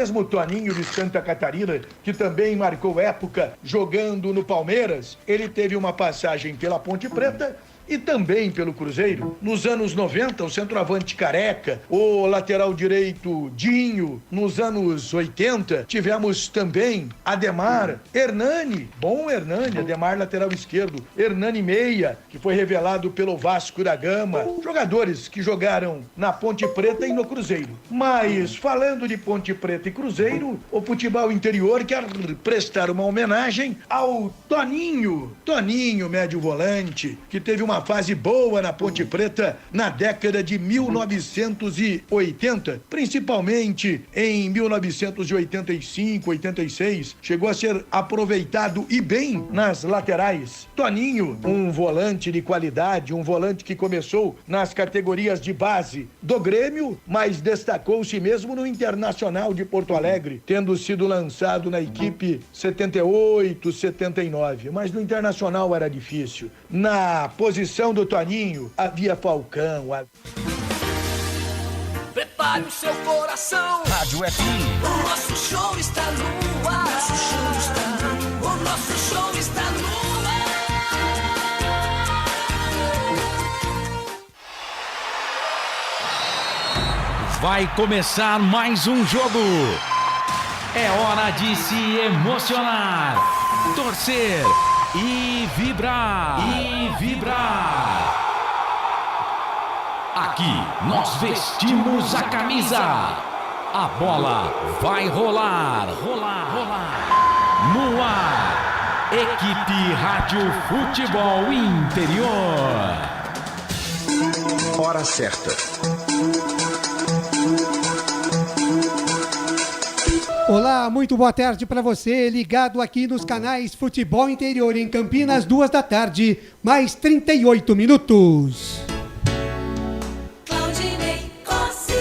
Mesmo o Toninho de Santa Catarina, que também marcou época jogando no Palmeiras, ele teve uma passagem pela Ponte Preta e também pelo Cruzeiro. Nos anos 90, o centroavante Careca, o lateral direito Dinho. Nos anos 80, tivemos também Ademar, Hernani, bom Hernani, Ademar lateral esquerdo, Hernani Meia, que foi revelado pelo Vasco da Gama. Jogadores que jogaram na Ponte Preta e no Cruzeiro. Mas, falando de Ponte Preta e Cruzeiro, o futebol interior quer prestar uma homenagem ao Toninho, médio volante, que teve uma fase boa na Ponte Preta na década de 1980, principalmente em 1985, 86, chegou a ser aproveitado e bem nas laterais. Toninho, um volante de qualidade, um volante que começou nas categorias de base do Grêmio, mas destacou-se mesmo no Internacional de Porto Alegre, tendo sido lançado na equipe 78, 79, mas no Internacional era difícil. Na posição do Toninho havia Falcão. Prepare o seu coração. Rádio FM. O nosso show está no ar. O nosso show está no ar. Vai começar mais um jogo. É hora de se emocionar, torcer e vibrar. Aqui nós vestimos a camisa. A bola vai rolar. No ar, equipe Rádio Futebol Interior. Hora certa. Olá, muito boa tarde para você, ligado aqui nos canais Futebol Interior em Campinas, 2 da tarde, mais 38 minutos. Claudinei Cosi.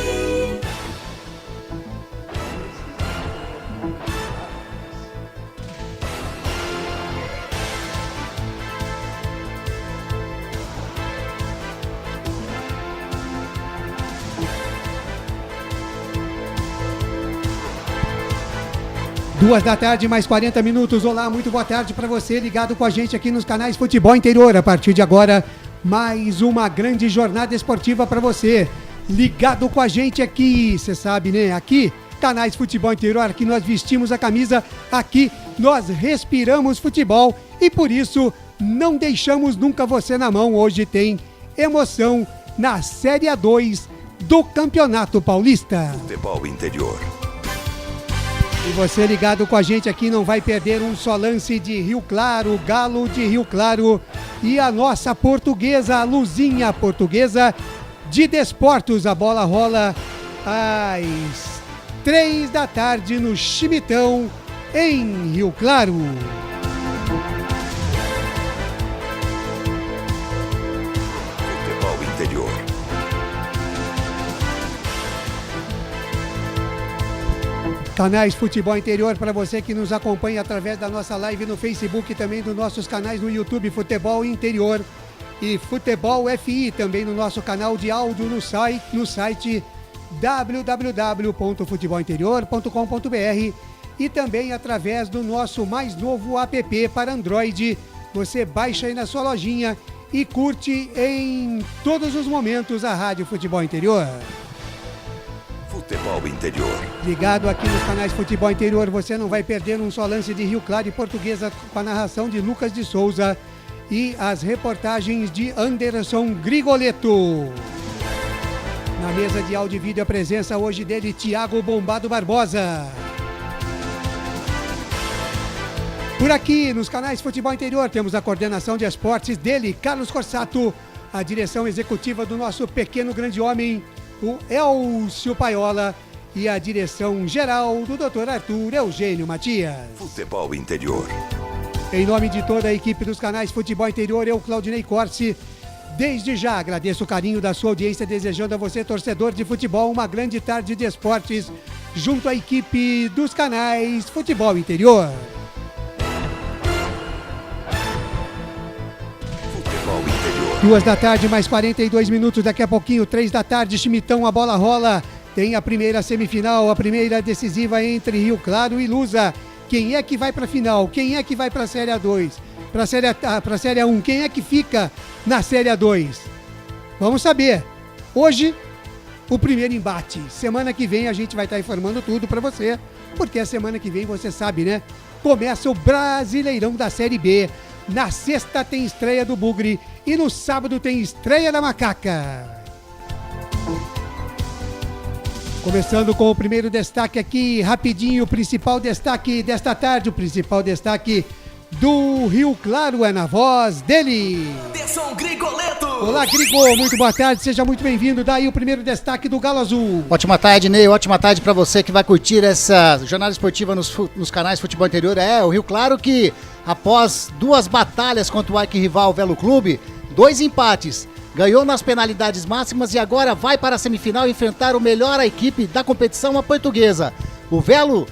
Duas da tarde, mais 40 minutos. Olá, muito boa tarde para você, ligado com a gente aqui nos canais Futebol Interior. A partir de agora, mais uma grande jornada esportiva para você, ligado com a gente aqui, você sabe, né? Aqui, canais Futebol Interior, aqui nós vestimos a camisa, aqui nós respiramos futebol e por isso não deixamos nunca você na mão. Hoje tem emoção na Série A2 do Campeonato Paulista. Futebol Interior. E você ligado com a gente aqui não vai perder um só lance de Rio Claro, Galo de Rio Claro e a nossa portuguesa, a Luzinha Portuguesa de Desportos. A bola rola às 3 da tarde no Chimitão, em Rio Claro. Futebol Interior. Canais Futebol Interior para você que nos acompanha através da nossa live no Facebook e também dos nossos canais no YouTube Futebol Interior e Futebol FI, também no nosso canal de áudio no site www.futebolinterior.com.br e também através do nosso mais novo app para Android. Você baixa aí na sua lojinha e curte em todos os momentos a Rádio Futebol Interior. Futebol Interior. Ligado aqui nos canais Futebol Interior, você não vai perder um só lance de Rio Claro e Portuguesa com a narração de Lucas de Souza e as reportagens de Anderson Grigoletto. Na mesa de áudio e vídeo a presença hoje dele, Thiago Bombado Barbosa. Por aqui, nos canais Futebol Interior, temos a coordenação de esportes dele, Carlos Corsato, a direção executiva do nosso pequeno grande homem, o Elcio Paiola, e a direção geral do Dr. Arthur Eugênio Matias. Futebol Interior. Em nome de toda a equipe dos canais Futebol Interior, eu, Claudinei Corsi, desde já agradeço o carinho da sua audiência, desejando a você, torcedor de futebol, uma grande tarde de esportes, junto à equipe dos canais Futebol Interior. Futebol Interior. 2 da tarde, mais 42 minutos, daqui a pouquinho, 3 da tarde, Chimitão, a bola rola tem a primeira semifinal, a primeira decisiva entre Rio Claro e Lusa. Quem é que vai para a final? Quem é que vai para a Série A2? Para a Série A1? Quem é que fica na Série A2? Vamos saber. Hoje, o primeiro embate. Semana que vem a gente vai estar informando tudo para você, porque a semana que vem, você sabe, né? Começa o Brasileirão da Série B. Na sexta tem estreia do Bugre e no sábado tem estreia da Macaca. Começando com o primeiro destaque aqui, rapidinho, o principal destaque desta tarde, o principal destaque do Rio Claro é na voz dele. Anderson Grigoleto. Olá, Grigo, muito boa tarde, seja muito bem-vindo. Daí o primeiro destaque do Galo Azul. Ótima tarde, Ney, ótima tarde pra você que vai curtir essa jornada esportiva nos canais Futebol Interior. O Rio Claro que, após 2 batalhas contra o arquirrival Velo Clube, 2 empates, ganhou nas penalidades máximas e agora vai para a semifinal enfrentar o melhor equipe da competição, a Portuguesa. O Velo,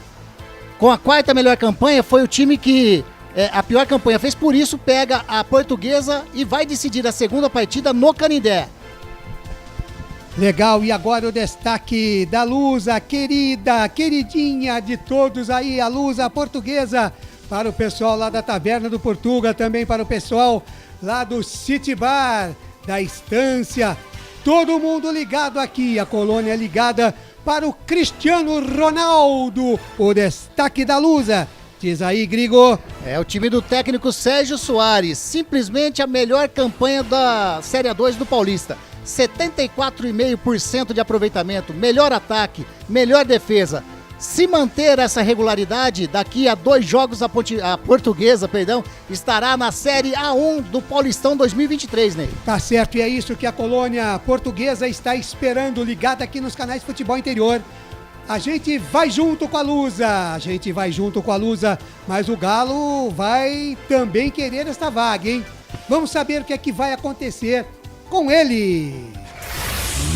com a 4ª melhor campanha, foi o time que a pior campanha fez, por isso pega a Portuguesa e vai decidir a segunda partida no Canindé. Legal, e agora o destaque da Lusa, queridinha de todos aí, a Lusa Portuguesa, para o pessoal lá da Taverna do Portuga, também para o pessoal lá do City Bar, da Estância, todo mundo ligado aqui, a colônia ligada para o Cristiano Ronaldo, o destaque da Lusa. Diz aí, Grigo. É o time do técnico Sérgio Soares, simplesmente a melhor campanha da Série A2 do Paulista. 74,5% de aproveitamento, melhor ataque, melhor defesa. Se manter essa regularidade, daqui a 2 jogos a Portuguesa, estará na Série A1 do Paulistão 2023, Ney. Tá certo, e é isso que a colônia portuguesa está esperando, ligada aqui nos canais Futebol Interior. A gente vai junto com a Lusa, mas o Galo vai também querer esta vaga, hein? Vamos saber o que é que vai acontecer com ele.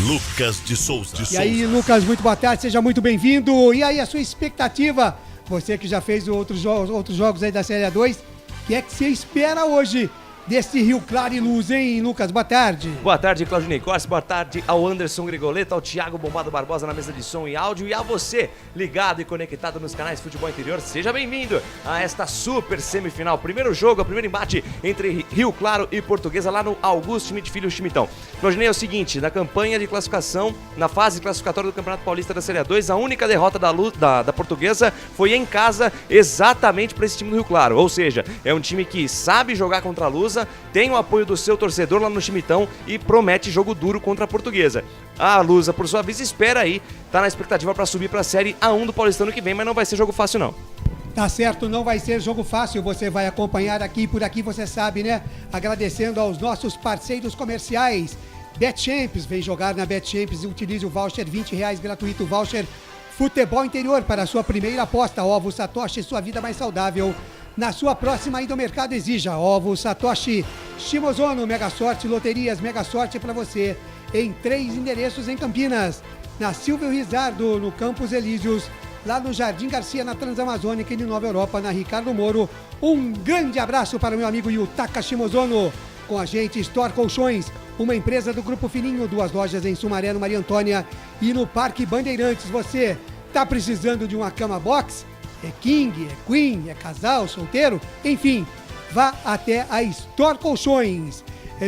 Lucas de Souza. E aí, Lucas, muito boa tarde, seja muito bem-vindo. E aí, a sua expectativa? Você que já fez outros jogos aí da Série A2, o que é que você espera hoje desse Rio Claro e Luz, hein, Lucas? Boa tarde. Boa tarde, Claudinei Corsi. Boa tarde ao Anderson Grigoleto, ao Thiago Bombado Barbosa na mesa de som e áudio e a você, ligado e conectado nos canais Futebol Interior. Seja bem-vindo a esta super semifinal. Primeiro jogo, primeiro embate entre Rio Claro e Portuguesa lá no Augusto Schmidt Filho Chimitão. Claudinei, é o seguinte, na campanha de classificação, na fase classificatória do Campeonato Paulista da Série A2, a única derrota da Portuguesa foi em casa, exatamente para esse time do Rio Claro. Ou seja, é um time que sabe jogar contra a Lusa, tem o apoio do seu torcedor lá no Chimitão e promete jogo duro contra a Portuguesa. A Lusa, por sua vez, espera aí, tá na expectativa para subir para a Série A1 do Paulistano que vem, mas não vai ser jogo fácil não. Tá certo, não vai ser jogo fácil, você vai acompanhar aqui, por aqui você sabe, né? Agradecendo aos nossos parceiros comerciais. BetChamps, vem jogar na BetChamps e utilize o voucher R$20 gratuito, voucher Futebol Interior para a sua primeira aposta. Ovos Satoshi, sua vida mais saudável. Na sua próxima ida ao mercado, exija Ovos Satoshi. Shimozono, Mega Sorte, Loterias, Mega Sorte para você. Em 3 endereços em Campinas. Na Silvio Rizardo, no Campos Elíseos. Lá no Jardim Garcia, na Transamazônica e em Nova Europa, na Ricardo Moro. Um grande abraço para o meu amigo Yutaka Shimozono. Com a gente, Store Colchões, uma empresa do Grupo Fininho, 2 lojas em Sumaré, no Maria Antônia e no Parque Bandeirantes. Você tá precisando de uma cama box? É king, é queen, é casal, solteiro? Enfim, vá até a Store Colchões.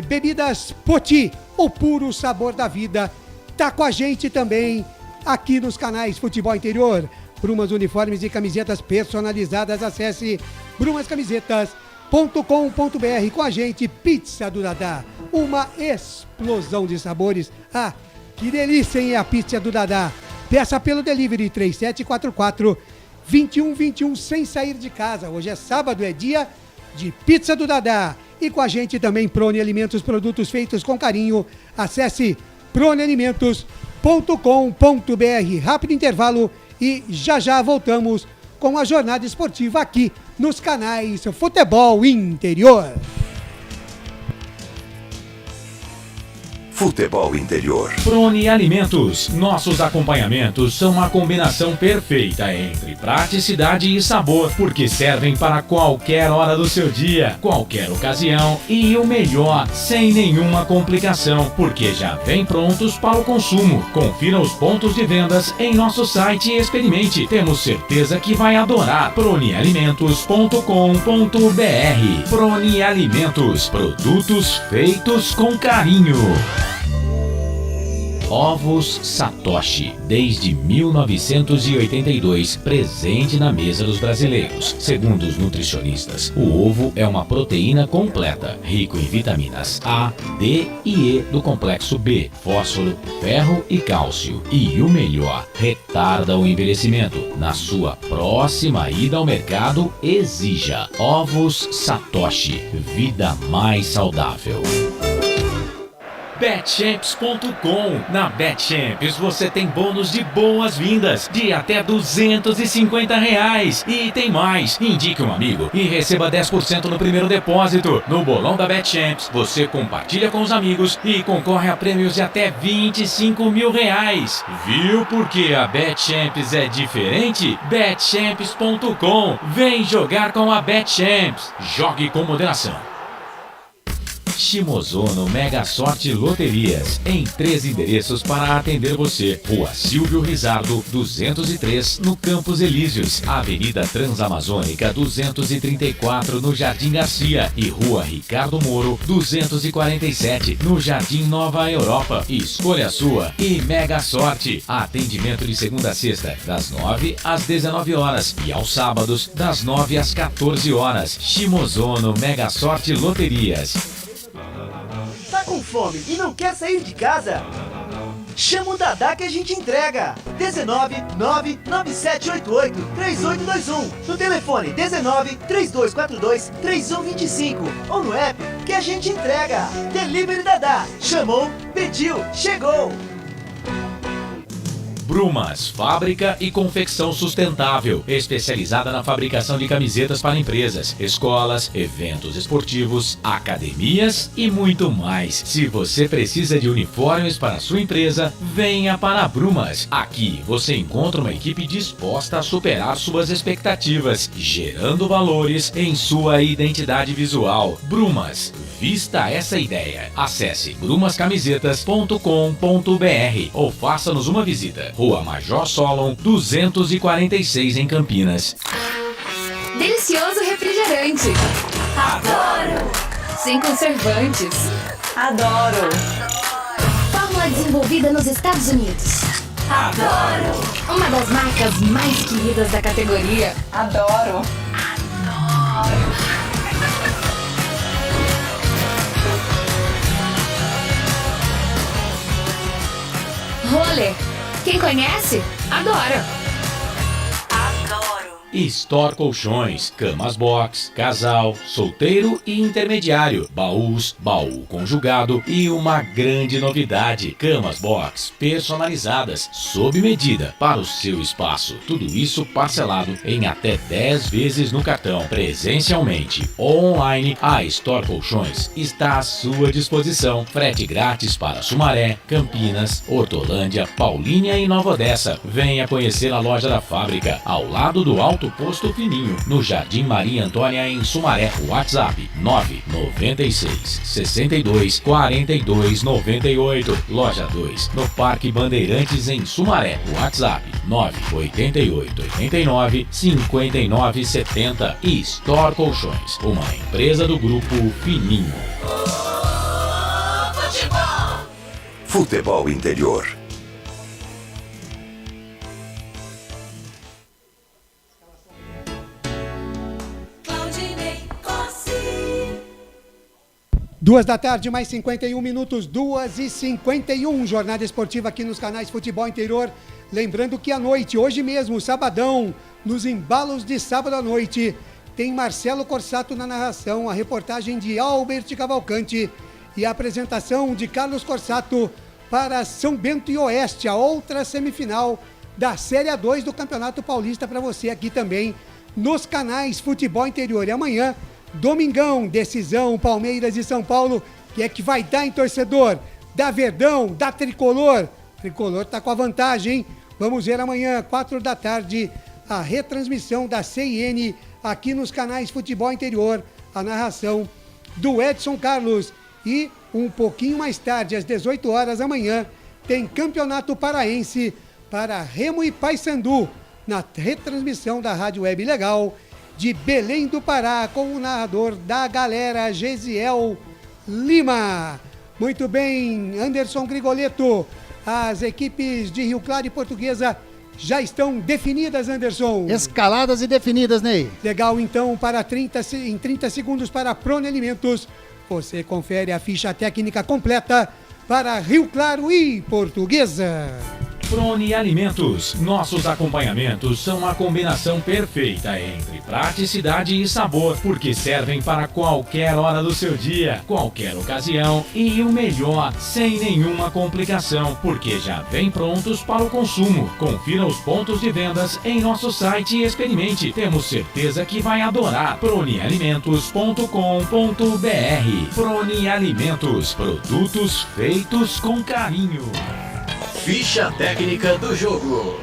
Bebidas Poti, o puro sabor da vida. Tá com a gente também aqui nos canais Futebol Interior. Brumas Uniformes e Camisetas Personalizadas. Acesse brumascamisetas.com.br. Com a gente, Pizza do Dadá. Uma explosão de sabores. Ah, que delícia, hein? A Pizza do Dadá. Peça pelo delivery 3744-2121 sem sair de casa. Hoje é sábado, é dia de Pizza do Dadá. E com a gente também Prone Alimentos, produtos feitos com carinho. Acesse pronealimentos.com.br. Rápido intervalo e já voltamos com a jornada esportiva aqui nos canais Futebol Interior. Futebol Interior. Prone Alimentos. Nossos acompanhamentos são uma combinação perfeita entre praticidade e sabor, porque servem para qualquer hora do seu dia, qualquer ocasião e o melhor, sem nenhuma complicação, porque já vem prontos para o consumo. Confira os pontos de vendas em nosso site e experimente. Temos certeza que vai adorar. pronealimentos.com.br. Prone Alimentos. Produtos feitos com carinho. Ovos Satoshi, desde 1982, presente na mesa dos brasileiros. Segundo os nutricionistas, o ovo é uma proteína completa, rico em vitaminas A, D e E do complexo B, fósforo, ferro e cálcio. E o melhor, retarda o envelhecimento. Na sua próxima ida ao mercado, exija Ovos Satoshi, vida mais saudável. Betchamps.com. Na Betchamps você tem bônus de boas-vindas de até R$250. E tem mais. Indique um amigo e receba 10% no primeiro depósito. No bolão da Betchamps você compartilha com os amigos e concorre a prêmios de até R$25 mil. Viu porque a Betchamps é diferente? Betchamps.com. Vem jogar com a Betchamps. Jogue com moderação. Shimozono Mega Sorte Loterias, em 3 endereços para atender você. Rua Silvio Rizardo, 203, no Campos Elíseos. Avenida Transamazônica, 234, no Jardim Garcia. E Rua Ricardo Moro, 247, no Jardim Nova Europa. Escolha a sua e Mega Sorte. Atendimento de segunda a sexta, das 9 às 19 horas. E aos sábados, das 9 às 14 horas. Shimozono Mega Sorte Loterias. Tá com fome e não quer sair de casa? Chama o Dadá que a gente entrega. 19 99788 3821. No telefone 19 3242 3125. Ou no app que a gente entrega. Delivery Dadá. Chamou, pediu, chegou. Brumas, fábrica e confecção sustentável, especializada na fabricação de camisetas para empresas, escolas, eventos esportivos, academias e muito mais. Se você precisa de uniformes para sua empresa, venha para a Brumas. Aqui você encontra uma equipe disposta a superar suas expectativas, gerando valores em sua identidade visual. Brumas, vista essa ideia. Acesse brumascamisetas.com.br ou faça-nos uma visita. Rua Major Solon, 246 em Campinas. Delicioso refrigerante. Adoro. Sem conservantes. Adoro. Fórmula desenvolvida nos Estados Unidos. Adoro. Uma das marcas mais queridas da categoria. Adoro. Adoro. Rolê. Quem conhece, adora. Store Colchões, camas box, casal, solteiro e intermediário, baús, baú conjugado e uma grande novidade, camas box personalizadas, sob medida, para o seu espaço. Tudo isso parcelado em até 10 vezes no cartão. Presencialmente ou online, a Store Colchões está à sua disposição. Frete grátis para Sumaré, Campinas, Hortolândia, Paulínia e Nova Odessa. Venha conhecer a loja da fábrica, ao lado do Alto Posto Fininho, no Jardim Maria Antônia, em Sumaré. WhatsApp 996 62 42 98. Loja 2, no Parque Bandeirantes, em Sumaré. WhatsApp 988 89 59 70. E Store Colchões, uma empresa do Grupo Fininho. Futebol Interior. Duas da tarde, mais 51 minutos, 2h51, jornada esportiva aqui nos canais Futebol Interior. Lembrando que à noite, hoje mesmo, sabadão, nos embalos de sábado à noite, tem Marcelo Corsato na narração, a reportagem de Albert Cavalcante e a apresentação de Carlos Corsato para São Bento e Oeste, a outra semifinal da Série A2 do Campeonato Paulista, para você aqui também nos canais Futebol Interior. E amanhã, domingão, decisão, Palmeiras e São Paulo, que é que vai dar em torcedor? da Verdão, da Tricolor. Tricolor tá com a vantagem, hein? Vamos ver amanhã, 4 da tarde, a retransmissão da CIN aqui nos canais Futebol Interior, a narração do Edson Carlos. E um pouquinho mais tarde, às 18 horas amanhã, tem Campeonato Paraense para Remo e Paysandu, na retransmissão da Rádio Web Legal de Belém do Pará, com o narrador da galera, Gesiel Lima. Muito bem, Anderson Grigoleto, as equipes de Rio Claro e Portuguesa já estão definidas, Anderson. Escaladas e definidas, Ney. Legal, então, em 30 segundos para Prone Alimentos, você confere a ficha técnica completa para Rio Claro e Portuguesa. Prone Alimentos. Nossos acompanhamentos são a combinação perfeita entre praticidade e sabor, porque servem para qualquer hora do seu dia, qualquer ocasião e o melhor, sem nenhuma complicação, porque já vem prontos para o consumo. Confira os pontos de vendas em nosso site e experimente. Temos certeza que vai adorar. pronealimentos.com.br. Prone Alimentos. Produtos feitos com carinho. Ficha técnica do jogo.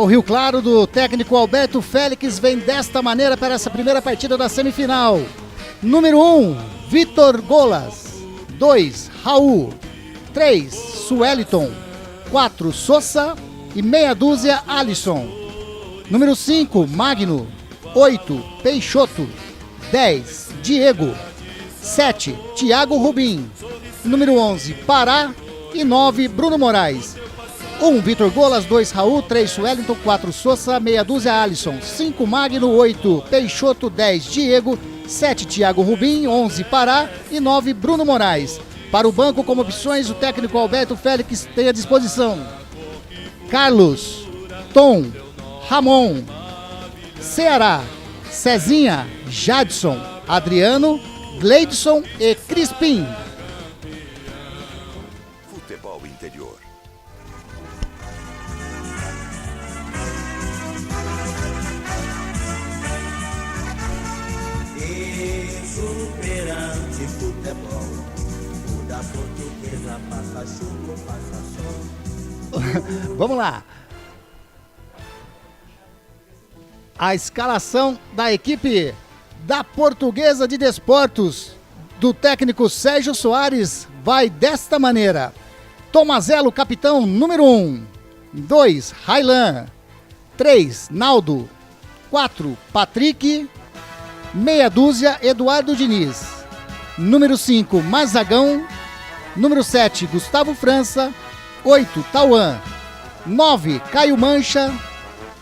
O Rio Claro do técnico Alberto Félix vem desta maneira para essa primeira partida da semifinal. Número 1, Vitor Golas. 2, Raul. 3, Sueliton. 4, Sosa. E meia dúzia, Alisson. Número 5, Magno. 8, Peixoto. 10, Diego. 7, Thiago Rubim. Número 11, Pará. E 9, Bruno Moraes. 1, Vitor Golas. 2, Raul. 3, Sueliton. 4, Sosa. Meia dúzia, Alisson. 5, Magno. 8, Peixoto. 10, Diego. 7, Thiago Rubim. 11, Pará. E 9, Bruno Moraes. Para o banco, como opções, o técnico Alberto Félix tem à disposição Carlos, Tom, Ramon, Ceará, Cezinha, Jadson, Adriano, Gleidson e Crispim. Futebol Interior. Exuberante futebol. Da Portuguesa passa chuva, passa sol. Vamos lá. A escalação da equipe da Portuguesa de Desportos, do técnico Sérgio Soares, vai desta maneira. Tomazelo, capitão, número 1. 2, Railan. 3, Naldo. 4, Patrick. Meia dúzia, Eduardo Diniz. Número 5, Mazagão. Número 7, Gustavo França. 8, Tauan. 9, Caio Mancha.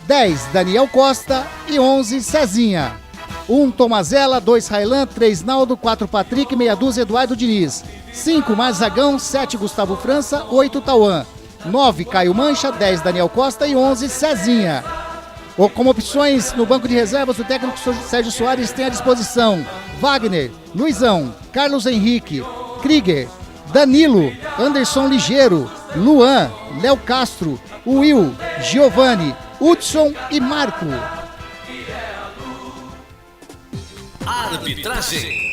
10, Daniel Costa. E 11, Cezinha. 1, Tomazella. 2, Railan. 3, Naldo. 4, Patrick. Meia dúzia, Eduardo Diniz. 5, Mazagão. 7, Gustavo França. 8, Tauan. 9, Caio Mancha. 10, Daniel Costa. E 11, Cezinha. Como opções no banco de reservas, o técnico Sérgio Soares tem à disposição Wagner, Luizão, Carlos Henrique, Krieger, Danilo, Anderson Ligeiro, Luan, Léo Castro, Will, Giovanni, Hudson e Marco. Arbitragem.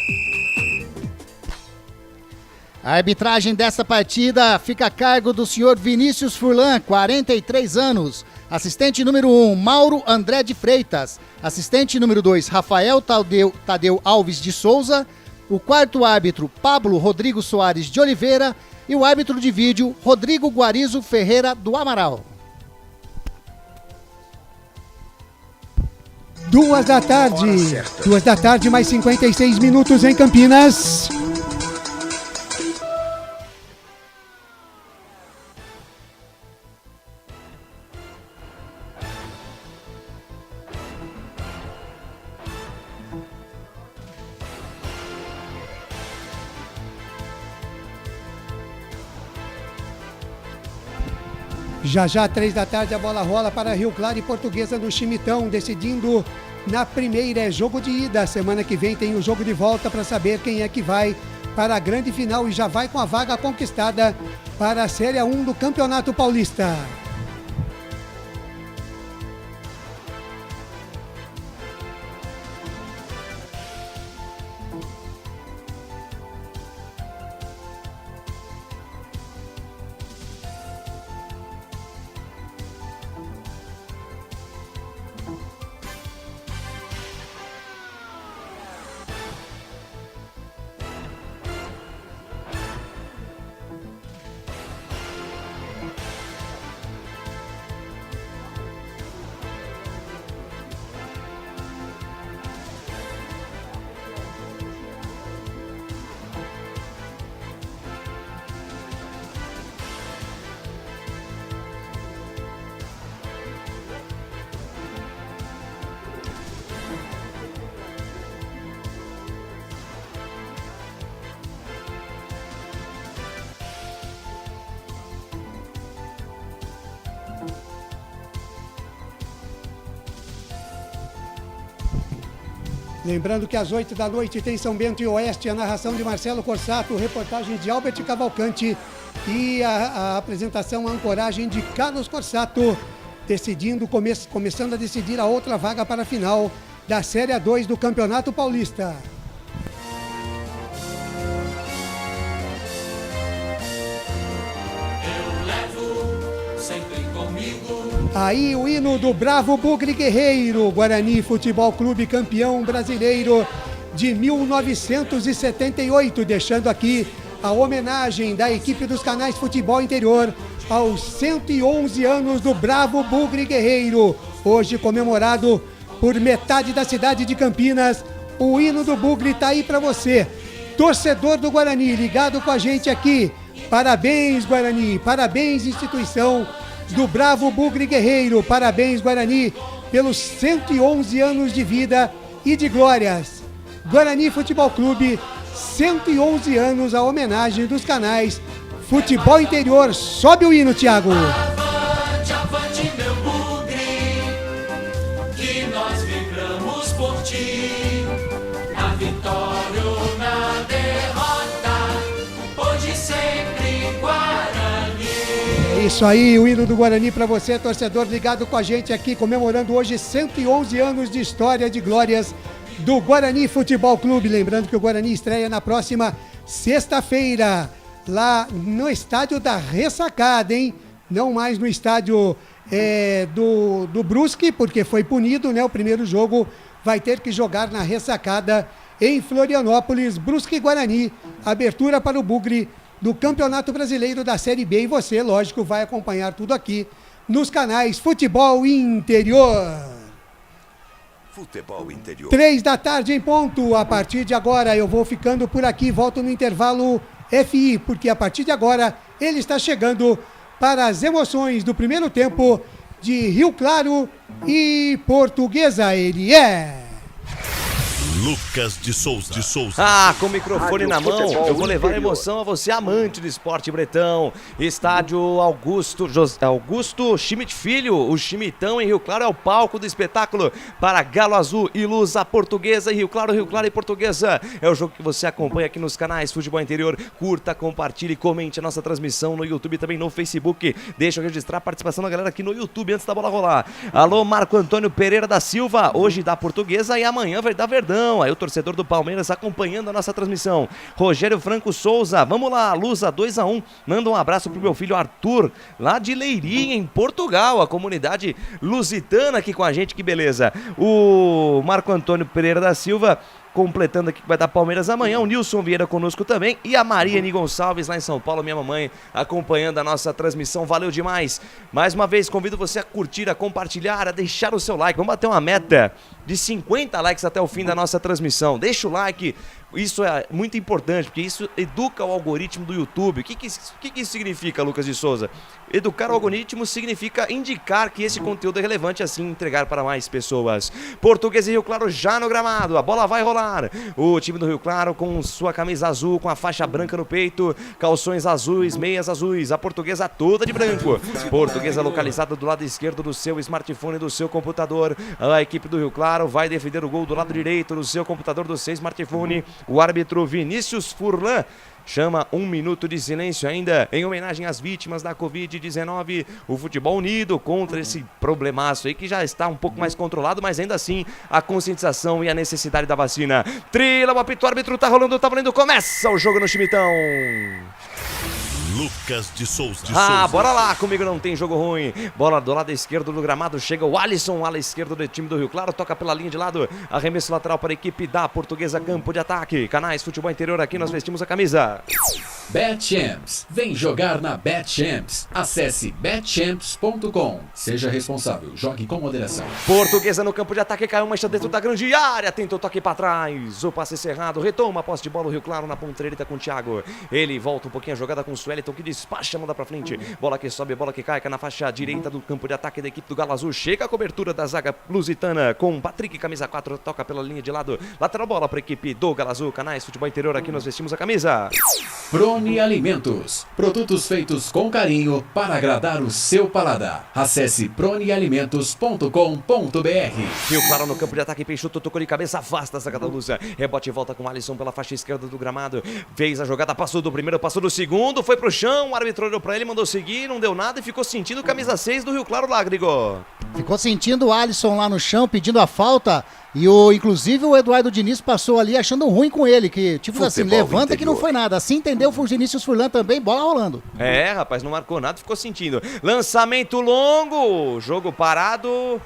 A arbitragem dessa partida fica a cargo do senhor Vinícius Furlan, 43 anos. Assistente número 1, Mauro André de Freitas. Assistente número 2, Rafael Tadeu Alves de Souza. O quarto árbitro, Pablo Rodrigo Soares de Oliveira. E o árbitro de vídeo, Rodrigo Guarizo Ferreira do Amaral. 2 da tarde. 2 da tarde, mais 56 minutos em Campinas. Já 3 da tarde a bola rola para Rio Claro e Portuguesa no Chimitão, decidindo na primeira. É jogo de ida. Semana que vem tem o jogo de volta para saber quem é que vai para a grande final e já vai com a vaga conquistada para a Série 1 do Campeonato Paulista. Lembrando que às 8 da noite tem São Bento e Oeste, a narração de Marcelo Corsato, reportagem de Albert Cavalcante e a apresentação, a ancoragem de Carlos Corsato, começando a decidir a outra vaga para a final da Série 2 do Campeonato Paulista. Aí o hino do Bravo Bugre Guerreiro, Guarani Futebol Clube campeão brasileiro de 1978, deixando aqui a homenagem da equipe dos canais Futebol Interior aos 111 anos do Bravo Bugre Guerreiro, hoje comemorado por metade da cidade de Campinas. O hino do Bugre está aí para você, torcedor do Guarani, ligado com a gente aqui. Parabéns, Guarani, parabéns, instituição do Bravo Bugre Guerreiro, parabéns, Guarani, pelos 111 anos de vida e de glórias. Guarani Futebol Clube, 111 anos, a homenagem dos canais Futebol Interior. Sobe o hino, Thiago. Avante, avante, meu bugre, que nós vibramos por ti, na vitória ou na derrota, hoje sempre Guarani. É isso aí, o hino do Guarani para você, torcedor ligado com a gente aqui, comemorando hoje 111 anos de história, de glórias do Guarani Futebol Clube. Lembrando que o Guarani estreia na próxima sexta-feira, lá no estádio da Ressacada, hein? Não mais no estádio do Brusque, porque foi punido, né? O primeiro jogo vai ter que jogar na Ressacada em Florianópolis. Brusque e Guarani, abertura para o Bugre do Campeonato Brasileiro da Série B, e você, lógico, vai acompanhar tudo aqui nos canais Futebol Interior. Futebol Interior. 3 da tarde em ponto. A partir de agora eu vou ficando por aqui, volto no intervalo FI, porque a partir de agora ele está chegando para as emoções do primeiro tempo de Rio Claro e Portuguesa. Ele é Lucas de Souza. Ah, com o microfone na mão, eu vou levar emoção a você, amante do esporte bretão. Estádio Augusto Schmidt Filho, o Chimitão em Rio Claro é o palco do espetáculo para Galo Azul e Luz, a Portuguesa em Rio Claro e Portuguesa. É o jogo que você acompanha aqui nos canais Futebol Interior. Curta, compartilhe, comente a nossa transmissão no YouTube e também no Facebook. Deixa eu registrar a participação da galera aqui no YouTube antes da bola rolar. Alô, Marco Antônio Pereira da Silva, hoje da Portuguesa e amanhã vai dar Verdão. Aí o torcedor do Palmeiras acompanhando a nossa transmissão. Rogério Franco Souza, vamos lá, Lusa 2-1. Manda um abraço pro meu filho Arthur, lá de Leiria, em Portugal, a comunidade lusitana aqui com a gente, que beleza. O Marco Antônio Pereira da Silva completando aqui que vai dar Palmeiras amanhã, o Nilson Vieira conosco também e a Mariane Gonçalves lá em São Paulo, minha mamãe, acompanhando a nossa transmissão, valeu demais. Mais uma vez, convido você a curtir, a compartilhar, a deixar o seu like, vamos bater uma meta de 50 likes até o fim da nossa transmissão, deixa o like, isso é muito importante, porque isso educa o algoritmo do YouTube. O que isso significa, Lucas de Souza? Educar o algoritmo significa indicar que esse conteúdo é relevante, assim entregar para mais pessoas. Portuguesa e Rio Claro já no gramado, a bola vai rolar. O time do Rio Claro com sua camisa azul, com a faixa branca no peito, calções azuis, meias azuis, a Portuguesa toda de branco. Portuguesa localizada do lado esquerdo do seu smartphone, do seu computador. A equipe do Rio Claro vai defender o gol do lado direito do seu computador, do seu smartphone. O árbitro Vinícius Furlan chama 1 minuto de silêncio ainda em homenagem às vítimas da Covid-19. O futebol unido contra esse problemaço aí que já está um pouco mais controlado, mas ainda assim a conscientização e a necessidade da vacina. Trila, o apito, o árbitro tá rolando, tá valendo, começa o jogo no Chimitão. Lucas de Souza. Bora lá, comigo não tem jogo ruim. Bola do lado esquerdo do gramado, chega o Alisson, ala esquerdo do time do Rio Claro, toca pela linha de lado, arremesso lateral para a equipe da Portuguesa, campo de ataque. Canais Futebol Interior, aqui nós vestimos a camisa. BetChamps, vem jogar na BetChamps. Acesse betchamps.com. Seja responsável, jogue com moderação. Portuguesa no campo de ataque, caiu uma dentro da grande área, tenta o toque para trás, o passe cerrado, retoma a posse de bola, o Rio Claro na ponta direita com o Thiago. Ele volta um pouquinho a jogada com o Sueliton, que despacha, manda pra frente, bola que sobe, bola que cai na faixa direita do campo de ataque da equipe do Galo Azul, chega a cobertura da zaga lusitana com Patrick, camisa 4, toca pela linha de lado, lateral bola pra equipe do Galo Azul. Canais Futebol Interior, aqui nós vestimos a camisa. Prone Alimentos, produtos feitos com carinho para agradar o seu paladar. Acesse pronealimentos.com.br. Rio Claro no campo de ataque, Peixoto tocou de cabeça, afasta a zaga da Lusa, rebote e volta com o Alisson pela faixa esquerda do gramado, fez a jogada, passou do primeiro, passou do segundo, foi pro chão, o árbitro olhou pra ele, mandou seguir, não deu nada e ficou sentindo camisa 6 do Rio Claro lá, Grigor. Ficou sentindo o Alisson lá no chão, pedindo a falta, e inclusive o Eduardo Diniz passou ali achando ruim com ele, que tipo futebol assim, levanta interior. Que não foi nada, assim entendeu o Vinícius Furlan também, bola rolando. Rapaz, não marcou nada, ficou sentindo. Lançamento longo, jogo parado.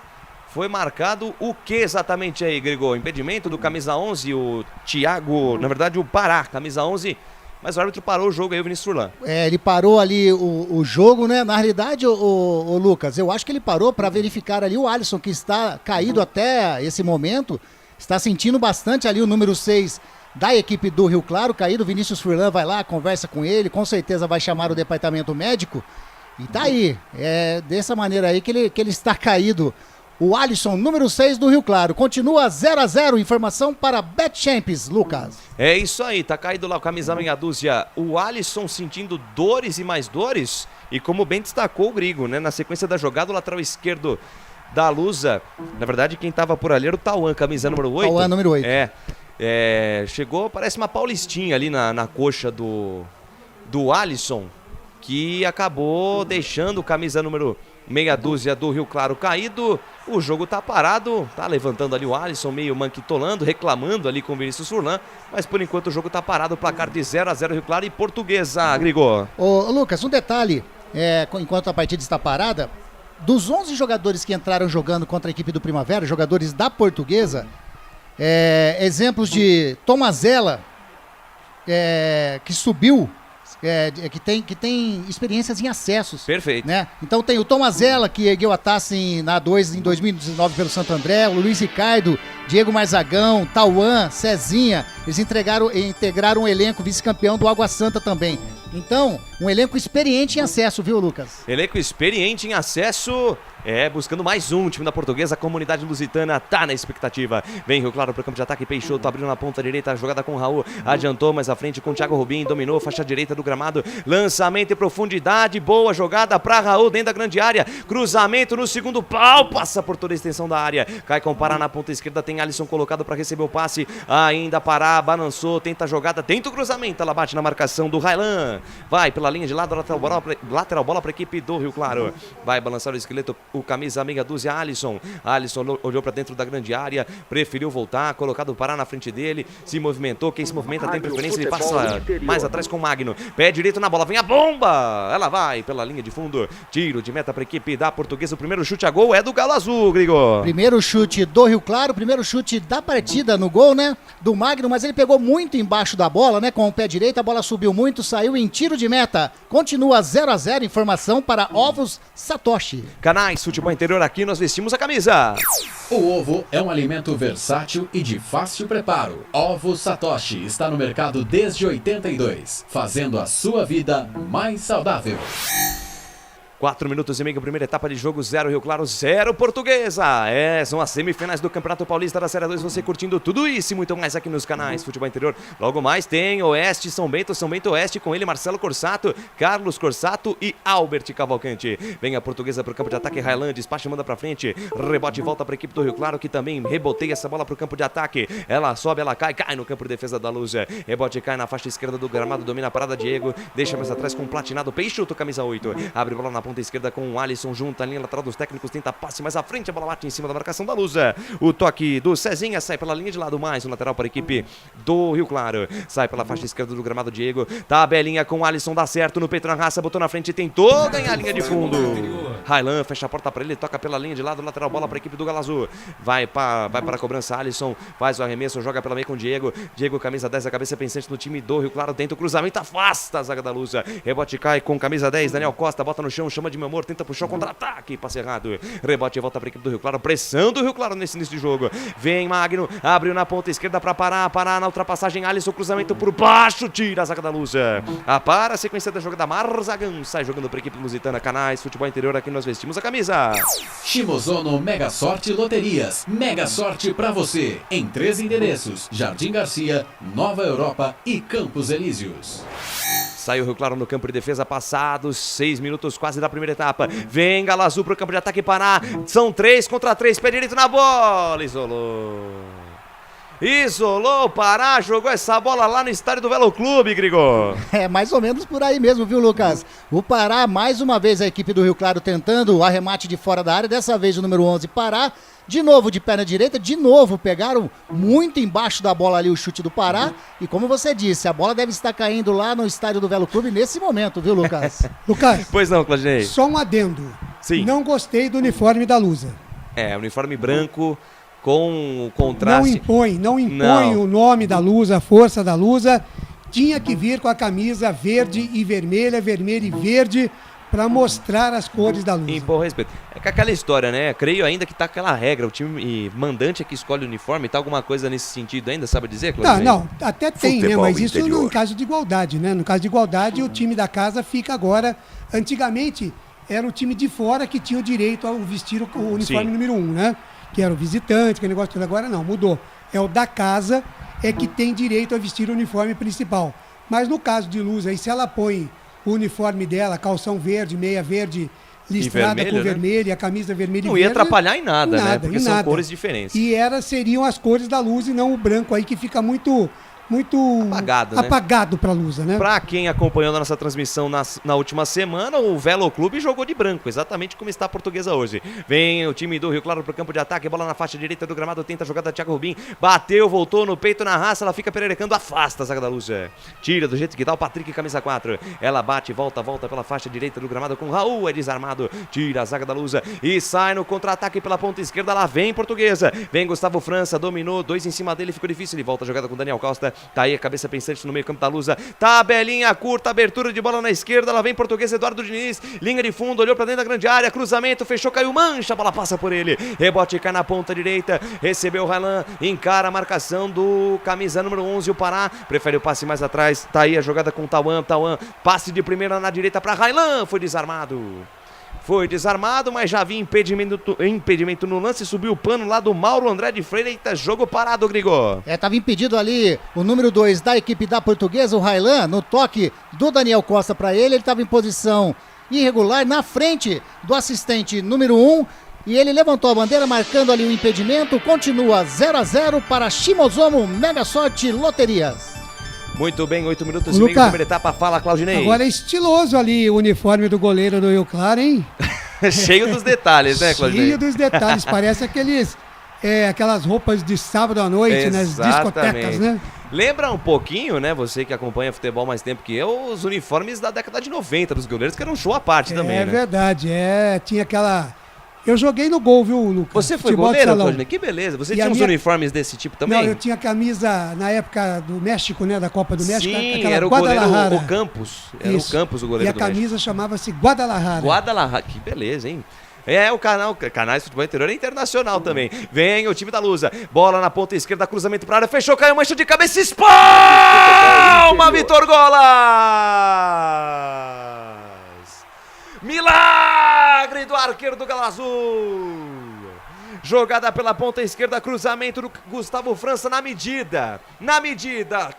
Foi marcado o que exatamente aí, Grigor? Impedimento do camisa 11, o Thiago, na verdade o Pará, camisa 11, mas o árbitro parou o jogo aí, o Vinícius Furlan. Ele parou ali o jogo, né? Na realidade, o Lucas, eu acho que ele parou para verificar ali o Alisson, que está caído até esse momento, está sentindo bastante ali o número 6 da equipe do Rio Claro, caído. O Vinícius Furlan vai lá, conversa com ele, com certeza vai chamar o departamento médico, e tá aí, dessa maneira aí que ele está caído. O Alisson, número 6 do Rio Claro. Continua 0-0. Informação para BetChamps, Lucas. É isso aí, tá caído lá o camisa meia dúzia. O Alisson sentindo dores e mais dores. E como bem destacou o Grigo, né? Na sequência da jogada, o lateral esquerdo da Lusa. Na verdade, quem tava por ali era o Tauan, camisa número 8. Tauan, número 8. Chegou, parece uma paulistinha ali na coxa do Alisson, que acabou deixando o camisa número meia dúzia do Rio Claro caído. O jogo tá parado, tá levantando ali o Alisson, meio manquitolando, reclamando ali com o Vinícius Furlan, mas por enquanto o jogo tá parado, o placar de 0-0 Rio Claro e Portuguesa, Grigor. Ô Lucas, um detalhe, enquanto a partida está parada, dos 11 jogadores que entraram jogando contra a equipe do Primavera, jogadores da Portuguesa, exemplos de Tomazella, que subiu, que tem experiências em acessos. Perfeito. Né? Então tem o Tomazella, que ergueu a taça na A2 em 2019 pelo Santo André, o Luiz Ricardo, Diego Marzagão, Tauan, Cezinha, eles integraram um elenco vice-campeão do Água Santa também. Então, um elenco experiente em acesso, viu, Lucas? Elenco experiente em acesso, buscando mais um. O time da Portuguesa, a comunidade lusitana tá na expectativa. Vem Rio Claro pro campo de ataque, Peixoto abrindo na ponta direita, a jogada com o Raul, adiantou mais à frente com o Thiago Rubim, dominou, faixa direita do gramado, lançamento em profundidade, boa jogada pra Raul dentro da grande área, cruzamento no segundo pau, passa por toda a extensão da área, cai com o Pará na ponta esquerda, tem Alisson colocado pra receber o passe, ainda Pará, balançou, tenta a jogada, tenta o cruzamento, ela bate na marcação do Railan, vai pela linha de lado, lateral bola pra equipe do Rio Claro, vai balançar o esqueleto, o camisa meia dúzia, Alisson olhou pra dentro da grande área, preferiu voltar, colocado o Pará na frente dele, se movimentou, quem se movimenta tem preferência, ele passa mais atrás com o Magno, pé direito na bola, vem a bomba, ela vai pela linha de fundo, tiro de meta pra equipe da Portuguesa, o primeiro chute a gol é do Galo Azul, Grigor. Primeiro chute do Rio Claro, primeiro chute da partida no gol, né, do Magno, mas ele pegou muito embaixo da bola, né, com o pé direito, a bola subiu muito, saiu em tiro de meta, continua 0-0, informação para Ovos Satoshi. Canais Futebol Interior, aqui nós vestimos a camisa. O ovo é um alimento versátil e de fácil preparo. Ovo Satoshi está no mercado desde 82, fazendo a sua vida mais saudável. 4 minutos e meio, primeira etapa de jogo, 0 Rio Claro, 0 Portuguesa. São as semifinais do Campeonato Paulista da Série 2, você curtindo tudo isso e muito mais aqui nos canais Futebol Interior. Logo mais tem Oeste, São Bento Oeste, com ele Marcelo Corsato, Carlos Corsato e Albert Cavalcante. Vem a Portuguesa pro campo de ataque, Railan despacha e manda pra frente, rebote volta pra equipe do Rio Claro, que também reboteia essa bola pro campo de ataque. Ela sobe, ela cai no campo de defesa da Luz. Rebote cai na faixa esquerda do gramado, domina a parada Diego, deixa mais atrás com o Platinado, Peixoto, camisa 8. Abre bola na ponta esquerda com o Alisson, junta a linha lateral dos técnicos, tenta passe mais à frente, a bola bate em cima da marcação da Luz. O toque do Cezinha sai pela linha de lado, mais um lateral para a equipe do Rio Claro. Sai pela faixa esquerda do gramado Diego, tabelinha com o Alisson, dá certo no peito na raça, botou na frente, tentou ganhar a linha de fundo. Railan fecha a porta para ele, toca pela linha de lado, lateral, bola para a equipe do Galo Azul. Vai para a cobrança, Alisson faz o arremesso, joga pela meia com Diego. Diego, camisa 10, a cabeça pensante no time do Rio Claro, dentro o cruzamento, afasta a zaga da Luz. Rebote cai com camisa 10, Daniel Costa, bota no chão, chama de meu amor, tenta puxar o contra-ataque, passe errado. Rebote volta para a equipe do Rio Claro, pressão do Rio Claro nesse início de jogo. Vem Magno, abriu na ponta esquerda para parar na ultrapassagem, Alisson, cruzamento por baixo, tira a zaga da Luz. Para a sequência da jogada, Marzagão sai jogando para a equipe lusitana. Canais Futebol Interior, aqui nós vestimos a camisa. Shimozono Mega Sorte Loterias. Mega sorte pra você. Em 3 endereços: Jardim Garcia, Nova Europa e Campos Elíseos. Sai o Rio Claro no campo de defesa, passados 6 minutos quase da primeira etapa. Vem Galo Azul pro campo de ataque, Pará. São 3 contra 3, pé direito na bola. Isolou o Pará, jogou essa bola lá no estádio do Velo Clube, Grigor. É mais ou menos por aí mesmo, viu, Lucas? O Pará, mais uma vez a equipe do Rio Claro tentando o arremate de fora da área, dessa vez o número 11, Pará. De novo de perna direita, de novo pegaram muito embaixo da bola ali o chute do Pará. E como você disse, a bola deve estar caindo lá no estádio do Velo Clube nesse momento, viu, Lucas? Lucas, pois não, Claudinei. Só um adendo. Sim. Não gostei do uniforme da Lusa. Uniforme branco com contraste. Não impõe o nome da Lusa, a força da Lusa. Tinha que vir com a camisa verde e vermelha e verde, para mostrar as cores da Lusa. Impor respeito. É com aquela história, né? Creio ainda que tá aquela regra, o time mandante é que escolhe o uniforme, tá alguma coisa nesse sentido ainda, sabe dizer, Claudinei? Não, até tem, Futebol né? Mas isso interior. no caso de igualdade, né? No caso de igualdade, o time da casa fica agora... Antigamente, era o time de fora que tinha o direito a vestir o uniforme número 1, né? Que era o visitante, que negócio todo. Agora não, mudou. É o da casa que tem direito a vestir o uniforme principal. Mas no caso de Lusa, aí se ela põe o uniforme dela, calção verde, meia verde, listrada com vermelho, a camisa vermelha e verde. Não ia atrapalhar em nada, né? Porque são cores diferentes. E seriam as cores da Lusa e não o branco aí, que fica muito apagado pra Lusa, né? Pra quem acompanhou a nossa transmissão na última semana, o Velo Clube jogou de branco, exatamente como está a Portuguesa hoje. Vem o time do Rio Claro pro campo de ataque, bola na faixa direita do gramado, tenta a jogada, Thiago Rubim, bateu, voltou no peito, na raça, ela fica pererecando, afasta a zaga da Lusa. Tira do jeito que dá o Patrick, camisa 4. Ela bate, volta pela faixa direita do gramado com Raul, é desarmado, tira a zaga da Lusa e sai no contra-ataque pela ponta esquerda, lá vem Portuguesa. Vem Gustavo França, dominou, 2 em cima dele, ficou difícil, ele volta a jogada com Daniel Costa. Tá aí a cabeça pensante no meio campo da Lusa. Tabelinha curta, abertura de bola na esquerda. Lá vem Português, Eduardo Diniz. Linha de fundo, olhou pra dentro da grande área. Cruzamento, fechou, caiu, mancha. A bola passa por ele. Rebote cai na ponta direita. Recebeu o Railan. Encara a marcação do camisa número 11, o Pará. Prefere o passe mais atrás. Tá aí a jogada com o Tauan. Passe de primeira na direita pra Railan. Foi desarmado, mas já havia impedimento no lance, subiu o pano lá do Mauro André de Freire. Eita, jogo parado, Grigor. Tava impedido ali o número 2 da equipe da Portuguesa, o Railan, no toque do Daniel Costa para ele tava em posição irregular, na frente do assistente número 1, e ele levantou a bandeira marcando ali o impedimento. Continua 0-0 para Shimozono Mega Sorte Loterias. Muito bem, 8 minutos e meio da primeira etapa. Fala, Claudinei. Agora é estiloso ali o uniforme do goleiro do Rio Claro, hein? Cheio dos detalhes, né, Claudinei? Cheio dos detalhes. Parece aquelas roupas de sábado à noite nas discotecas, né? Lembra um pouquinho, né, você que acompanha futebol mais tempo que eu, os uniformes da década de 90 dos goleiros, que era um show à parte também, né? É verdade, tinha aquela... Eu joguei no gol, viu, Lucas? Você foi goleiro, Claudinei? Que beleza. Você tinha uns uniformes desse tipo também? Não, eu tinha camisa na época do México, né? Da Copa do México. Sim, era o goleiro, o Campos. Era o Campos, o goleiro do México. E a camisa chamava-se Guadalajara. Guadalajara, que beleza, hein? O Canais Futebol Interior é internacional também. Vem o time da Lusa. Bola na ponta esquerda, cruzamento pra área, fechou, caiu, mancha de cabeça, espalma, Vitor Golas! Milagre do arqueiro do Galo Azul. Jogada pela ponta esquerda, cruzamento do Gustavo França na medida,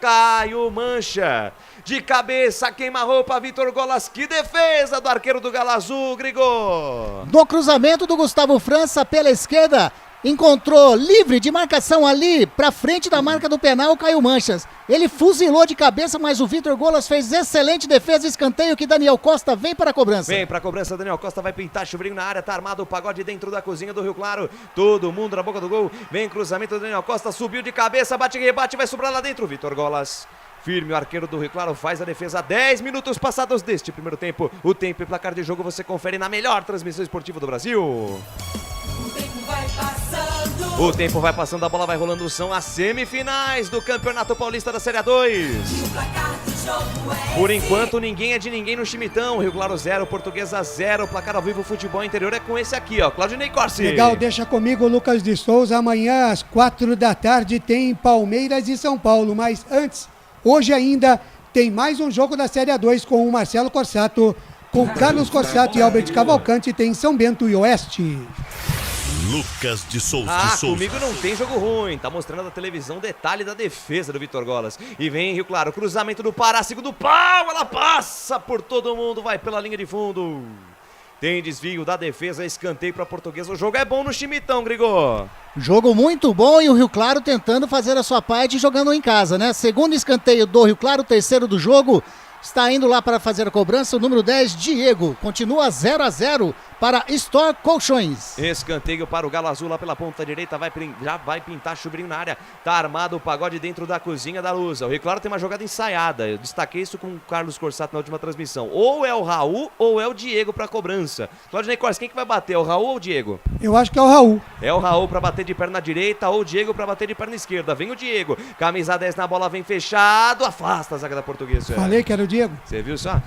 Caio Mancha, de cabeça, queima-roupa, Vitor Golas, que defesa do arqueiro do Galo Azul, Grigor. No cruzamento do Gustavo França pela esquerda, encontrou livre de marcação ali, pra frente da marca do penal, o Caio Manchas. Ele fuzilou de cabeça, mas o Vitor Golas fez excelente defesa, escanteio que Daniel Costa vem para a cobrança. Vem para a cobrança, Daniel Costa vai pintar, chuveirinho na área, tá armado o pagode dentro da cozinha do Rio Claro. Todo mundo na boca do gol, vem cruzamento do Daniel Costa, subiu de cabeça, bate e rebate, vai sobrar lá dentro, Vitor Golas. Firme, o arqueiro do Rio Claro faz a defesa. 10 minutos passados deste primeiro tempo. O tempo e placar de jogo você confere na melhor transmissão esportiva do Brasil. O tempo vai passando, a bola vai rolando, são as semifinais do Campeonato Paulista da Série A2. Por enquanto, ninguém é de ninguém no Chimitão. Rio Claro 0, Portuguesa 0. Placar ao vivo, futebol interior é com esse aqui, ó, Claudinei Corsi. Legal, deixa comigo, Lucas de Souza. Amanhã, às 4 da tarde, tem Palmeiras e São Paulo. Mas antes, hoje ainda, tem mais um jogo da Série A2 com o Marcelo Corsato, com Carlos Corsato e Albert Cavalcante. Tem São Bento e Oeste. Lucas de Souza. Comigo não tem jogo ruim. Tá mostrando na televisão detalhe da defesa do Vitor Golas. E vem Rio Claro, cruzamento do Pará, segundo pau, ela passa por todo mundo, vai pela linha de fundo. Tem desvio da defesa, escanteio para a Portuguesa. O jogo é bom no Chimitão, Grigor. Jogo muito bom e o Rio Claro tentando fazer a sua parte jogando em casa, né? Segundo escanteio do Rio Claro, terceiro do jogo. Está indo lá para fazer a cobrança o número 10, Diego. Continua 0-0 para Store Colchões. Escanteio para o Galo Azul lá pela ponta direita. Já vai pintar chuveirinho na área. Tá armado o pagode dentro da cozinha da Lusa. O Rio Claro tem uma jogada ensaiada. Eu destaquei isso com o Carlos Corsato na última transmissão. Ou é o Raul ou é o Diego para cobrança. Claudinei Corsa, quem que vai bater? É o Raul ou o Diego? Eu acho que é o Raul. É o Raul para bater de perna direita ou o Diego para bater de perna esquerda. Vem o Diego. Camisa 10 na bola, vem fechado. Afasta a zaga da Portuguesa. Falei que era o Diego. Você viu só?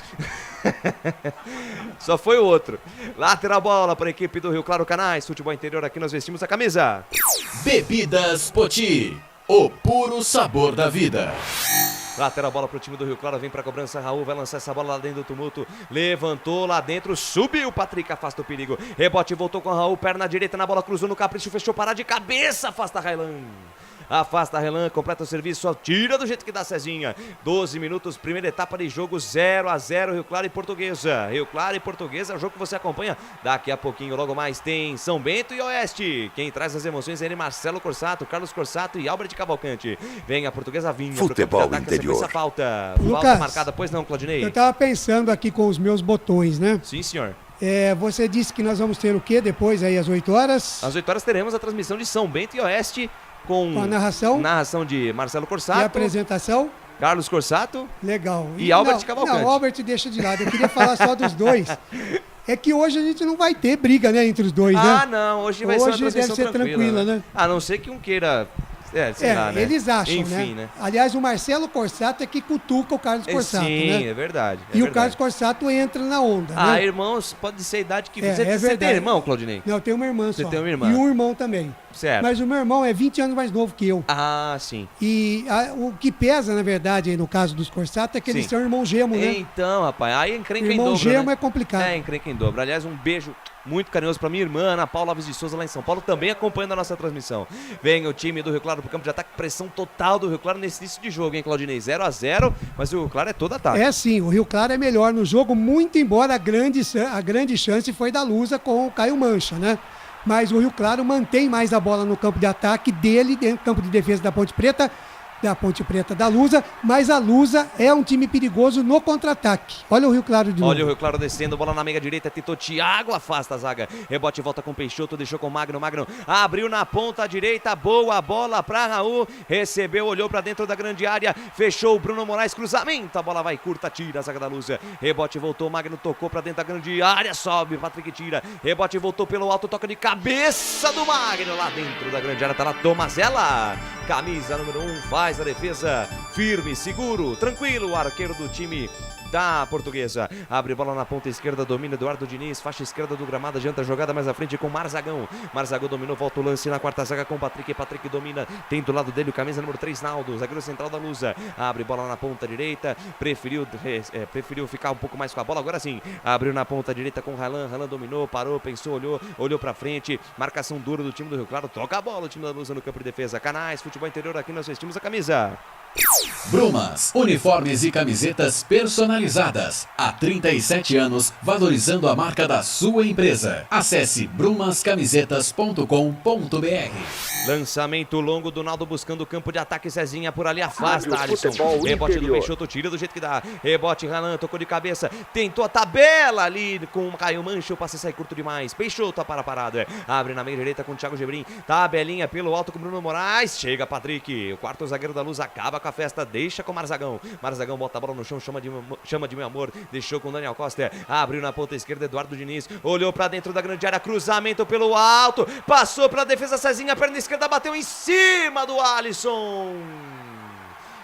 Só foi o outro. Lateral bola para a equipe do Rio Claro Canais. Futebol interior, aqui nós vestimos a camisa. Bebidas Poti, o puro sabor da vida. Lateral bola para o time do Rio Claro, vem para a cobrança, Raul vai lançar essa bola lá dentro do tumulto, levantou lá dentro, subiu, Patrick afasta o perigo, rebote, voltou com o Raul, perna direita na bola, cruzou no capricho, fechou, parar de cabeça, afasta Railan. Afasta a Relan, completa o serviço, só tira do jeito que dá Cezinha. 12 minutos, primeira etapa de jogo, 0-0, Rio Claro e Portuguesa. Rio Claro e Portuguesa é o jogo que você acompanha. Daqui a pouquinho, logo mais, tem São Bento e Oeste. Quem traz as emoções é ele, Marcelo Corsato, Carlos Corsato e Albert Cavalcante. Vem a Portuguesa vinha. Futebol interior. Falta. Lucas, falta marcada, pois não, Claudinei? Eu tava pensando aqui com os meus botões, né? Sim, senhor. Você disse que nós vamos ter o quê depois aí às 8 horas? Às 8 horas teremos a transmissão de São Bento e Oeste. Com a narração de Marcelo Corsato. E a apresentação? Carlos Corsato. Legal. E Albert Cavalcante. Não, Albert deixa de lado. Eu queria falar só dos dois. É que hoje a gente não vai ter briga, né, entre os dois, né? Ah, não. Hoje vai ser uma transmissão deve ser tranquila, né? A não ser que um queira... sei lá, né? Eles acham, enfim, né? Aliás, o Marcelo Corsato é que cutuca o Carlos Corsato, sim, né? É verdade. E o Carlos Corsato entra na onda, né? né? Irmãos, pode ser a idade que... Você tem irmão, Claudinei? Não, eu tenho uma irmã só. Você tem uma irmã? E um irmão também. Certo. Mas o meu irmão é 20 anos mais novo que eu. Ah, sim. E o que pesa, na verdade, no caso dos Corsato, é que eles são irmão gêmeo, né? Então, rapaz, aí encrenca em dobro, irmão gêmeo, né? é complicado. Encrenca em dobro. Aliás, um beijo muito carinhoso para minha irmã, Ana Paula Alves de Souza, lá em São Paulo, também acompanhando a nossa transmissão. Vem o time do Rio Claro pro campo de ataque, pressão total do Rio Claro nesse início de jogo, hein, Claudinei? 0-0, mas o Rio Claro é todo ataque. É sim, o Rio Claro é melhor no jogo, muito embora a grande chance foi da Lusa com o Caio Mancha, né? Mas o Rio Claro mantém mais a bola no campo de ataque dele, dentro do campo de defesa da Ponte Preta da Lusa, mas a Lusa é um time perigoso no contra-ataque. Olha o Rio Claro de novo. Olha o Rio Claro descendo, bola na meia direita, tentou Thiago, afasta a zaga, rebote, volta com Peixoto, deixou com o Magno, abriu na ponta direita, boa bola pra Raul, recebeu, olhou pra dentro da grande área, fechou o Bruno Moraes, cruzamento, a bola vai curta, tira a zaga da Lusa, rebote, voltou, Magno tocou pra dentro da grande área, sobe, Patrick tira, rebote, voltou pelo alto, toca de cabeça do Magno, lá dentro da grande área, tá lá Tomazella, camisa número 1, faz a defesa, firme, seguro, tranquilo, o arqueiro do time da Portuguesa. Abre bola na ponta esquerda, domina Eduardo Diniz, faixa esquerda do gramado, adianta a jogada mais à frente com Marzagão. Marzagão dominou, volta o lance na quarta zaga com Patrick. Patrick domina, tem do lado dele o camisa número 3, Naldo, zagueiro central da Lusa. Abre bola na ponta direita, preferiu ficar um pouco mais com a bola, agora sim. Abriu na ponta direita com Ralan, Ralan dominou, parou, pensou, olhou pra frente. Marcação dura do time do Rio Claro, toca a bola o time da Lusa no campo de defesa. Canais, futebol interior, aqui nós vestimos a camisa. Brumas, uniformes e camisetas personalizadas. Há 37 anos, valorizando a marca da sua empresa. Acesse brumascamisetas.com.br. Lançamento longo do Naldo buscando o campo de ataque. Cezinha por ali, afasta Alisson. Rebote do Peixoto, tira do jeito que dá. Rebote, Ralan, tocou de cabeça. Tentou a tabela ali com o Caio Mancha. O passe sai curto demais. Peixoto para a parada. Abre na meia direita com o Thiago Gebrim. Tabelinha pelo alto com o Bruno Moraes. Chega Patrick. O quarto zagueiro da Luz acaba com a festa. Deixa com o Marzagão. Marzagão bota a bola no chão, chama de meu amor. Deixou com o Daniel Costa. Abriu na ponta esquerda, Eduardo Diniz. Olhou para dentro da grande área. Cruzamento pelo alto. Passou pela defesa, Cezinha. Perna esquerda, bateu em cima do Alisson.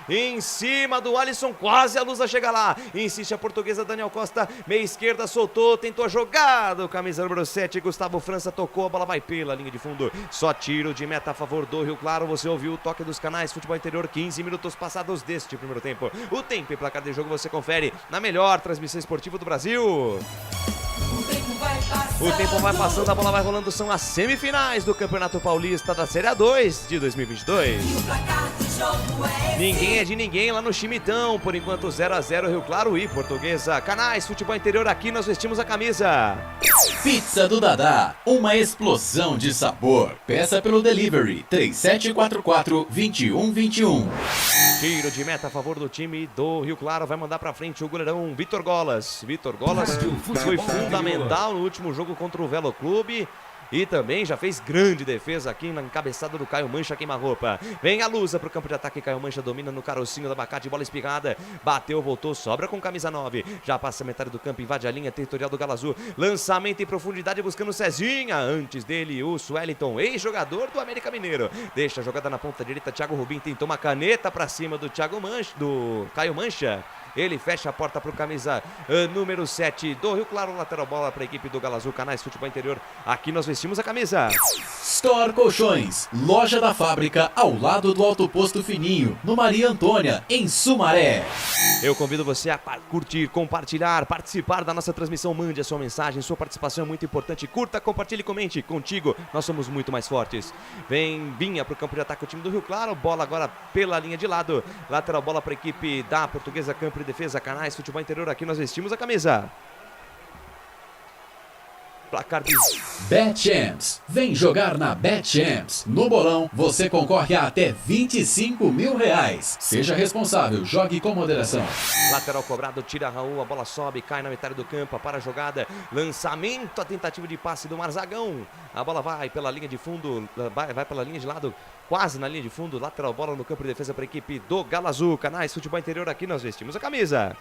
Em cima do Alisson, quase a Lusa chega lá. Insiste a Portuguesa, Daniel Costa. Meia esquerda, soltou, tentou a jogada. O camisa número 7, Gustavo França, tocou. A bola vai pela linha de fundo. Só tiro de meta a favor do Rio Claro. Você ouviu o toque dos canais Futebol Interior. 15 minutos passados deste primeiro tempo. O tempo e placar de jogo você confere na melhor transmissão esportiva do Brasil. O tempo vai passando, a bola vai rolando. São as semifinais do Campeonato Paulista da Série A2 de 2022. Ninguém é de ninguém lá no Chimitão. Por enquanto 0-0 Rio Claro e Portuguesa. Canais Futebol Interior, aqui nós vestimos a camisa. Pizza do Dadá, uma explosão de sabor. Peça pelo delivery 3744-2121. Tiro de meta a favor do time do Rio Claro. Vai mandar pra frente o goleirão Vitor Golas. Vitor Golas foi fundamental no último jogo contra o Velo Clube. E também já fez grande defesa aqui na encabeçada do Caio Mancha, queima-roupa. Vem a Lusa pro campo de ataque. Caio Mancha domina no carocinho da abacate. Bola espigada. Bateu, voltou, sobra com camisa 9. Já passa a metade do campo, invade a linha territorial do Galo Azul. Lançamento em profundidade buscando Cezinha. Antes dele, o Sueliton, ex-jogador do América Mineiro. Deixa a jogada na ponta direita. Thiago Rubim tentou uma caneta pra cima do do Caio Mancha. Ele fecha a porta para o camisa número 7 do Rio Claro. Lateral bola para a equipe do Galo Azul. Canais Futebol Interior. Aqui nós vestimos a camisa. Store Colchões, loja da fábrica ao lado do Alto Posto Fininho, no Maria Antônia, em Sumaré. Eu convido você a curtir, compartilhar, participar da nossa transmissão. Mande a sua mensagem, sua participação é muito importante. Curta, compartilhe e comente. Contigo, nós somos muito mais fortes. Vinha para o campo de ataque o time do Rio Claro. Bola agora pela linha de lado. Lateral bola para a equipe da Portuguesa, campo de defesa. Canais Futebol Interior, aqui nós vestimos a camisa. Placar de BetChamps. Vem jogar na BetChamps. No bolão, você concorre a até R$25 mil. Seja responsável, jogue com moderação. Lateral cobrado, tira Raul, a bola sobe, cai na metade do campo, para a jogada. Lançamento, a tentativa de passe do Marzagão. A bola vai pela linha de fundo, vai pela linha de lado, quase na linha de fundo. Lateral bola no campo de defesa para a equipe do Galo Azul. Canais Futebol Interior, aqui nós vestimos a camisa.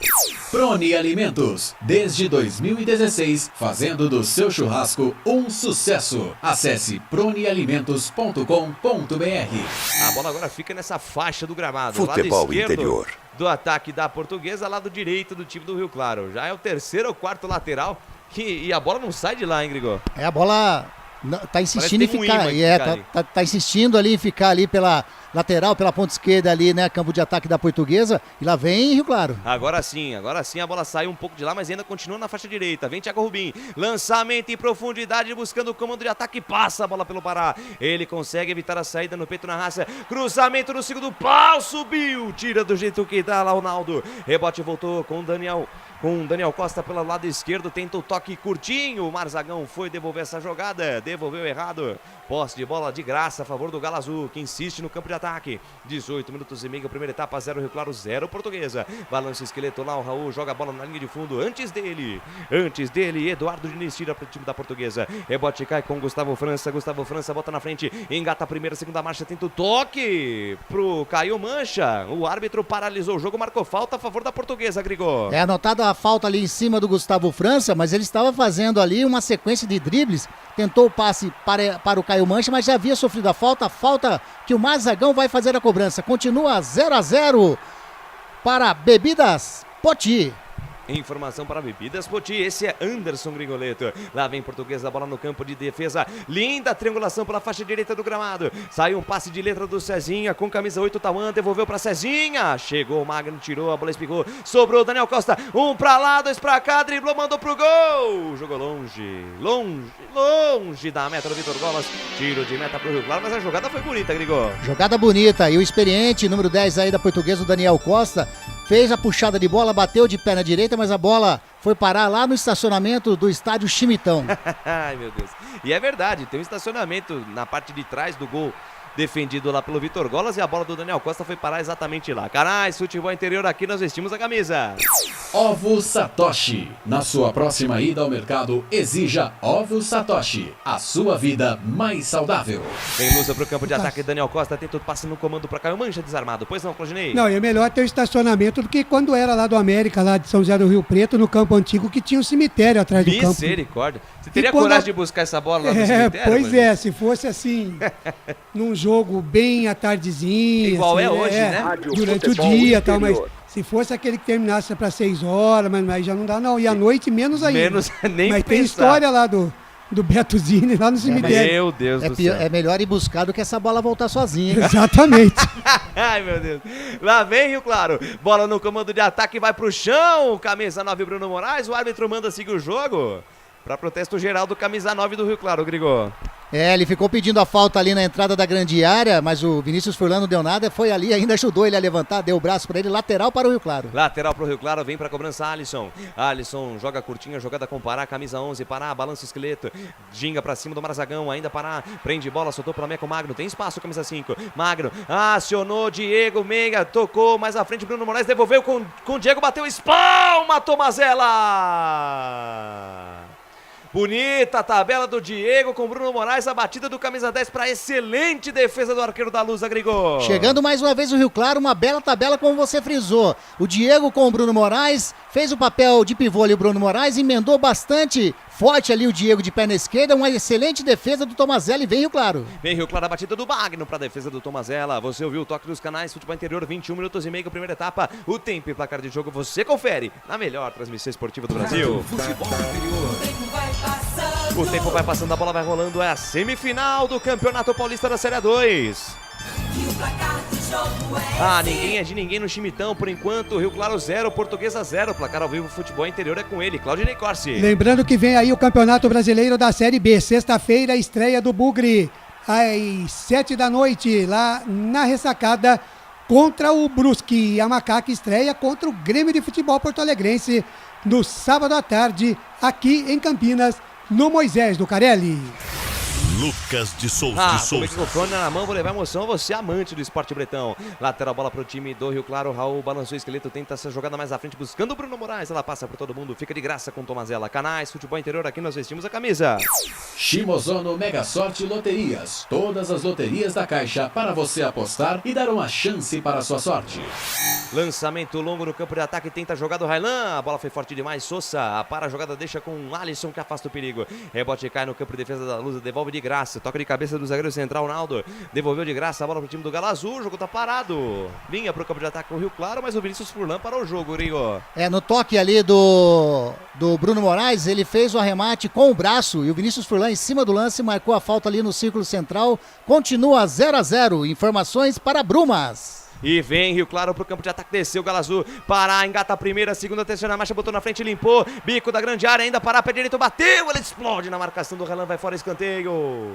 Prone Alimentos, desde 2016, fazendo do seu churrasco um sucesso. Acesse pronealimentos.com.br. A bola agora fica nessa faixa do gramado. Futebol lado esquerdo Interior. Do ataque da Portuguesa, lado direito do time do Rio Claro. Já é o terceiro ou quarto lateral e a bola não sai de lá, hein, Grigor? É, a bola tá insistindo em ficar. Tá insistindo ali em ficar ali pela lateral, pela ponta esquerda ali, né? Campo de ataque da Portuguesa. E lá vem Rio Claro. Agora sim a bola sai um pouco de lá, mas ainda continua na faixa direita. Vem Thiago Rubim. Lançamento em profundidade, buscando o comando de ataque. Passa a bola pelo Pará. Ele consegue evitar a saída no peito, na raça. Cruzamento no segundo pau. Subiu. Tira do jeito que dá lá o Naldo. Rebote voltou com o Daniel Costa pelo lado esquerdo, tenta o toque curtinho. O Marzagão foi devolver essa jogada, devolveu errado. Posse de bola de graça a favor do Galo Azul, que insiste no campo de ataque. 18 minutos e meio, primeira etapa, 0 Rio Claro, 0 Portuguesa. Balança esqueleto lá, o Raul joga a bola na linha de fundo. Antes dele, Eduardo Diniz tira para o time da Portuguesa. Rebote cai com Gustavo França bota na frente, engata a primeira, segunda marcha, tenta o toque pro Caio Mancha. O árbitro paralisou o jogo, marcou falta a favor da Portuguesa, Grigor. É anotada a falta ali em cima do Gustavo França, mas ele estava fazendo ali uma sequência de dribles, tentou o passe para o Caio Mancha, mas já havia sofrido a falta que o Marzagão vai fazer a cobrança. Continua 0-0 para Bebidas Poti. Informação para Bebidas Poti, esse é Anderson Grigoleto. Lá vem Portuguesa, bola no campo de defesa. Linda triangulação pela faixa direita do gramado. Saiu um passe de letra do Cezinha com camisa 8, Tauan, devolveu para Cezinha. Chegou o Magno, tirou, a bola espigou. Sobrou o Daniel Costa. Um para lá, dois para cá, driblou, mandou pro gol. Jogou longe da meta do Vitor Golas. Tiro de meta pro Rio Claro, mas a jogada foi bonita, Grigol. Jogada bonita. E o experiente, número 10 aí da Portuguesa, o Daniel Costa, fez a puxada de bola, bateu de pé na direita, mas a bola foi parar lá no estacionamento do estádio Chimitão. Ai, meu Deus. E é verdade, tem um estacionamento na parte de trás do gol defendido lá pelo Vitor Golas e a bola do Daniel Costa foi parar exatamente lá. Canais, futebol interior, aqui nós vestimos a camisa. Ovos Satoshi. Na sua próxima ida ao mercado, exija Ovos Satoshi. A sua vida mais saudável. Vem Lúcia pro campo de ataque, Daniel Costa tenta o passe no comando pra Caio Mancha, desarmado. Pois não, Claudinei? Não, e é melhor ter o estacionamento do que quando era lá do América, lá de São José do Rio Preto, no campo antigo, que tinha um cemitério atrás do campo. Misericórdia. Você teria quando coragem de buscar essa bola lá no cemitério? Pois é, se fosse assim, num jogo bem à tardezinha. Igual assim, é hoje, né? Durante o dia e tal, mas se fosse aquele que terminasse para 6 horas, mas aí já não dá não. E à noite menos ainda. Menos nem mas pensar. tem história lá do Beto Zini, lá no cemitério. Meu Deus do céu. É melhor ir buscar do que essa bola voltar sozinha. Exatamente. Ai, meu Deus. Lá vem Rio Claro. Bola no comando de ataque, vai pro chão. Camisa 9, Bruno Moraes. O árbitro manda seguir o jogo. Para protesto geral do camisa 9 do Rio Claro, Grigor. Ele ficou pedindo a falta ali na entrada da grande área, mas o Vinícius Furlan não deu nada, foi ali, ainda ajudou ele a levantar, deu o braço para ele, lateral para o Rio Claro. Lateral para o Rio Claro, vem para a cobrança Alisson. Alisson joga curtinha, jogada com Pará, camisa 11, Pará, balança o esqueleto, ginga para cima do Marzagão, ainda Pará, prende bola, soltou para Meco Magno, tem espaço, camisa 5, Magno, acionou Diego, meia, tocou mais à frente, Bruno Moraes, devolveu com Diego, bateu, espalma, Tomazella! Bonita a tabela do Diego com Bruno Moraes, a batida do camisa 10 para excelente defesa do arqueiro da Luz, Grigor. Chegando mais uma vez o Rio Claro, uma bela tabela como você frisou. O Diego com o Bruno Moraes, fez o papel de pivô ali o Bruno Moraes, emendou bastante forte ali o Diego de pé na esquerda, uma excelente defesa do Tomazella e vem Rio Claro. Vem Rio Claro, a batida do Magno para a defesa do Tomazella. Você ouviu o toque dos canais Futebol Interior, 21 minutos e meio, primeira etapa. O tempo e placar de jogo você confere na melhor transmissão esportiva do Brasil. Futebol Interior. O tempo vai passando, a bola vai rolando, é a semifinal do Campeonato Paulista da Série 2. Ninguém é de ninguém no Chimitão, por enquanto, Rio Claro 0, Portuguesa 0, placar ao vivo, Futebol Interior é com ele, Claudinei Corsi. Lembrando que vem aí o Campeonato Brasileiro da Série B, sexta-feira, estreia do Bugre, às 7 da noite, lá na Ressacada, contra o Brusque. E a Macaca estreia contra o Grêmio de Futebol Porto Alegrense, no sábado à tarde, aqui em Campinas, no Moisés do Carelli. Lucas de Souza. Com o microfone na mão, vou levar emoção. Você amante do esporte bretão. Lateral bola pro time do Rio Claro. Raul balançou o esqueleto, tenta essa jogada mais à frente, buscando o Bruno Moraes. Ela passa por todo mundo, fica de graça com Tomazella. Canais, Futebol Interior, aqui nós vestimos a camisa. Shimozono Mega Sorte Loterias. Todas as loterias da Caixa para você apostar e dar uma chance para a sua sorte. Lançamento longo no campo de ataque, tenta a jogada o Railan. A bola foi forte demais, Sousa. Para a jogada, deixa com o Alisson que afasta o perigo. Rebote cai no campo de defesa da Luz, devolve de graça. Toca de cabeça do zagueiro central, Naldo. Devolveu de graça a bola pro time do Galo Azul. O jogo tá parado. Vinha pro campo de ataque com o Rio Claro, mas o Vinícius Furlan parou o jogo, Rio. No toque ali do Bruno Moraes, ele fez o arremate com o braço e o Vinícius Furlan em cima do lance marcou a falta ali no círculo central. Continua 0-0. Informações para Brumas. E vem Rio Claro pro campo de ataque, desceu o Galo Azul, Pará, engata a primeira, segunda, terceira marcha, botou na frente, limpou, bico da grande área, ainda Pará, pé direito, bateu, ele explode na marcação do Relan, vai fora, escanteio.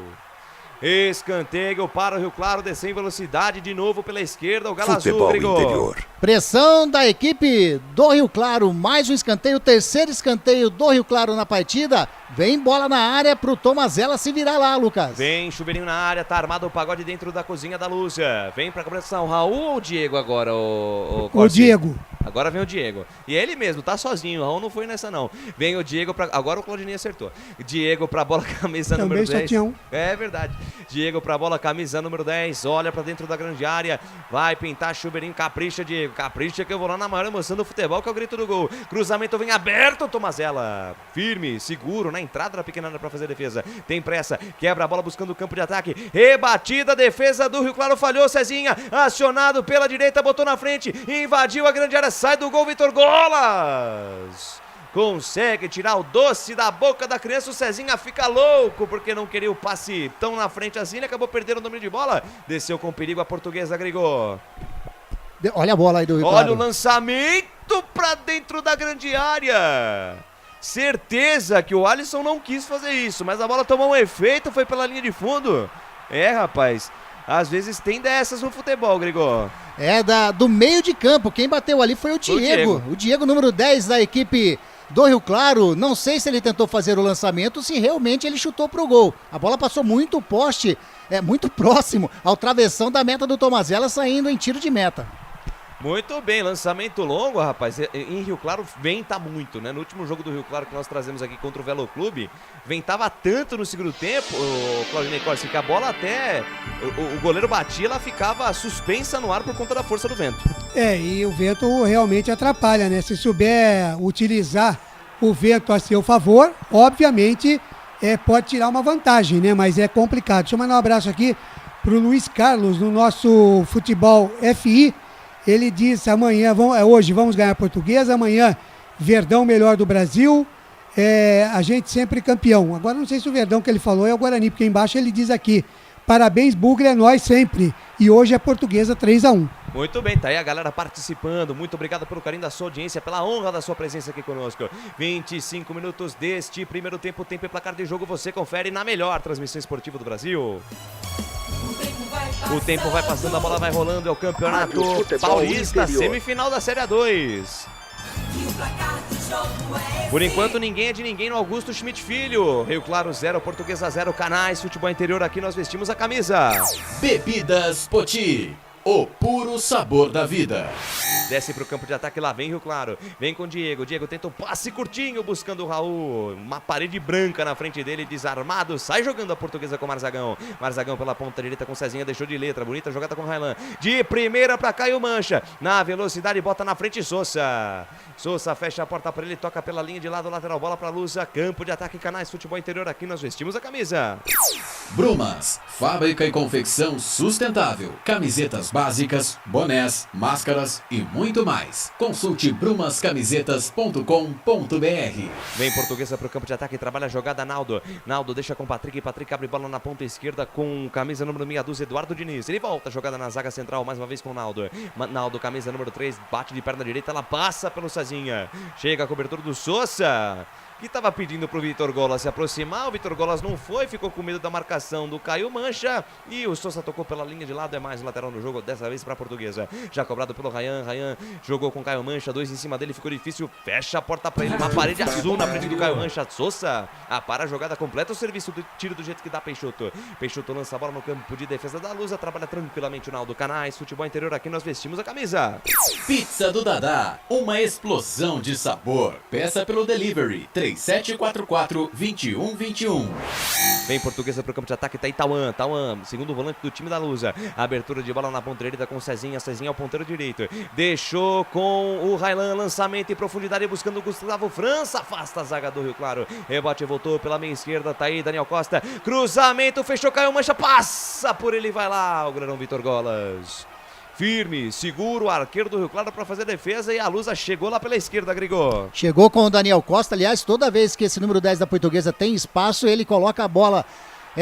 Escanteio para o Rio Claro, desceu em velocidade de novo pela esquerda, o Galo Azul, Grigor. Pressão da equipe do Rio Claro, mais um escanteio, terceiro escanteio do Rio Claro na partida. Vem bola na área pro Tomazella se virar lá, Lucas. Vem chuveirinho na área, tá armado o pagode dentro da cozinha da Lúcia. Vem pra cobrança, o Raul ou o Diego agora, o Diego. Agora vem o Diego. E ele mesmo, tá sozinho, o Raul não foi nessa não. Vem o Diego pra... Agora o Claudinei acertou. Diego pra bola, camisa também número 10. Só tinha um. É verdade. Diego pra bola, camisa número 10. Olha pra dentro da grande área. Vai pintar chuveirinho, capricha, Diego. Capricha que eu vou lá na maior emoção do futebol, que é o grito do gol. Cruzamento vem aberto, Tomazella. Firme, seguro, na entrada da pequena área pra fazer a defesa. Tem pressa, quebra a bola buscando o campo de ataque. Rebatida, defesa do Rio Claro falhou, Cezinha. Acionado pela direita, botou na frente. Invadiu a grande área. sai do gol Vitor Golas. Consegue tirar o doce da boca da criança, o Cezinha fica louco porque não queria o passe tão na frente assim, ele acabou perdendo o domínio de bola, desceu com perigo a Portuguesa, Grigor. Olha a bola aí do Rio Olha Claro. o lançamento pra dentro da grande área. Certeza que o Alisson não quis fazer isso, mas a bola tomou um efeito, foi pela linha de fundo. Rapaz, às vezes tem dessas no futebol, Grigor. Do meio de campo, quem bateu ali foi o Diego. O Diego, número 10 da equipe do Rio Claro. Não sei se ele tentou fazer o lançamento, se realmente ele chutou pro gol. A bola passou muito poste, muito próximo ao travessão da meta do Tomazella, saindo em tiro de meta. Muito bem, lançamento longo, rapaz. Em Rio Claro venta muito, né? No último jogo do Rio Claro que nós trazemos aqui contra o Velo Clube, ventava tanto no segundo tempo, o Claudinei Corsi, que a bola até o goleiro batia, ela ficava suspensa no ar por conta da força do vento. E o vento realmente atrapalha, né? Se souber utilizar o vento a seu favor, obviamente pode tirar uma vantagem, né? Mas é complicado. Deixa eu mandar um abraço aqui pro Luiz Carlos, no nosso Futebol FI. Ele disse, hoje vamos ganhar a Portuguesa, amanhã Verdão melhor do Brasil, a gente sempre campeão. Agora não sei se o Verdão que ele falou é o Guarani, porque embaixo ele diz aqui, parabéns Bugre, é nós sempre. E hoje é Portuguesa 3-1. Muito bem, tá aí a galera participando. Muito obrigado pelo carinho da sua audiência, pela honra da sua presença aqui conosco. 25 minutos deste primeiro tempo, tempo e placar de jogo, você confere na melhor transmissão esportiva do Brasil. O tempo vai passando, a bola vai rolando, é o Campeonato Paulista, semifinal da Série A2. Por enquanto ninguém é de ninguém no Augusto Schmidt Filho. Rio Claro 0, Portuguesa 0, Canais Futebol Interior, aqui nós vestimos a camisa. Bebidas Poti, o puro sabor da vida. Desce pro campo de ataque, lá vem Rio Claro, vem com o Diego, Diego tenta um passe curtinho buscando o Raul, uma parede branca na frente dele, desarmado, sai jogando a Portuguesa com o Marzagão, Marzagão pela ponta direita com o Cezinha, deixou de letra, bonita jogada com o Railan, de primeira pra Caio Mancha, na velocidade bota na frente Sousa, Sousa fecha a porta pra ele, toca pela linha de lado, lateral, bola pra Lusa, campo de ataque, Canais Futebol Interior, aqui nós vestimos a camisa. Brumas, fábrica e confecção sustentável, camisetas básicas, bonés, máscaras e muito mais. Consulte brumascamisetas.com.br. Vem Portuguesa pro campo de ataque, trabalha a jogada Naldo. Naldo deixa com Patrick, Patrick abre bola na ponta esquerda com camisa número 62, Eduardo Diniz. Ele volta a jogada na zaga central, mais uma vez com Naldo. Naldo, camisa número 3, bate de perna direita, ela passa pelo Cezinha. Chega a cobertura do Sousa, que estava pedindo pro Vitor Golas se aproximar, o Vitor Golas não foi, ficou com medo da marcação do Caio Mancha, e o Sousa tocou pela linha de lado, é mais um lateral no jogo, dessa vez para a Portuguesa, já cobrado pelo Ryan, Ryan jogou com o Caio Mancha, 2 em cima dele, ficou difícil, fecha a porta para ele, uma parede azul na frente do Caio Mancha, Sousa, para a jogada, completa o serviço do tiro do jeito que dá Peixoto, Peixoto lança a bola no campo de defesa da Lusa, trabalha tranquilamente o Naldo, Canais Futebol Interior, aqui nós vestimos a camisa. Pizza do Dadá, uma explosão de sabor, peça pelo delivery, 3744-2121. Vem Portuguesa pro campo de ataque, tá aí Tauan, segundo volante do time da Lusa. Abertura de bola na ponta direita com o Cezinha, Cezinha ao ponteiro direito. Deixou com o Railan, lançamento em profundidade buscando o Gustavo França, afasta a zaga do Rio Claro. Rebote voltou pela meia esquerda, tá aí Daniel Costa. Cruzamento, fechou, Caio Mancha, passa por ele, vai lá o grandão Vitor Golas. Firme, seguro, o arqueiro do Rio Claro para fazer a defesa e a Lusa chegou lá pela esquerda, Grigor. Chegou com o Daniel Costa, aliás, toda vez que esse número 10 da Portuguesa tem espaço, ele coloca a bola,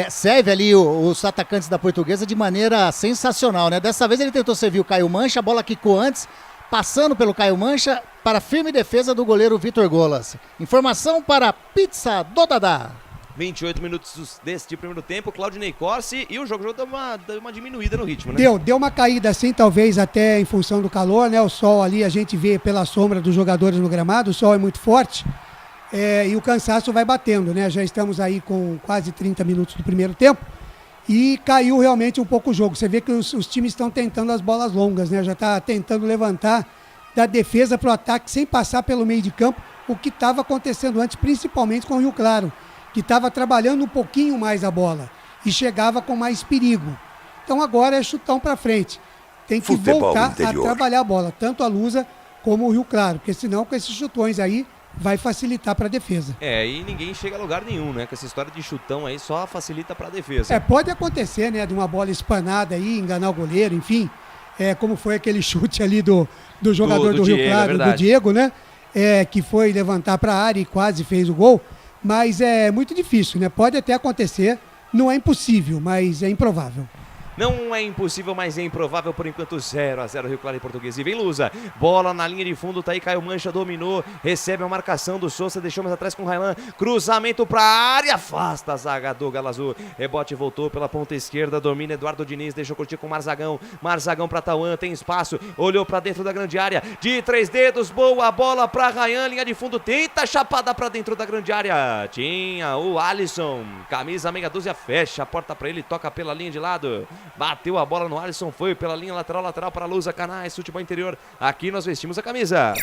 serve ali os atacantes da Portuguesa de maneira sensacional, né? Dessa vez ele tentou servir o Caio Mancha, a bola quicou antes, passando pelo Caio Mancha para a firme defesa do goleiro Vitor Golas. Informação para a Pizza do Dadá. 28 minutos deste primeiro tempo, Claudinei Corsi, e o jogo deu uma diminuída no ritmo, né? Deu uma caída assim, talvez até em função do calor, né? O sol ali, a gente vê pela sombra dos jogadores no gramado, o sol é muito forte, e o cansaço vai batendo, né? Já estamos aí com quase 30 minutos do primeiro tempo, e caiu realmente um pouco o jogo. Você vê que os times estão tentando as bolas longas, né? Já está tentando levantar da defesa para o ataque sem passar pelo meio de campo, o que estava acontecendo antes, principalmente com o Rio Claro, que estava trabalhando um pouquinho mais a bola e chegava com mais perigo. Então agora é chutão para frente. Tem que voltar a trabalhar a bola, tanto a Lusa como o Rio Claro, porque senão com esses chutões aí vai facilitar para a defesa. E ninguém chega a lugar nenhum, né? Com essa história de chutão aí só facilita para a defesa. Pode acontecer, né, de uma bola espanada aí, enganar o goleiro, enfim. como foi aquele chute ali do jogador do Rio Diego, Claro, do Diego, né? Que foi levantar para a área e quase fez o gol. Mas é muito difícil, né? Pode até acontecer, não é impossível, mas é improvável. Não é impossível, mas é improvável por enquanto. 0-0 Rio Claro e Português. E vem Lusa. Bola na linha de fundo, tá aí Caio Mancha, dominou. Recebe a marcação do Souza, deixou mais atrás com o Railan. Cruzamento pra área, afasta a zaga do Galo Azul. Rebote voltou pela ponta esquerda, domina Eduardo Diniz, deixou curtir com o Marzagão. Marzagão pra Tauan, tem espaço. Olhou pra dentro da grande área. De 3 dedos, boa bola pra Ryan, linha de fundo. Tenta chapada pra dentro da grande área. Tinha o Alisson. Camisa meia dúzia, fecha a porta pra ele, toca pela linha de lado. Bateu a bola no Alisson, foi pela linha lateral para a Lusa, Canais, Futebol Interior. Aqui nós vestimos a camisa.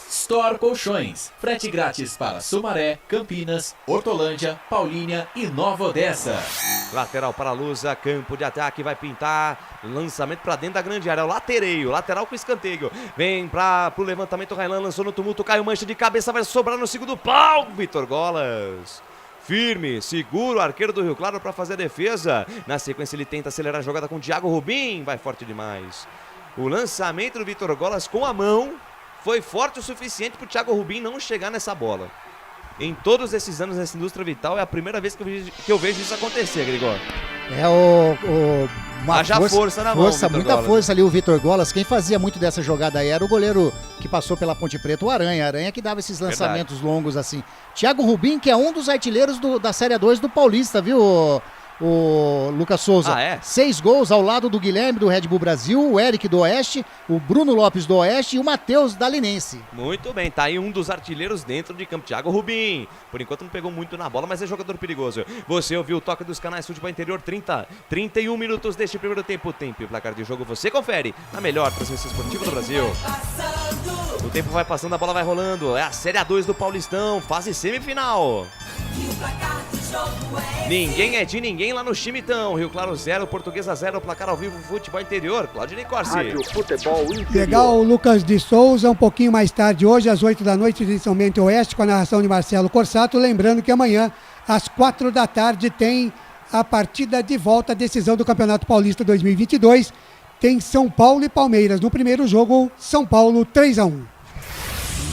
Store Colchões, frete grátis para Sumaré, Campinas, Hortolândia, Paulínia e Nova Odessa. Lateral para a Lusa, campo de ataque, vai pintar, lançamento para dentro da grande área, o lateral com escanteio. Vem pro levantamento, Railan lançou no tumulto, Caio Mancha de cabeça, vai sobrar no segundo pau, Vitor Golas. Firme, segura o arqueiro do Rio Claro para fazer a defesa. Na sequência ele tenta acelerar a jogada com o Thiago Rubim, vai forte demais. O lançamento do Vitor Golas com a mão foi forte o suficiente para o Thiago Rubim não chegar nessa bola. Em todos esses anos nessa indústria vital é a primeira vez que eu vejo isso acontecer, Grigor. Haja força na mão, muita Golas. força ali o Vitor Golas. Quem fazia muito dessa jogada aí era o goleiro que passou pela Ponte Preta, o Aranha. Aranha que dava esses lançamentos longos assim. Thiago Rubim, que é um dos artilheiros da Série 2 do Paulista, viu, o Lucas Souza? 6 gols ao lado do Guilherme do Red Bull Brasil, o Eric do Oeste, o Bruno Lopes do Oeste e o Matheus da Linense. Muito bem, tá aí um dos artilheiros dentro de campo, Thiago Rubim. Por enquanto não pegou muito na bola, mas é jogador perigoso. Você ouviu o toque dos canais Futebol Interior, 31 minutos deste primeiro tempo. Tempo e placar de jogo você confere na melhor transmissão esportiva do Brasil. O tempo vai passando, a bola vai rolando. É a Série A2 do Paulistão, fase semifinal. Ninguém é de ninguém lá no Chimitão. Rio Claro 0, Portuguesa 0, placar ao vivo, Futebol Interior. Claudinei Corsi. Futebol Interior. Legal, Lucas de Souza, um pouquinho mais tarde hoje, às 8 da noite, ediçãomente Oeste, com a narração de Marcelo Corsato. Lembrando que amanhã, às 4 da tarde, tem a partida de volta, a decisão do Campeonato Paulista 2022. Tem São Paulo e Palmeiras. No primeiro jogo, São Paulo 3-1.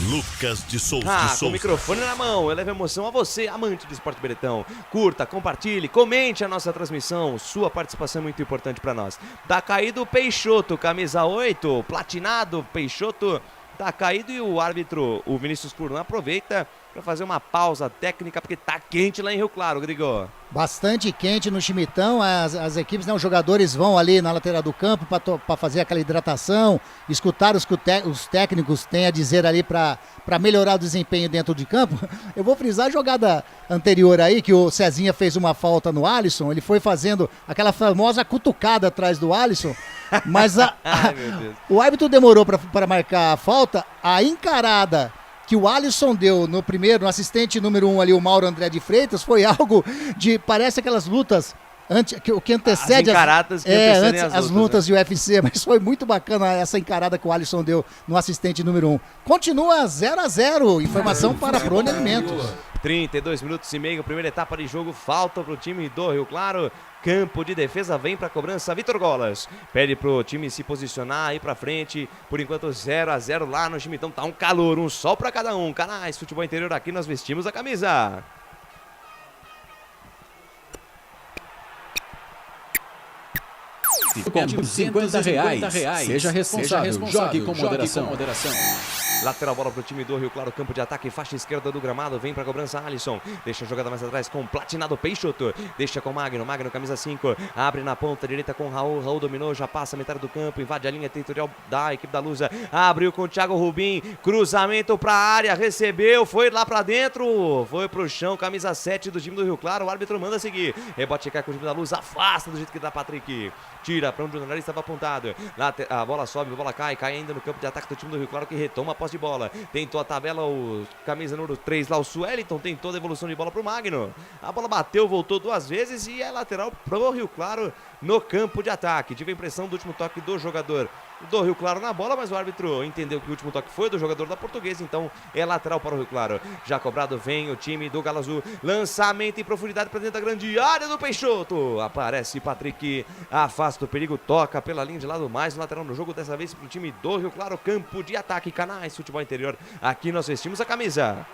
Lucas de Souza. Com o microfone na mão, eu levo emoção a você, amante do Esporte Beretão. Curta, compartilhe, comente a nossa transmissão. Sua participação é muito importante para nós. Tá caído o Peixoto, camisa 8, platinado, Peixoto tá caído e o árbitro, o Vinícius Curnan, aproveita para fazer uma pausa técnica, porque tá quente lá em Rio Claro, Grigor. Bastante quente no Chimitão, as equipes, né, os jogadores vão ali na lateral do campo para fazer aquela hidratação, escutar os que os técnicos têm a dizer ali para melhorar o desempenho dentro de campo. Eu vou frisar a jogada anterior aí, que o Cezinha fez uma falta no Alisson, ele foi fazendo aquela famosa cutucada atrás do Alisson, mas o árbitro demorou para marcar a falta, a encarada que o Alisson deu no assistente número 1 ali, o Mauro André de Freitas, foi algo de, parece aquelas lutas que antecede as lutas de UFC, mas foi muito bacana essa encarada que o Alisson deu no assistente número 1. Continua 0-0, informação para Prone Alimentos. 32 minutos e meio, primeira etapa de jogo, falta pro time do Rio Claro. Campo de defesa, vem pra cobrança, Vitor Golas. Pede pro time se posicionar aí pra frente. Por enquanto 0-0 lá no time, então tá um calor, um sol pra cada um. Canais Futebol Interior, aqui nós vestimos a camisa. Com 50 reais. Seja responsável. Jogue com moderação. Lateral bola pro time do Rio Claro, campo de ataque, faixa esquerda do gramado, vem pra cobrança Alisson, deixa a jogada mais atrás com o platinado Peixoto, deixa com Magno, camisa 5, abre na ponta direita com Raul dominou, já passa a metade do campo, invade a linha territorial da equipe da Lusa, abriu com o Thiago Rubim, cruzamento pra área, recebeu, foi lá pra dentro, foi pro chão, camisa 7 do time do Rio Claro, o árbitro manda seguir, rebote cai com o time da Lusa, afasta do jeito que dá Patrick, tira pra onde o jornalista estava apontado, a bola sobe, a bola cai ainda no campo de ataque do time do Rio Claro, que retoma a posse de bola, tentou a tabela o camisa número 3 lá, o Sueliton, tentou a devolução de bola pro Magno, a bola bateu, voltou 2 vezes e é lateral pro Rio Claro, no campo de ataque. Tive a impressão do último toque do jogador do Rio Claro na bola, mas o árbitro entendeu que o último toque foi do jogador da Portuguesa, então é lateral para o Rio Claro. Já cobrado vem o time do Galo Azul. Lançamento em profundidade para dentro da grande área do Peixoto. Aparece Patrick, afasta o perigo, toca pela linha de lado, mais um lateral no jogo, dessa vez para o time do Rio Claro, campo de ataque. Canais Futebol Interior, aqui nós vestimos a camisa.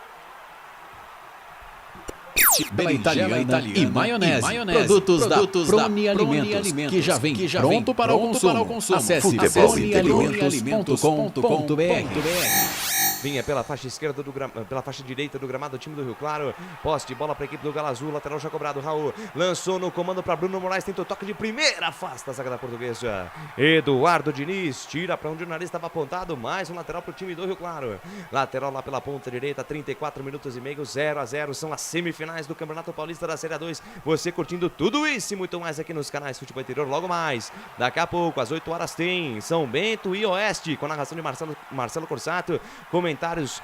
Berinjela italiana e maionese. Produtos da Proni Alimentos, que já vem pronto para o consumo. Acesse pronialimentos.com.br. Vinha pela faixa esquerda pela faixa direita do gramado, o time do Rio Claro. Poste, bola para a equipe do Galo Azul, lateral já cobrado. Raul lançou no comando para Bruno Moraes, tentou toque de primeira, afasta a zaga da Portuguesa. Eduardo Diniz tira para onde o nariz estava apontado, mais um lateral para o time do Rio Claro. Lateral lá pela ponta direita, 34 minutos e meio, 0-0, são as semifinais do Campeonato Paulista da Série A2. Você curtindo tudo isso e muito mais aqui nos canais Futebol Interior. Logo mais, daqui a pouco, às 8 horas tem São Bento e Oeste, com a narração de Marcelo Corsato, comentários,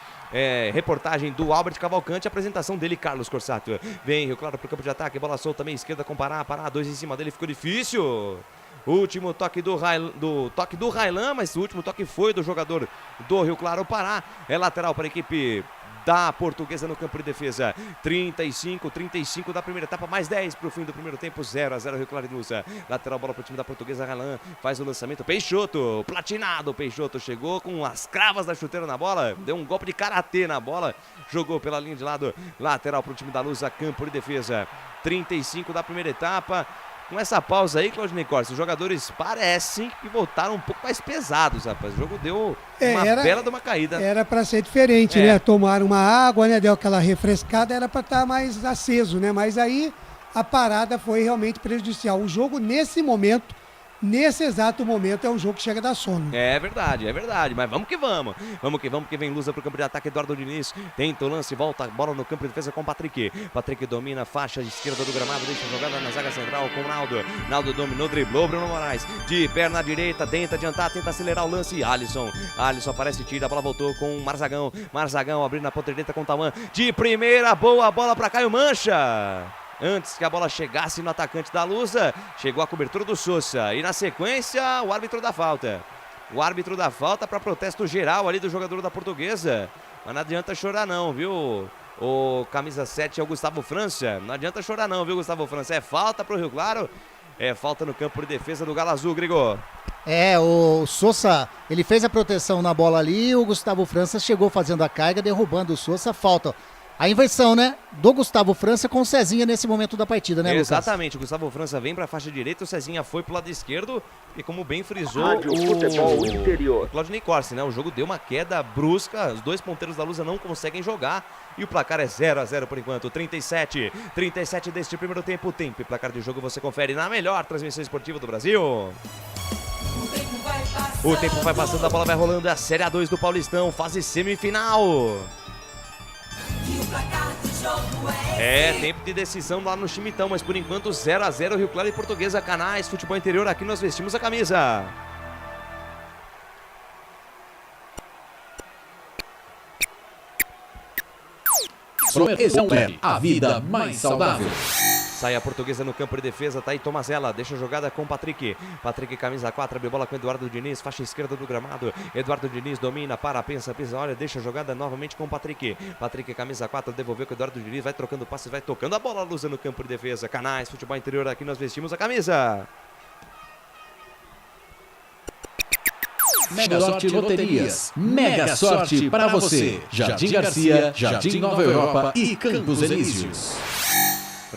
reportagem do Albert Cavalcante, apresentação dele, Carlos Corsato. Vem Rio Claro pro campo de ataque, bola solta, meia esquerda com Pará, 2 em cima dele, ficou difícil. Último toque do Railan, mas o último toque foi do jogador do Rio Claro. Pará, é lateral para a equipe da Portuguesa no campo de defesa. 35 da primeira etapa, mais 10 para o fim do primeiro tempo, 0-0 Rio Claro e Lusa. Lateral, bola para o time da Portuguesa, Railan faz o lançamento, Peixoto, platinado, Peixoto chegou com as cravas da chuteira na bola, deu um golpe de karatê na bola, jogou pela linha de lado, lateral para o time da Lusa, campo de defesa. 35 da primeira etapa. Com essa pausa aí, Claudinei Corsi, os jogadores parecem que voltaram um pouco mais pesados, rapaz. O jogo deu uma bela de uma caída. Era para ser diferente, né? Tomaram uma água, né? Deu aquela refrescada, era para estar mais aceso, né? Mas aí a parada foi realmente prejudicial. O jogo, nesse exato momento, é um jogo que chega a dar sono. É verdade, mas vamos que vamos. Vamos que vem Lusa pro campo de ataque, Eduardo Diniz tenta o lance, volta a bola no campo de defesa com Patrick. Patrick domina a faixa esquerda do gramado, deixa a jogada na zaga central com o Naldo. Naldo dominou, driblou Bruno Moraes, de perna direita, tenta adiantar, tenta acelerar o lance. Alisson aparece, tira, a bola voltou com o Marzagão. Marzagão abrindo na ponta direita com o Tauan, de primeira, boa bola para Caio Mancha. Antes que a bola chegasse no atacante da Lusa, chegou a cobertura do Sousa. E na sequência, o árbitro da falta. O árbitro da falta para protesto geral ali do jogador da Portuguesa. Mas não adianta chorar não, viu? O camisa 7 é o Gustavo França. Não adianta chorar não, viu, Gustavo França? É falta pro Rio Claro. É falta no campo de defesa do Galo Azul, Grigor. O Sousa, ele fez a proteção na bola ali e o Gustavo França chegou fazendo a carga, derrubando o Sousa. Falta. A inversão, né, do Gustavo França com o Cezinha nesse momento da partida, né, Lucas? Exatamente, o Gustavo França vem para a faixa direita, o Cezinha foi pro lado esquerdo e, como bem frisou o Claudinei Corsi, né, o jogo deu uma queda brusca, os dois ponteiros da Lusa não conseguem jogar e o placar é 0-0 por enquanto. 37 deste primeiro tempo. Tempo e placar de jogo você confere na melhor transmissão esportiva do Brasil. O tempo vai passando, a bola vai rolando, é a Série A2 do Paulistão, fase semifinal. Tempo de decisão lá no Chimitão, mas por enquanto 0-0 Rio Claro e Portuguesa. Canais Futebol Interior, aqui nós vestimos a camisa. Proteção é a vida mais saudável. Sai a Portuguesa no campo de defesa, tá aí Tomazella, deixa a jogada com Patrick. Patrick, camisa 4, abre bola com Eduardo Diniz, faixa esquerda do gramado. Eduardo Diniz domina, pensa, olha, deixa a jogada novamente com Patrick. Patrick, camisa 4, devolveu com Eduardo Diniz, vai trocando passes, vai tocando a bola, Lusa no campo de defesa. Canais Futebol Interior, aqui nós vestimos a camisa. Mega Sorte Loterias. Mega Sorte para você. Jardim Garcia, Jardim Nova Europa e Campos Elíseos.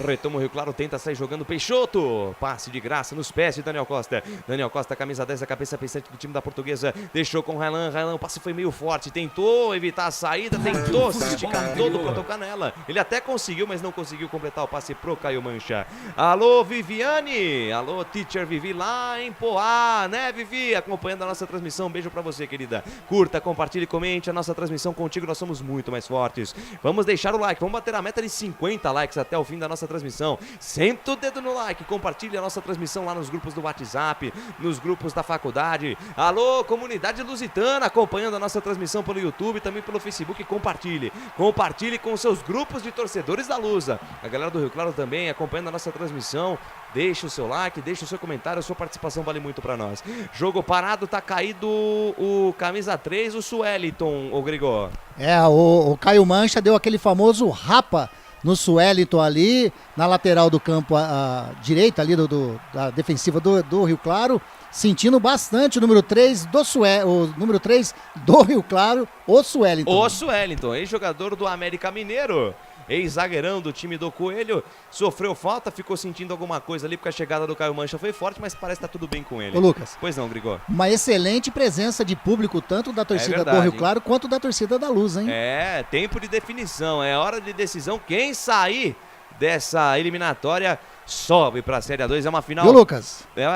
Retoma o Rio Claro, tenta sair jogando Peixoto. Passe de graça nos pés de Daniel Costa. Daniel Costa, camisa 10, a cabeça pensante do time da Portuguesa. Deixou com o Railan. Railan, o passe foi meio forte. Tentou evitar a saída, tentou se esticar todo para tocar nela. Ele até conseguiu, mas não conseguiu completar o passe pro Caio Mancha. Alô, Viviane. Alô, Teacher Vivi lá em Poá, né, Vivi? Acompanhando a nossa transmissão. Beijo pra você, querida. Curta, compartilhe, comente a nossa transmissão. Contigo nós somos muito mais fortes. Vamos deixar o like. Vamos bater a meta de 50 likes até o fim da nossa transmissão. Senta o dedo no like, compartilhe a nossa transmissão lá nos grupos do WhatsApp, nos grupos da faculdade. Alô, comunidade lusitana, acompanhando a nossa transmissão pelo YouTube, também pelo Facebook, compartilhe. Compartilhe com seus grupos de torcedores da Lusa. A galera do Rio Claro também acompanhando a nossa transmissão. Deixa o seu like, deixa o seu comentário, a sua participação vale muito pra nós. Jogo parado, tá caído o camisa 3, o Sueliton, o Grigor. O Caio Mancha deu aquele famoso rapa no Sueliton ali, na lateral do campo à direita ali da defensiva do Rio Claro, sentindo bastante o número 3 do Rio Claro, o Sueliton. O Sueliton, ex-jogador do América Mineiro. Ex-zagueirão do time do Coelho, sofreu falta, ficou sentindo alguma coisa ali porque a chegada do Caio Mancha foi forte, mas parece que tá tudo bem com ele. Ô Lucas. Pois não, Grigor. Uma excelente presença de público, tanto da torcida do Rio Claro quanto da torcida da Luz, hein? É, tempo de definição, é hora de decisão. Quem sair dessa eliminatória sobe pra Série A2, é uma final... Viu, Lucas? É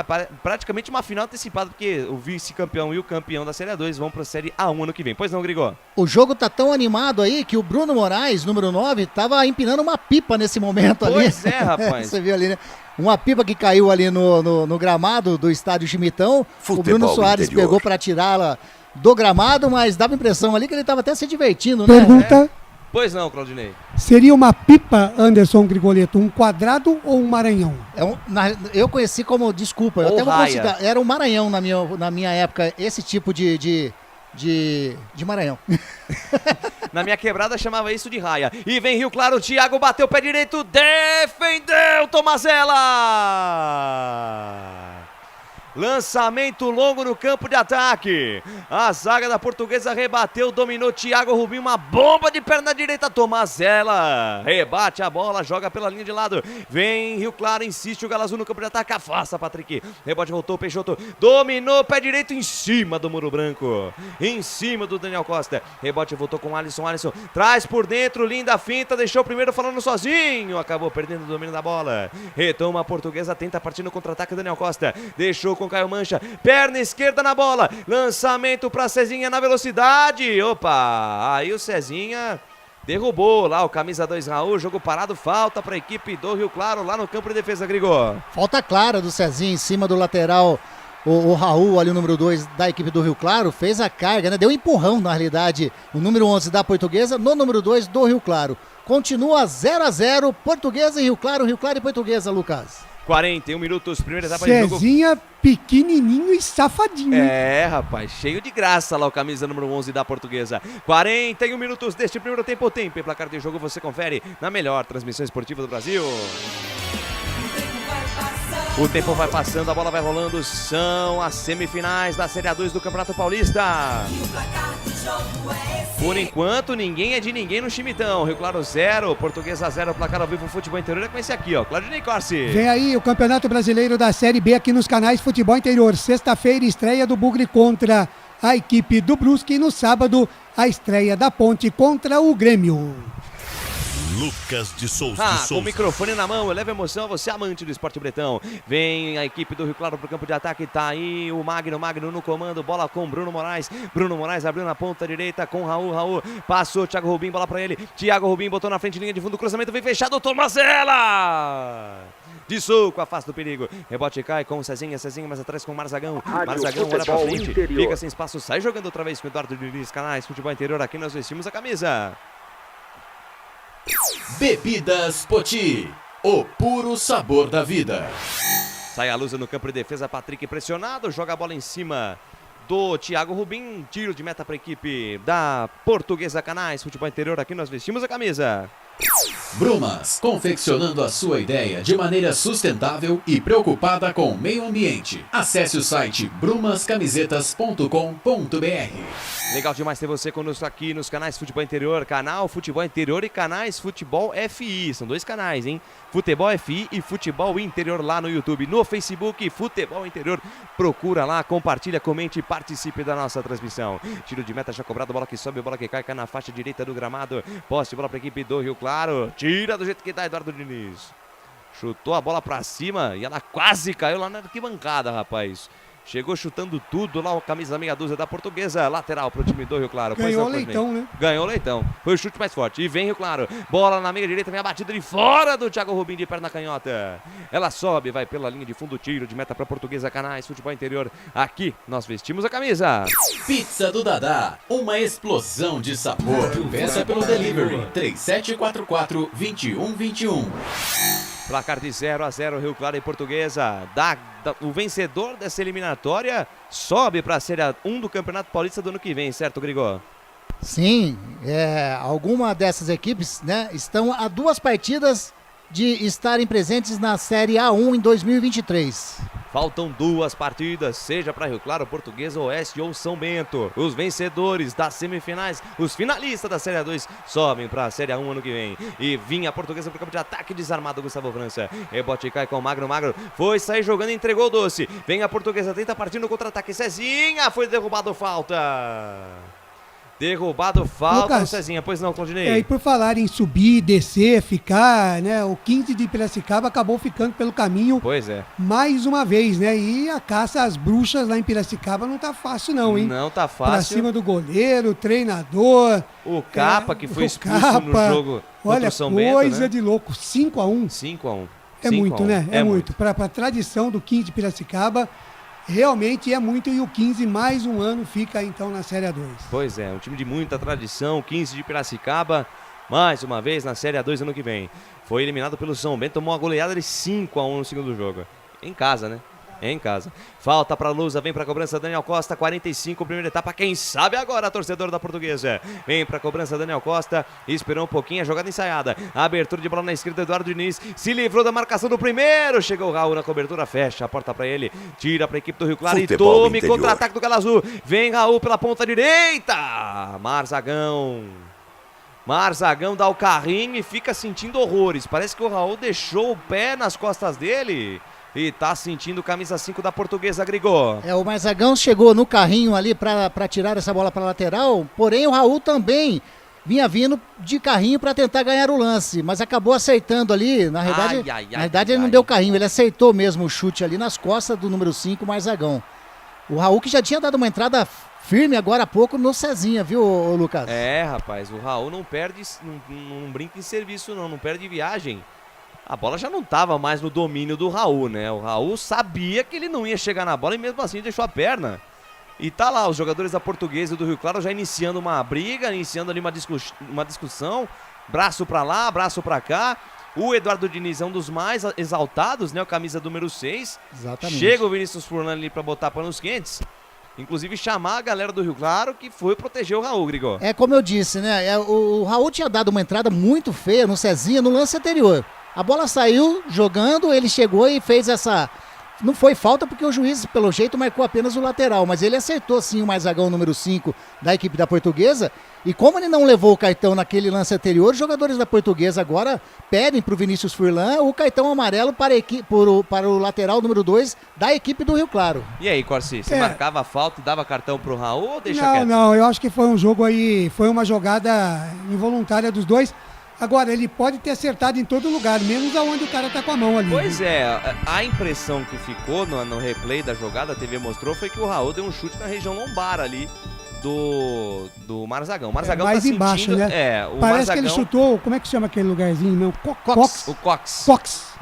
praticamente uma final antecipada, porque o vice-campeão e o campeão da Série A2 vão pra Série A1 ano que vem. Pois não, Grigor? O jogo tá tão animado aí que o Bruno Moraes, número 9, tava empinando uma pipa nesse momento ali. Pois é, rapaz. Você viu ali, né? Uma pipa que caiu ali no gramado do estádio Chimitão. Futebol o Bruno Soares interior. pegou pra tirá-la do gramado, mas dava impressão ali que ele tava até se divertindo, né? Pergunta: Pois não, Claudinei. seria uma pipa, Anderson Grigoleto, um quadrado ou um maranhão? Eu conheci como, desculpa, eu Ou até vou raia. considerar, era um Maranhão na minha época, esse tipo de Maranhão. Na minha quebrada chamava isso de raia. E vem Rio Claro, Thiago bateu o pé direito, defendeu Tomazella! Lançamento longo no campo de ataque. A zaga da Portuguesa rebateu, dominou Thiago Rubinho, uma bomba de perna direita, Tomazella rebate a bola, joga pela linha de lado. Vem Rio Claro, insiste o Galo Azul no campo de ataque, afasta Patrick. Rebote voltou, Peixoto dominou, pé direito em cima do Muro Branco, em cima do Daniel Costa. Rebote voltou com o Alisson, traz por dentro, linda finta, deixou o primeiro falando sozinho, acabou perdendo o domínio da bola. Retoma a Portuguesa, tenta partir no contra-ataque, Daniel Costa deixou com Caio Mancha, perna esquerda na bola, lançamento para Cezinha na velocidade, opa, aí o Cezinha derrubou lá o camisa 2 Raul, jogo parado, falta para a equipe do Rio Claro lá no campo de defesa, Grigor. Falta clara do Cezinha em cima do lateral, o Raul ali, o número 2 da equipe do Rio Claro, fez a carga, né? Deu um empurrão na realidade, o número 11 da Portuguesa no número 2 do Rio Claro. Continua 0-0, Portuguesa e Rio Claro e Portuguesa, Lucas. 41 minutos, primeira etapa de jogo. Cezinha pequenininho e safadinho. É, rapaz, cheio de graça lá o camisa número 11 da Portuguesa. 41 minutos deste primeiro tempo. Tempo e placar de jogo você confere na melhor transmissão esportiva do Brasil. O tempo vai passando, a bola vai rolando. São as semifinais da Série A2 do Campeonato Paulista. Por enquanto, ninguém é de ninguém no Chimitão. Rio Claro 0, Portuguesa 0, placar ao vivo, futebol interior é com esse aqui, ó. Claudinei Corsi. Vem aí o Campeonato Brasileiro da Série B aqui nos canais Futebol Interior. Sexta-feira, estreia do Bugre contra a equipe do Brusque. E no sábado, a estreia da Ponte contra o Grêmio. Lucas de Souza. Com o microfone na mão, eleva emoção, você amante do esporte bretão. Vem a equipe do Rio Claro pro campo de ataque, tá aí o Magno no comando, bola com Bruno Moraes. Bruno Moraes abriu na ponta direita com Raul, passou Thiago Rubinho, bola pra ele. Thiago Rubinho botou na frente, linha de fundo, cruzamento vem fechado, Tomazella! De soco, afasta o perigo. Rebote cai com o Cezinha mais atrás com o Marzagão. Marzagão olha pra frente, fica sem espaço, sai jogando outra vez com o Eduardo Diniz, canais Futebol Interior, aqui nós vestimos a camisa. Bebidas Poti, o puro sabor da vida. Sai a luz no campo de defesa, Patrick pressionado, joga a bola em cima do Thiago Rubim, tiro de meta para a equipe da Portuguesa Canais Futebol Interior, aqui nós vestimos a camisa. Brumas, confeccionando a sua ideia de maneira sustentável e preocupada com o meio ambiente. Acesse o site brumascamisetas.com.br. Legal demais ter você conosco aqui nos canais Futebol Interior, canal Futebol Interior e canais Futebol FI. São dois canais, hein? Futebol FI e Futebol Interior lá no YouTube. No Facebook, Futebol Interior. Procura lá, compartilha, comente e participe da nossa transmissão. Tiro de meta já cobrado, bola que sobe, bola que cai na faixa direita do gramado. Poste, bola para a equipe do Rio Claro. Tira do jeito que tá Eduardo Diniz. Chutou a bola pra cima e ela quase caiu lá na arquibancada, rapaz. Chegou chutando tudo lá, o camisa meia dúzia da Portuguesa. Lateral pro time do Rio Claro. Ganhou o leitão, né? Ganhou o leitão. Foi o chute mais forte. E vem Rio Claro. Bola na meia direita, vem a batida de fora do Thiago Rubim de perna canhota. Ela sobe, vai pela linha de fundo, tiro de meta pra Portuguesa. Canais Futebol Interior. Aqui nós vestimos a camisa. Pizza do Dadá, uma explosão de sabor. Peça pelo delivery 3744-2121. Placar de 0-0, Rio Claro e Portuguesa. O vencedor dessa eliminatória sobe para a Série 1 do Campeonato Paulista do ano que vem, certo, Grigó? Sim, alguma dessas equipes, né, estão a 2 partidas de estarem presentes na Série A1 em 2023. Faltam 2 partidas, seja para Rio Claro, Portuguesa, Oeste ou São Bento. Os vencedores das semifinais, os finalistas da Série A2 sobem para a Série A1 ano que vem. E vinha a Portuguesa para o campo de ataque, desarmado Gustavo França. Rebote cai com o Magro, foi sair jogando e entregou o doce. Vem a Portuguesa, tenta partir no contra-ataque. Cezinha, foi derrubado, falta. Derrubado, falta, Lucas, no Cezinha. Pois não, Claudinei? E por falar em subir, descer, ficar, né? O 15 de Piracicaba acabou ficando pelo caminho. Pois é. Mais uma vez, né? E a caça às bruxas lá em Piracicaba não tá fácil não, hein? Não tá fácil. Pra cima do goleiro, treinador. O Capa, que foi expulso no jogo contra o São Bento, coisa né? de louco. 5-1. 5-1. É muito, né? É muito. Pra tradição do 15 de Piracicaba, realmente é muito. E o 15 mais um ano fica então na Série A2. Pois é, um time de muita tradição, 15 de Piracicaba, mais uma vez na Série A2 ano que vem. Foi eliminado pelo São Bento, tomou uma goleada de 5-1 no segundo jogo. Em casa, né? Em casa. Falta para Lusa, vem para a cobrança Daniel Costa, 45, primeira etapa, quem sabe agora, torcedor da Portuguesa. Vem para a cobrança Daniel Costa, esperou um pouquinho, a jogada ensaiada. A abertura de bola na esquerda, Eduardo Diniz se livrou da marcação do primeiro. Chegou o Raul na cobertura, fecha a porta para ele, tira para a equipe do Rio Claro Futebol e tome interior. contra-ataque do Galo Azul. Vem Raul pela ponta direita. Marzagão dá o carrinho e fica sentindo horrores. Parece que o Raul deixou o pé nas costas dele. E tá sentindo camisa 5 da Portuguesa, Grigó. O Marzagão chegou no carrinho ali para tirar essa bola para lateral, porém o Raul também vinha vindo de carrinho para tentar ganhar o lance, mas acabou acertando ali, na verdade ele não deu carrinho, ele acertou mesmo o chute ali nas costas do número 5, Marzagão. O Raul que já tinha dado uma entrada firme agora há pouco no Cezinha, viu, Lucas? Rapaz, o Raul não perde, não brinca em serviço não perde viagem. A bola já não estava mais no domínio do Raul, né? O Raul sabia que ele não ia chegar na bola e mesmo assim deixou a perna. E tá lá, os jogadores da Portuguesa e do Rio Claro já iniciando uma briga, iniciando ali uma discussão. Braço pra lá, braço pra cá. O Eduardo Diniz é um dos mais exaltados, né? O camisa número 6. Exatamente. Chega o Vinícius Furlan ali pra botar panos quentes. Inclusive chamar a galera do Rio Claro que foi proteger o Raul, Grigó. Como eu disse, né? O Raul tinha dado uma entrada muito feia no Cezinha no lance anterior. A bola saiu jogando, ele chegou e fez essa... Não foi falta porque o juiz, pelo jeito, marcou apenas o lateral, mas ele acertou sim o Marzagão número 5 da equipe da Portuguesa. E como ele não levou o cartão naquele lance anterior, os jogadores da Portuguesa agora pedem para o Vinícius Furlan o cartão amarelo para o lateral número 2 da equipe do Rio Claro. E aí, Corsi, você marcava a falta e dava cartão pro Raul ou deixa quieto? Não, eu acho que foi um jogo aí, foi uma jogada involuntária dos dois. Agora, ele pode ter acertado em todo lugar, menos aonde o cara tá com a mão ali. Pois é, a impressão que ficou no replay da jogada, a TV mostrou, foi que o Raul deu um chute na região lombar ali do Marzagão. O Marzagão mais tá embaixo, sentindo, né? o Parece Marzagão... que ele chutou, como é que chama aquele lugarzinho? Não, Cox. O Cox. Cox.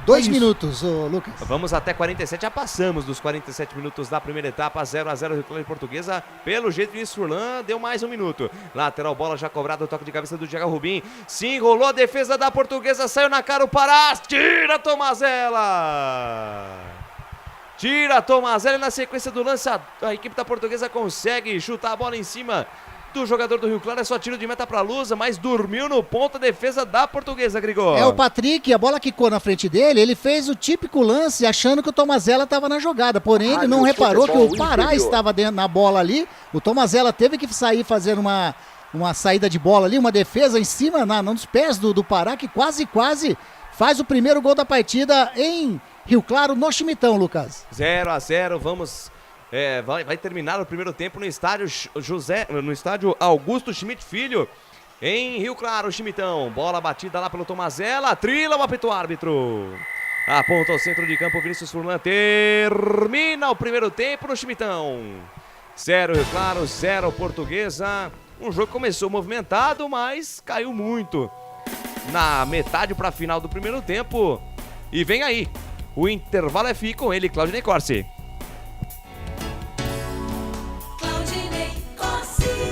2 minutos, Lucas. Vamos até 47, já passamos dos 47 minutos da primeira etapa, 0-0 Rio Claro e Portuguesa. Pelo jeito, Vinícius Furlan deu mais um minuto. Lateral, bola já cobrada, o toque de cabeça do Thiago Rubim. Se enrolou a defesa da Portuguesa, saiu na cara o Pará, tira Tomazella. Tira Tomazella e na sequência do lance, a equipe da Portuguesa consegue chutar a bola em cima do jogador do Rio Claro, é só tiro de meta pra Lusa, mas dormiu no ponto a defesa da Portuguesa, Grigor. O Patrick, a bola quicou na frente dele, ele fez o típico lance achando que o Tomazella estava na jogada, porém ele não reparou que o Pará estava dentro na bola ali, o Tomazella teve que sair fazendo uma saída de bola ali, uma defesa em cima, nos pés do Pará, que quase faz o primeiro gol da partida em Rio Claro, no Chimitão, Lucas. 0-0, vamos... vai terminar o primeiro tempo no estádio Augusto Schmidt Filho, em Rio Claro, Chimitão. Bola batida lá pelo Tomazella, trila o apito árbitro. Aponta ao centro de campo, Vinícius Furlan termina o primeiro tempo no Chimitão. 0 Rio Claro, 0 Portuguesa. Um jogo que começou movimentado, mas caiu muito na metade para a final do primeiro tempo. E vem aí, o intervalo é FI com ele, Claudinei Corsi.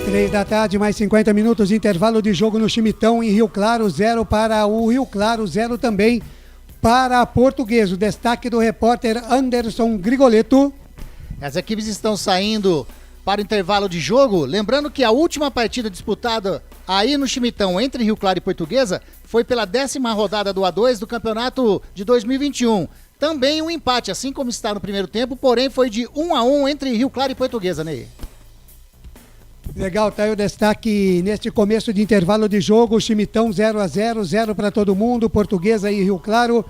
3 da tarde, mais 50 minutos, intervalo de jogo no Chimitão, em Rio Claro, 0 para o Rio Claro, 0 também para a Portuguesa. O destaque do repórter Anderson Grigoletto. As equipes estão saindo para o intervalo de jogo. Lembrando que a última partida disputada aí no Chimitão entre Rio Claro e Portuguesa foi pela 10ª rodada do A2 do campeonato de 2021. Também um empate, assim como está no primeiro tempo, porém foi de 1-1 entre Rio Claro e Portuguesa, Ney. Legal, tá aí o destaque neste começo de intervalo de jogo. Chimitão 0-0, 0 para todo mundo, Portuguesa e Rio Claro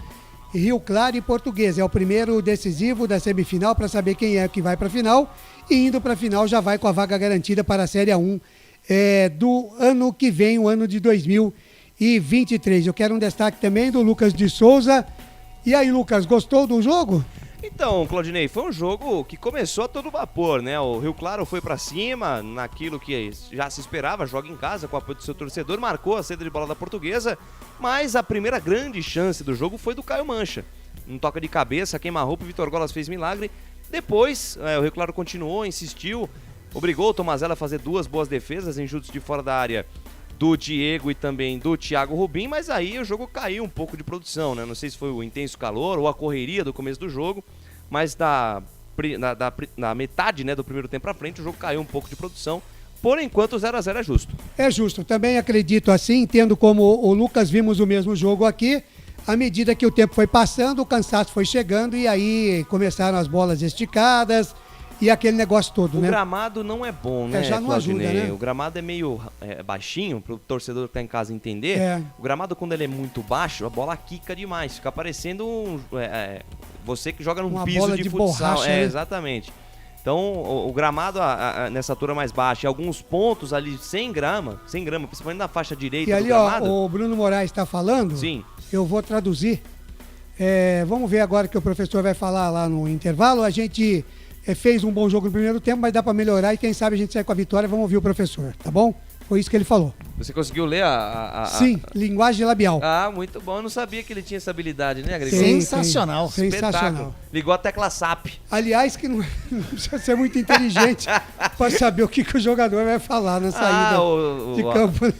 e Portuguesa. É o primeiro decisivo da semifinal para saber quem é que vai para a final. E indo para a final já vai com a vaga garantida para a Série A1 do ano que vem, o ano de 2023. Eu quero um destaque também do Lucas de Souza. E aí, Lucas, gostou do jogo? Então, Claudinei, foi um jogo que começou a todo vapor, né? O Rio Claro foi pra cima, naquilo que já se esperava, joga em casa com o apoio do seu torcedor, marcou a saída de bola da Portuguesa, mas a primeira grande chance do jogo foi do Caio Mancha. Um toque de cabeça, queima-roupa, o Vitor Golas fez milagre. Depois, o Rio Claro continuou, insistiu, obrigou o Tomazella a fazer 2 boas defesas em chutes de fora da área do Diego e também do Thiago Rubim, mas aí o jogo caiu um pouco de produção, né? Não sei se foi o intenso calor ou a correria do começo do jogo, mas na metade, né, do primeiro tempo pra frente o jogo caiu um pouco de produção. Por enquanto o 0-0 é justo. É justo, também acredito assim, tendo como o Lucas vimos o mesmo jogo aqui, à medida que o tempo foi passando, o cansaço foi chegando e aí começaram as bolas esticadas, e aquele negócio todo, né? O gramado não é bom, né, já não Claudinei? ajuda, né? O gramado é meio baixinho, pro torcedor que tá em casa entender. O gramado, quando ele é muito baixo, a bola quica demais. Fica parecendo você que joga num uma piso bola de futsal. Borracha, né? Exatamente. Então, o gramado nessa altura mais baixa, em alguns pontos ali, 100 grama, principalmente na faixa direita e ali, do gramado. Ó, o Bruno Moraes está falando. Sim. Eu vou traduzir. Vamos ver agora que o professor vai falar lá no intervalo. A gente fez um bom jogo no primeiro tempo, mas dá para melhorar e quem sabe a gente sai com a vitória. Vamos ouvir o professor, tá bom? Foi isso que ele falou. Você conseguiu ler Sim, linguagem labial. Ah, muito bom. Eu não sabia que ele tinha essa habilidade, né, Gregor? Sensacional. Sensacional. Ligou a tecla SAP. Aliás, que não precisa ser muito inteligente para saber o que o jogador vai falar na saída de campo.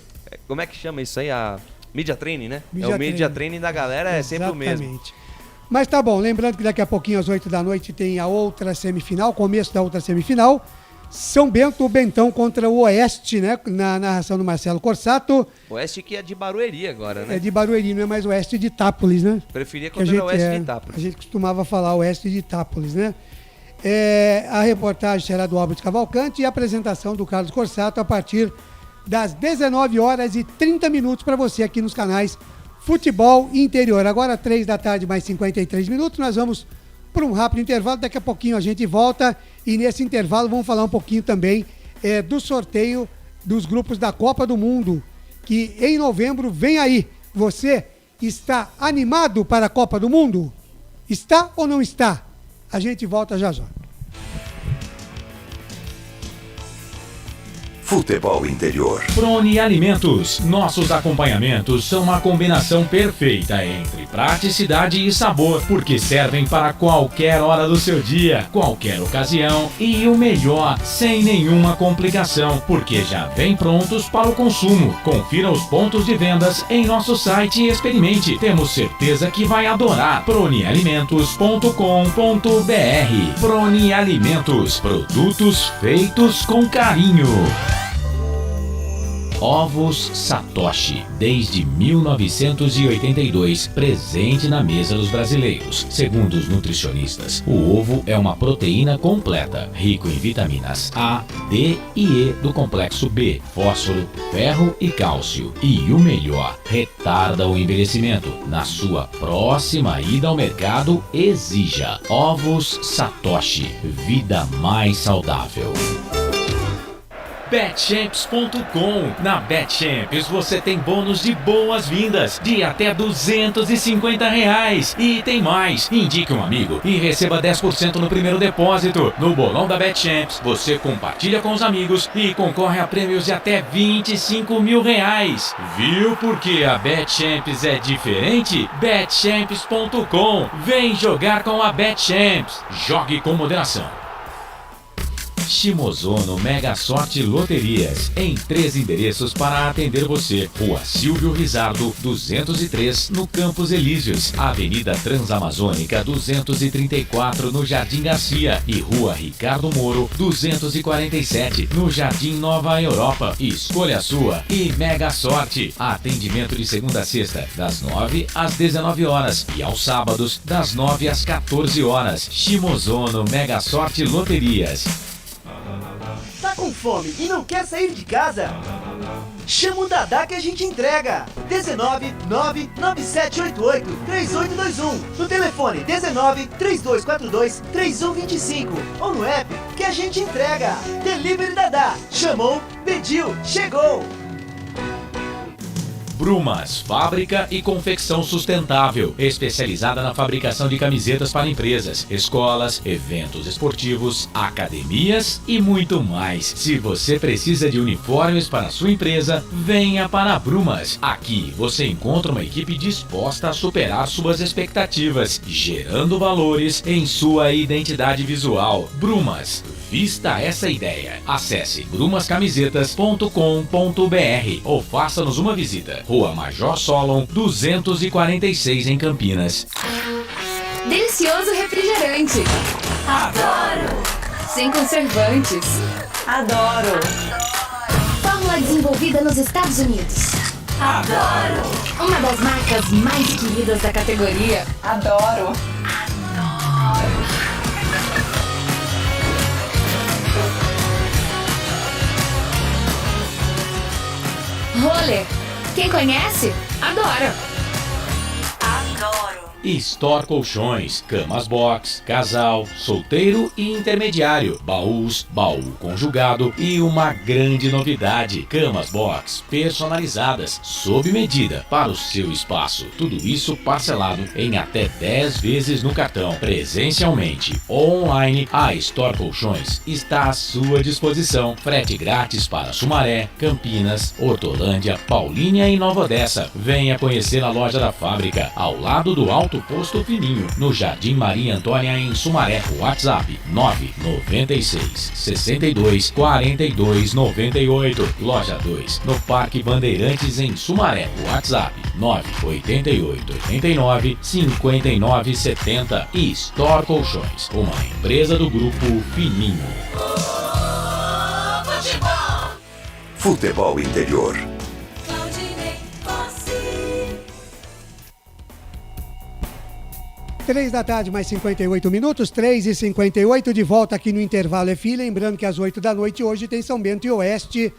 Como é que chama isso aí? A Media Training, né? Media o Media Training da galera é sempre o mesmo. Mas tá bom, lembrando que daqui a pouquinho, às 8 da noite, tem a outra semifinal, começo da outra semifinal. São Bento, o Bentão contra o Oeste, né? Na narração do Marcelo Corsato. Oeste que é de Barueri agora, né? É de Barueri, não é mais Oeste de Itápolis, né? Preferia quando era Oeste de Itápolis. A gente costumava falar Oeste de Itápolis, né? A reportagem será do Álvaro de Cavalcante e a apresentação do Carlos Corsato a partir das 19h30 para você aqui nos canais Futebol Interior. Agora 3 da tarde, mais 53 minutos, nós vamos para um rápido intervalo, daqui a pouquinho a gente volta e nesse intervalo vamos falar um pouquinho também do sorteio dos grupos da Copa do Mundo, que em novembro vem aí. Você está animado para a Copa do Mundo? Está ou não está? A gente volta já já. Futebol Interior. Prone Alimentos. Nossos acompanhamentos são uma combinação perfeita entre praticidade e sabor, porque servem para qualquer hora do seu dia, qualquer ocasião e o melhor, sem nenhuma complicação, porque já vem prontos para o consumo. Confira os pontos de vendas em nosso site e experimente. Temos certeza que vai adorar. pronealimentos.com.br. Prone Alimentos. Produtos feitos com carinho. Ovos Satoshi, desde 1982, presente na mesa dos brasileiros. Segundo os nutricionistas, o ovo é uma proteína completa, rico em vitaminas A, D e E do complexo B, fósforo, ferro e cálcio. E o melhor, retarda o envelhecimento. Na sua próxima ida ao mercado, exija Ovos Satoshi, vida mais saudável. betchamps.com. Na Betchamps você tem bônus de boas-vindas de até R$250. E tem mais. Indique um amigo e receba 10% no primeiro depósito. No bolão da Betchamps, você compartilha com os amigos e concorre a prêmios de até R$25 mil. Viu por que a Betchamps é diferente? betchamps.com. Vem jogar com a Betchamps. Jogue com moderação. Shimozono Mega Sorte Loterias, em 3 endereços para atender você. Rua Silvio Rizardo, 203, no Campos Elíseos. Avenida Transamazônica, 234, no Jardim Garcia. E Rua Ricardo Moro, 247, no Jardim Nova Europa. Escolha a sua e Mega Sorte. Atendimento de segunda a sexta, das 9 às 19 horas. E aos sábados, das 9 às 14 horas. Shimozono Mega Sorte Loterias. Tá com fome e não quer sair de casa? Chama o Dadá que a gente entrega. 19997883821. No telefone 1932423125 ou no app que a gente entrega. Delivery Dadá. Chamou, pediu, chegou. Brumas, fábrica e confecção sustentável, especializada na fabricação de camisetas para empresas, escolas, eventos esportivos, academias e muito mais. Se você precisa de uniformes para a sua empresa, venha para a Brumas. Aqui você encontra uma equipe disposta a superar suas expectativas, gerando valores em sua identidade visual. Brumas, vista essa ideia. Acesse brumascamisetas.com.br ou faça-nos uma visita. Rua Major Solon, 246 em Campinas. Delicioso refrigerante. Adoro. Sem conservantes. Adoro. Fórmula desenvolvida nos Estados Unidos. Adoro. Uma das marcas mais queridas da categoria. Adoro. Roller. Quem conhece, adora. Adoro. Store Colchões, camas box, casal, solteiro e intermediário, baús, baú conjugado e uma grande novidade, camas box personalizadas, sob medida para o seu espaço. Tudo isso parcelado em até 10 vezes no cartão. Presencialmente ou online, a Store Colchões está à sua disposição. Frete grátis para Sumaré, Campinas, Hortolândia, Paulínia e Nova Odessa. Venha conhecer a loja da fábrica, ao lado do Alto Posto Fininho, no Jardim Maria Antônia, em Sumaré. WhatsApp 996 62 42 98. Loja 2, no Parque Bandeirantes, em Sumaré. WhatsApp 988 89 59 70. E Store Colchões, uma empresa do Grupo Fininho. Futebol Interior. 3 da tarde, mais 58 minutos, 3h58, de volta aqui no Intervalo FI. Lembrando que às 8 da noite hoje tem São Bento e Oeste,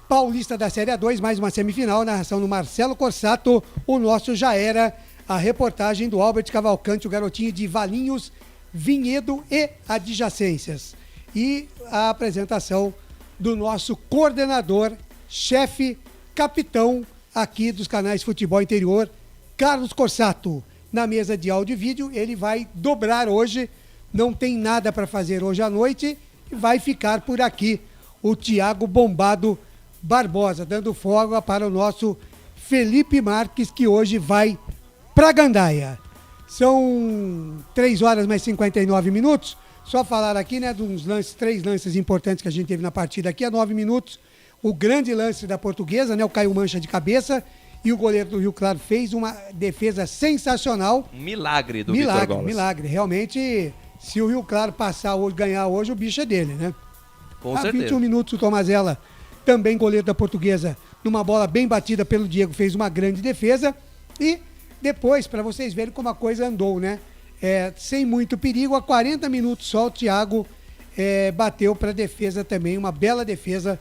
Paulista da Série A2, mais uma semifinal, narração do Marcelo Corsato. O nosso já era a reportagem do Albert Cavalcante, o garotinho de Valinhos, Vinhedo e adjacências. E a apresentação do nosso coordenador, chefe, capitão aqui dos canais Futebol Interior, Carlos Corsato. Na mesa de áudio e vídeo, ele vai dobrar hoje, não tem nada para fazer hoje à noite, e vai ficar por aqui o Thiago Bombado Barbosa, dando folga para o nosso Felipe Marques, que hoje vai para Gandaia. São 3 horas mais 59 minutos, só falar aqui, né, de uns lances, 3 lances importantes que a gente teve na partida aqui, há 9 minutos, o grande lance da Portuguesa, né, o Caio Mancha de cabeça, e o goleiro do Rio Claro fez uma defesa sensacional. Um milagre do Vitor Gomes. Milagre. Realmente, se o Rio Claro passar hoje, ganhar hoje, o bicho é dele, né? Com certeza. 21 minutos, o Tomazella, também goleiro da Portuguesa, numa bola bem batida pelo Diego, fez uma grande defesa. E depois, para vocês verem como a coisa andou, né? Sem muito perigo, a 40 minutos só o Thiago bateu para defesa também, uma bela defesa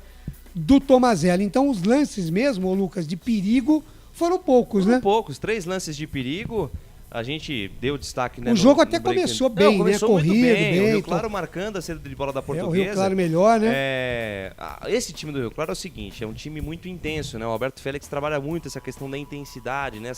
do Tomazella. Então, os lances mesmo, Lucas, de perigo, foram poucos, né? Poucos, 3 lances de perigo. A gente deu destaque, né? O jogo até começou bem, começou né? muito Corrido, bem. O Rio então. Claro marcando a saída de bola da O Portuguesa. Rio Claro melhor, né? Esse time do Rio Claro é o seguinte, é um time muito intenso, né? O Alberto Félix trabalha muito essa questão da intensidade, né?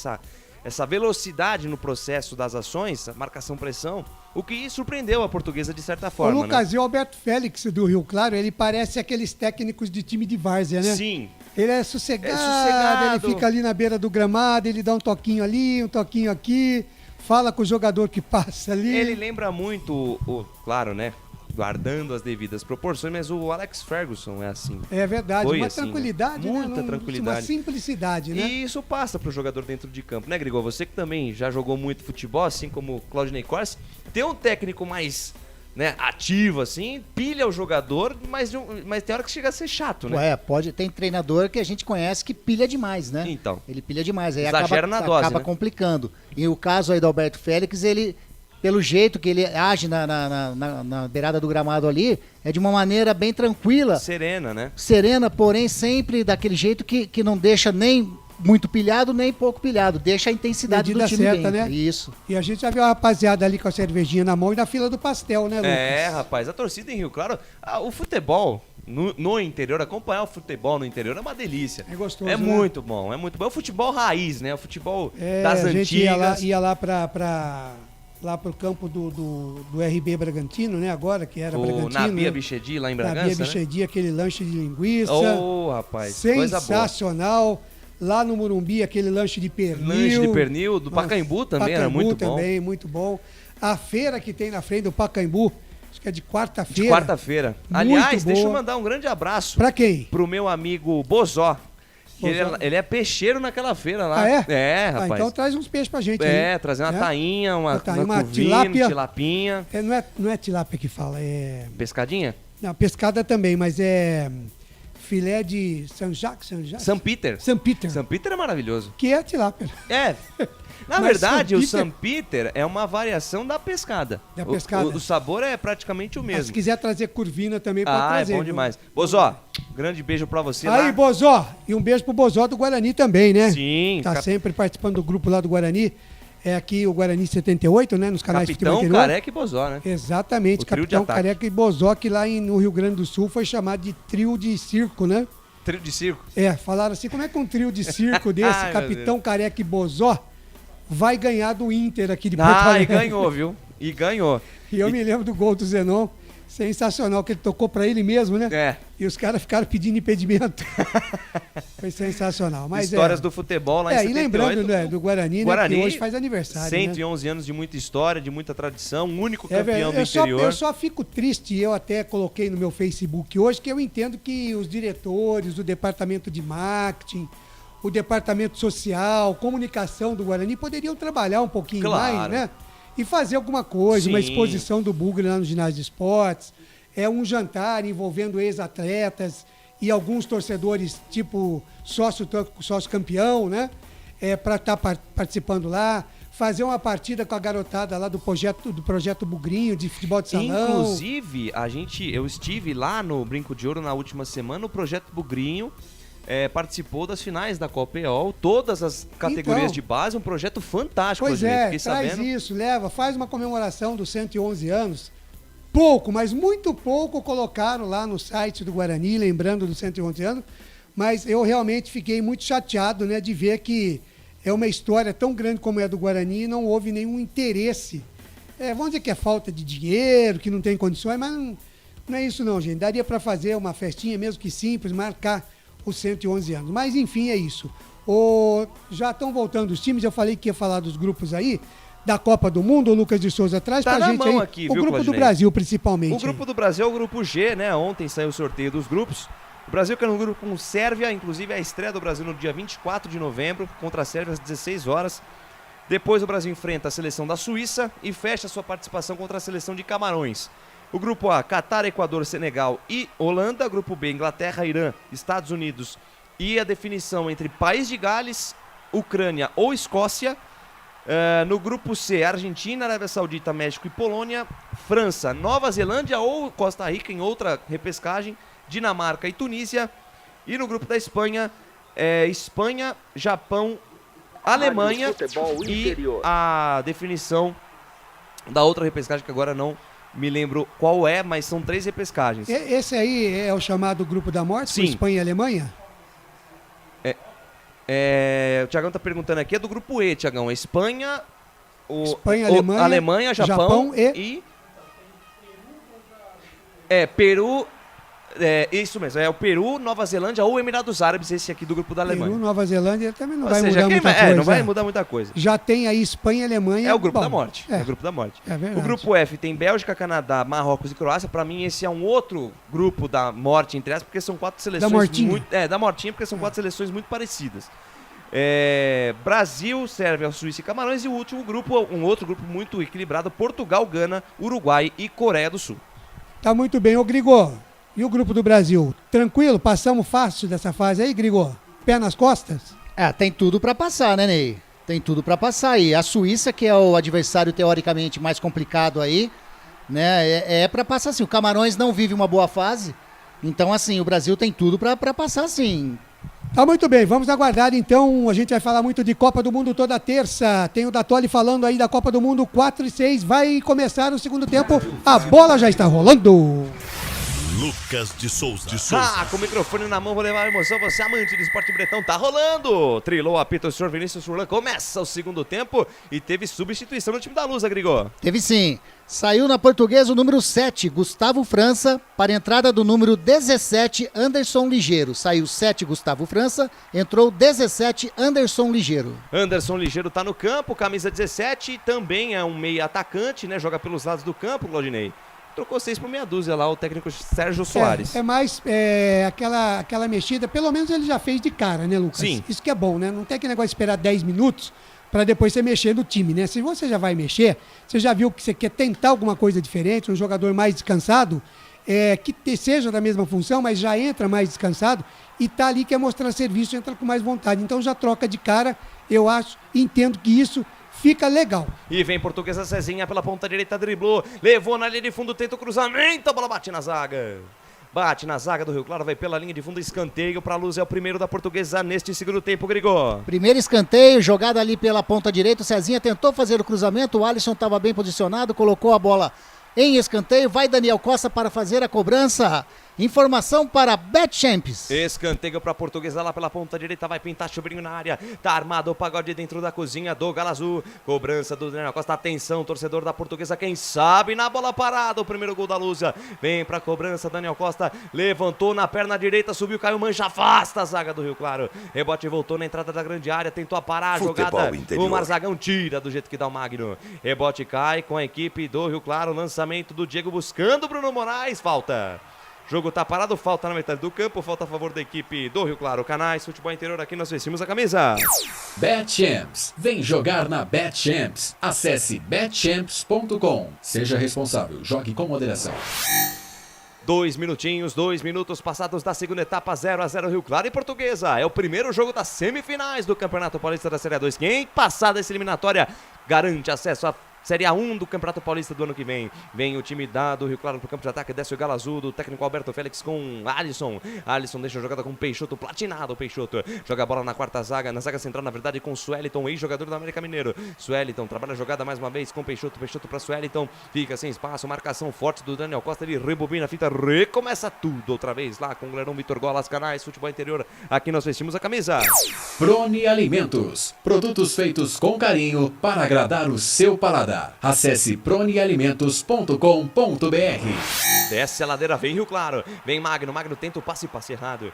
Essa velocidade no processo das ações, a marcação-pressão, o que surpreendeu a Portuguesa de certa forma, O Lucas, né? e o Alberto Félix do Rio Claro, ele parece aqueles técnicos de time de várzea, né? Sim. Ele é sossegado, ele fica ali na beira do gramado, ele dá um toquinho ali, um toquinho aqui, fala com o jogador que passa ali. Ele lembra muito, claro, né? Guardando as devidas proporções, mas o Alex Ferguson é assim. É verdade, Foi uma assim, tranquilidade, muita né? tranquilidade. Uma simplicidade, né? E isso passa pro jogador dentro de campo, né, Grigol? Você que também já jogou muito futebol, assim como o Claudinei Corsi, ter um técnico mais, né, ativo, assim, pilha o jogador, mas tem hora que chega a ser chato, né? Tem treinador que a gente conhece que pilha demais, né? Então. Ele pilha demais, aí Exagera na dose, acaba né? complicando. E o caso aí do Alberto Félix, ele, pelo jeito que ele age na beirada do gramado ali, é de uma maneira bem tranquila. Serena, né? Serena, porém sempre daquele jeito que não deixa nem muito pilhado, nem pouco pilhado. Deixa a intensidade Medida do time certa, bem. né? Isso. E a gente já viu a rapaziada ali com a cervejinha na mão e na fila do pastel, né, Lucas? É, rapaz, a torcida em Rio Claro, o futebol no interior, acompanhar o futebol no interior é uma delícia. É gostoso, É né? muito bom, é muito bom. É o futebol raiz, né? O futebol das a gente ia lá pro campo do RB Bragantino, né? Agora, que era Bragantino. Na Bia né? Bichedi, lá em Na Bragança, Bia Bichedi, aquele lanche de linguiça. Ô, rapaz, coisa boa. Sensacional. Lá no Morumbi, aquele lanche de pernil. Lanche de pernil, do Pacaembu também era muito bom. Também, muito bom. A feira que tem na frente do Pacaembu, acho que é de quarta-feira. De quarta-feira. Aliás, deixa eu mandar um grande abraço. Pra quem? Pro meu amigo Bozó. Ele é peixeiro naquela feira lá. Ah, é? É, rapaz. Então traz uns peixes pra gente aí. Trazer uma tainha, uma tilápia. tilapinha. Não é tilápia que fala, é... Pescadinha? Não, pescada também, mas é... Filé de São Peter. São Peter é maravilhoso. Que é a tilápia. É. Na verdade, o São Peter é uma variação da pescada. Da pescada. O sabor é praticamente o mesmo. Mas se quiser trazer curvina também, pode trazer. É bom demais. Bozó, grande beijo pra você aí, lá. Bozó. E um beijo pro Bozó do Guarani também, né? Sim. Tá sempre participando do grupo lá do Guarani. É aqui o Guarani 78, né? Nos canais Capitão de futebol Careca e Bozó, né? Exatamente. O trio de Capitão ataque. Careca e Bozó, que lá no Rio Grande do Sul foi chamado de trio de circo, né? Trio de circo? É, falaram assim, como é que um trio de circo desse, Ai, Capitão Careca e Bozó, vai ganhar do Inter aqui de Porto Alegre? E ganhou, viu? E ganhou. E eu me lembro do gol do Zenon, sensacional, que ele tocou pra ele mesmo, né? É. E os caras ficaram pedindo impedimento. Foi sensacional. Mas Histórias do futebol lá em 78. E lembrando, né, do Guarani, né, que hoje faz aniversário. 111 anos de muita história, de muita tradição, o único campeão do eu interior. Só fico triste, eu até coloquei no meu Facebook hoje, que eu entendo que os diretores, o departamento de marketing, o departamento social, comunicação do Guarani poderiam trabalhar um pouquinho mais, né? E fazer alguma coisa, uma exposição do Bugre lá no ginásio de esportes, um jantar envolvendo ex-atletas e alguns torcedores, tipo sócio campeão, né? Para estar participando lá, fazer uma partida com a garotada lá do projeto Bugrinho, de futebol de salão. Inclusive, eu estive lá no Brinco de Ouro na última semana, o projeto Bugrinho participou das finais da Copa EOL, todas as categorias de base, um projeto fantástico. Pois traz sabendo. Isso, faz uma comemoração dos 111 anos. Pouco, mas muito pouco colocaram lá no site do Guarani, lembrando dos 111 anos, mas eu realmente fiquei muito chateado, né, de ver que é uma história tão grande como é a do Guarani e não houve nenhum interesse. Vamos dizer que é falta de dinheiro, que não tem condições, mas não é isso não, gente. Daria para fazer uma festinha, mesmo que simples, marcar os 111 anos. Mas, enfim, é isso. Já estão voltando os times, eu falei que ia falar dos grupos aí, da Copa do Mundo, o Lucas de Souza traz pra gente aí, aqui, o viu, grupo Claudinei? do Brasil, principalmente. O grupo do Brasil é o grupo G, né? Ontem saiu o sorteio dos grupos. O Brasil que é no grupo com Sérvia, inclusive a estreia do Brasil no dia 24 de novembro, contra a Sérvia às 16 horas. Depois o Brasil enfrenta a seleção da Suíça e fecha sua participação contra a seleção de Camarões. O grupo A, Catar, Equador, Senegal e Holanda. Grupo B, Inglaterra, Irã, Estados Unidos e a definição entre País de Gales, Ucrânia ou Escócia. No grupo C, Argentina, Arábia Saudita, México e Polônia. França, Nova Zelândia ou Costa Rica em outra repescagem. Dinamarca e Tunísia. E no grupo da Espanha, Espanha, Japão Alemanha e a definição da outra repescagem que agora não me lembro qual é, mas são 3 repescagens. Esse aí é o chamado grupo da morte, com Espanha e Alemanha? O Thiagão tá perguntando aqui, é do grupo E, Thiagão. Espanha, Alemanha, Japão e... Peru... isso mesmo, é o Peru, Nova Zelândia ou Emirados Árabes, esse aqui do grupo da Alemanha. Peru, Nova Zelândia também não vai mudar muita coisa. Não vai mudar muita coisa. Já tem aí Espanha e Alemanha. É o grupo da morte. É o grupo da morte. É verdade. O grupo F tem Bélgica, Canadá, Marrocos e Croácia. Pra mim esse é um outro grupo da morte, entre aspas, porque são 4 seleções... Da mortinha. Da mortinha, porque são 4 seleções muito parecidas. Brasil, Sérvia, Suíça e Camarões. E o último grupo, um outro grupo muito equilibrado, Portugal, Gana, Uruguai e Coreia do Sul. Tá muito bem. Ô, Grigor, e o grupo do Brasil? Tranquilo? Passamos fácil dessa fase aí, Grigor? Pé nas costas? Tem tudo pra passar, né, Ney? Tem tudo pra passar aí. A Suíça, que é o adversário teoricamente mais complicado aí, né? É pra passar sim. O Camarões não vive uma boa fase. Então, assim, o Brasil tem tudo pra passar sim. Tá muito bem, vamos aguardar então. A gente vai falar muito de Copa do Mundo toda terça. Tem o Datoli falando aí da Copa do Mundo 4 e 6. Vai começar o segundo tempo. A bola já está rolando. Lucas de Souza. Com o microfone na mão, vou levar a emoção. Você, amante do esporte bretão, tá rolando. Trilou, apita o senhor Vinícius Furlan. Começa o segundo tempo e teve substituição no time da Lusa, Grigor. Teve sim. Saiu na Portuguesa o número 7, Gustavo França, para a entrada do número 17, Anderson Ligeiro. Saiu 7, Gustavo França, entrou 17, Anderson Ligeiro. Anderson Ligeiro tá no campo, camisa 17, também é um meia atacante, né? Joga pelos lados do campo, Claudinei. Trocou 6 por meia dúzia lá, o técnico Sérgio Soares. É mais aquela mexida, pelo menos ele já fez de cara, né, Lucas? Sim. Isso que é bom, né? Não tem aquele negócio de esperar 10 minutos para depois você mexer no time, né? Se você já vai mexer, você já viu que você quer tentar alguma coisa diferente, um jogador mais descansado, que seja da mesma função, mas já entra mais descansado e tá ali, quer mostrar serviço, entra com mais vontade. Então já troca de cara, eu acho, entendo que isso fica legal. E vem Portuguesa Cezinha pela ponta direita, driblou, levou na linha de fundo, tenta o cruzamento, a bola bate na zaga. Bate na zaga do Rio Claro, vai pela linha de fundo, escanteio para a Luz, é o primeiro da Portuguesa neste segundo tempo, Grigor. Primeiro escanteio, jogada ali pela ponta direita, o Cezinha tentou fazer o cruzamento, o Alisson estava bem posicionado, colocou a bola em escanteio, vai Daniel Costa para fazer a cobrança. Informação para Betchamps. Escanteio para a Portuguesa lá pela ponta direita, vai pintar Chubrinho na área, tá armado o pagode dentro da cozinha do Galo Azul, cobrança do Daniel Costa, atenção torcedor da Portuguesa, quem sabe na bola parada, o primeiro gol da Lusa, vem para a cobrança, Daniel Costa levantou na perna direita, subiu, caiu, Mancha, afasta a zaga do Rio Claro, rebote voltou na entrada da grande área, tentou parar a jogada, o Marzagão tira do jeito que dá o Magno, rebote cai com a equipe do Rio Claro, lançamento do Diego buscando Bruno Moraes, falta. Jogo tá parado, falta na metade do campo, falta a favor da equipe do Rio Claro. Canais Futebol Interior, aqui nós vestimos a camisa. Betchamps, vem jogar na Betchamps. Acesse betchamps.com. Seja responsável, jogue com moderação. 2 minutos passados da segunda etapa, 0-0 Rio Claro e Portuguesa. É o primeiro jogo das semifinais do Campeonato Paulista da Série A2. Quem passar dessa eliminatória garante acesso a Série A1 do Campeonato Paulista do ano que vem. Vem o time do Rio Claro pro campo de ataque, desce o Galo Azul do técnico Alberto Félix com Alisson. Alisson deixa a jogada com o Peixoto, platinado o Peixoto. Joga a bola na quarta zaga, na zaga central, na verdade, com o Sueliton, ex-jogador do América Mineiro. Sueliton trabalha a jogada mais uma vez com o Peixoto, Peixoto pra Sueliton. Fica sem espaço, marcação forte do Daniel Costa, ele rebobina a fita, recomeça tudo outra vez lá com o goleirão Vitor Golas, Canais Futebol Interior. Aqui nós vestimos a camisa. Prone Alimentos, produtos feitos com carinho para agradar o seu paladar. Acesse pronealimentos.com.br. Desce a ladeira, vem Rio Claro, vem Magno, Magno tenta o passe errado,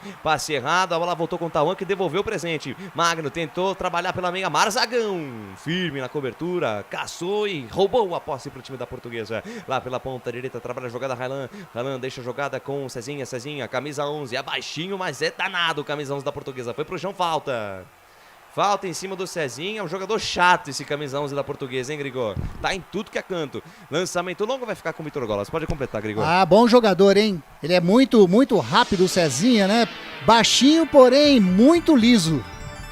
a bola voltou com o Tauan que devolveu o presente, Magno tentou trabalhar pela meia, Marzagão, firme na cobertura, caçou e roubou a posse pro time da Portuguesa, lá pela ponta direita, trabalha a jogada Railan deixa a jogada com Cezinha, camisa 11, é baixinho, mas é danado, camisa 11 da Portuguesa, foi pro chão, falta em cima do Cezinha, é um jogador chato esse camisa 11 da Portuguesa, hein, Grigor? Tá em tudo que é canto. Lançamento longo vai ficar com o Vitor Golas. Pode completar, Grigor. Bom jogador, hein? Ele é muito rápido, o Cezinha, né? Baixinho, porém muito liso.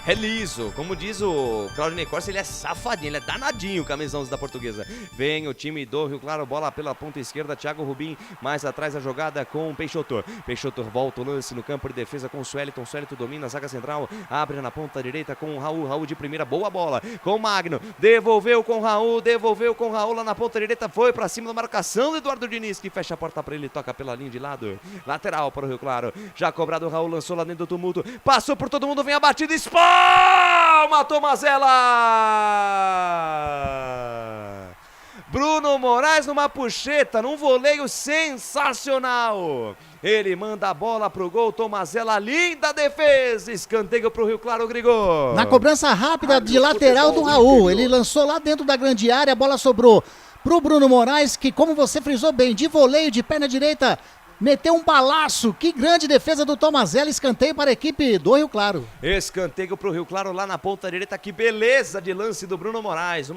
é liso. Como diz o Claudinei Corsa, ele é safadinho, ele é danadinho, o camisão da Portuguesa. Vem o time do Rio Claro, bola pela ponta esquerda, Thiago Rubim, mais atrás a jogada com o Peixoto. Peixoto volta o lance no campo de defesa com o Suelton. Suelton domina a zaga central, abre na ponta direita com o Raul. Raul de primeira, boa bola com o Magno. Devolveu com o Raul lá na ponta direita, foi pra cima da marcação do Eduardo Diniz, que fecha a porta pra ele, toca pela linha de lado. Lateral para o Rio Claro, já cobrado o Raul, lançou lá dentro do tumulto, passou por todo mundo, vem a batida, espalma, Tomazella! Bruno Moraes numa puxeta, num voleio sensacional. Ele manda a bola pro gol, Tomazella, linda defesa, escanteio pro Rio Claro, Grigor. Na cobrança rápida de lateral do Raul, ele lançou lá dentro da grande área, a bola sobrou pro Bruno Moraes, que, como você frisou bem, de voleio, de perna direita, meteu um balaço. Que grande defesa do Tomazella, escanteio para a equipe do Rio Claro. Escanteio pro Rio Claro lá na ponta direita, que beleza de lance do Bruno Moraes, um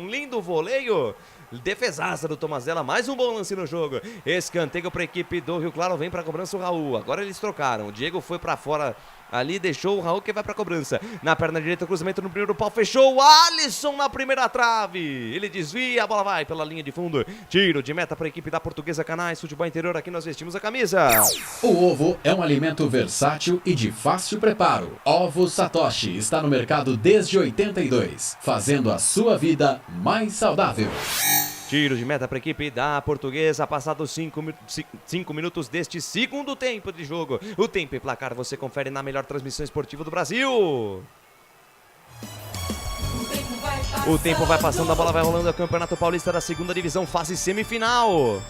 lindo voleio. Defesaça do Tomazella, mais um bom lance no jogo. Escanteio para a equipe do Rio Claro, vem para a cobrança o Raul. Agora eles trocaram, o Diego foi para fora ali, deixou o Raul que vai para a cobrança. Na perna direita, cruzamento no primeiro pau, fechou o Alisson na primeira trave. Ele desvia, a bola vai pela linha de fundo. Tiro de meta para a equipe da Portuguesa Canais Futebol Interior, aqui nós vestimos a camisa. O ovo é um alimento versátil e de fácil preparo. Ovo Satoshi está no mercado desde 82, fazendo a sua vida mais saudável. Tiro de meta para a equipe da Portuguesa, passados 5 minutos deste segundo tempo de jogo. O tempo e placar você confere na melhor transmissão esportiva do Brasil. O tempo vai passando, a bola vai rolando, é o Campeonato Paulista da Segunda Divisão, fase semifinal.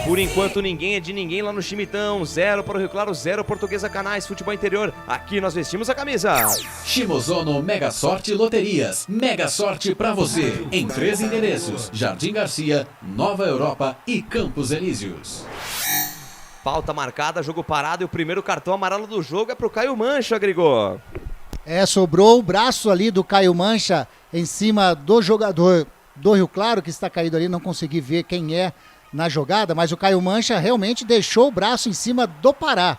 Por enquanto ninguém é de ninguém lá no Chimitão. 0 para o Rio Claro, 0 Portuguesa Canais Futebol Interior. Aqui nós vestimos a camisa. Shimozono Mega Sorte Loterias. Mega sorte pra você. Em 3 endereços: Jardim Garcia, Nova Europa e Campos Elíseos. Falta marcada, jogo parado e o primeiro cartão amarelo do jogo é pro Caio Mancha, Grigor. Sobrou o braço ali do Caio Mancha em cima do jogador do Rio Claro, que está caído ali, não consegui ver quem é na jogada, mas o Caio Mancha realmente deixou o braço em cima do Pará.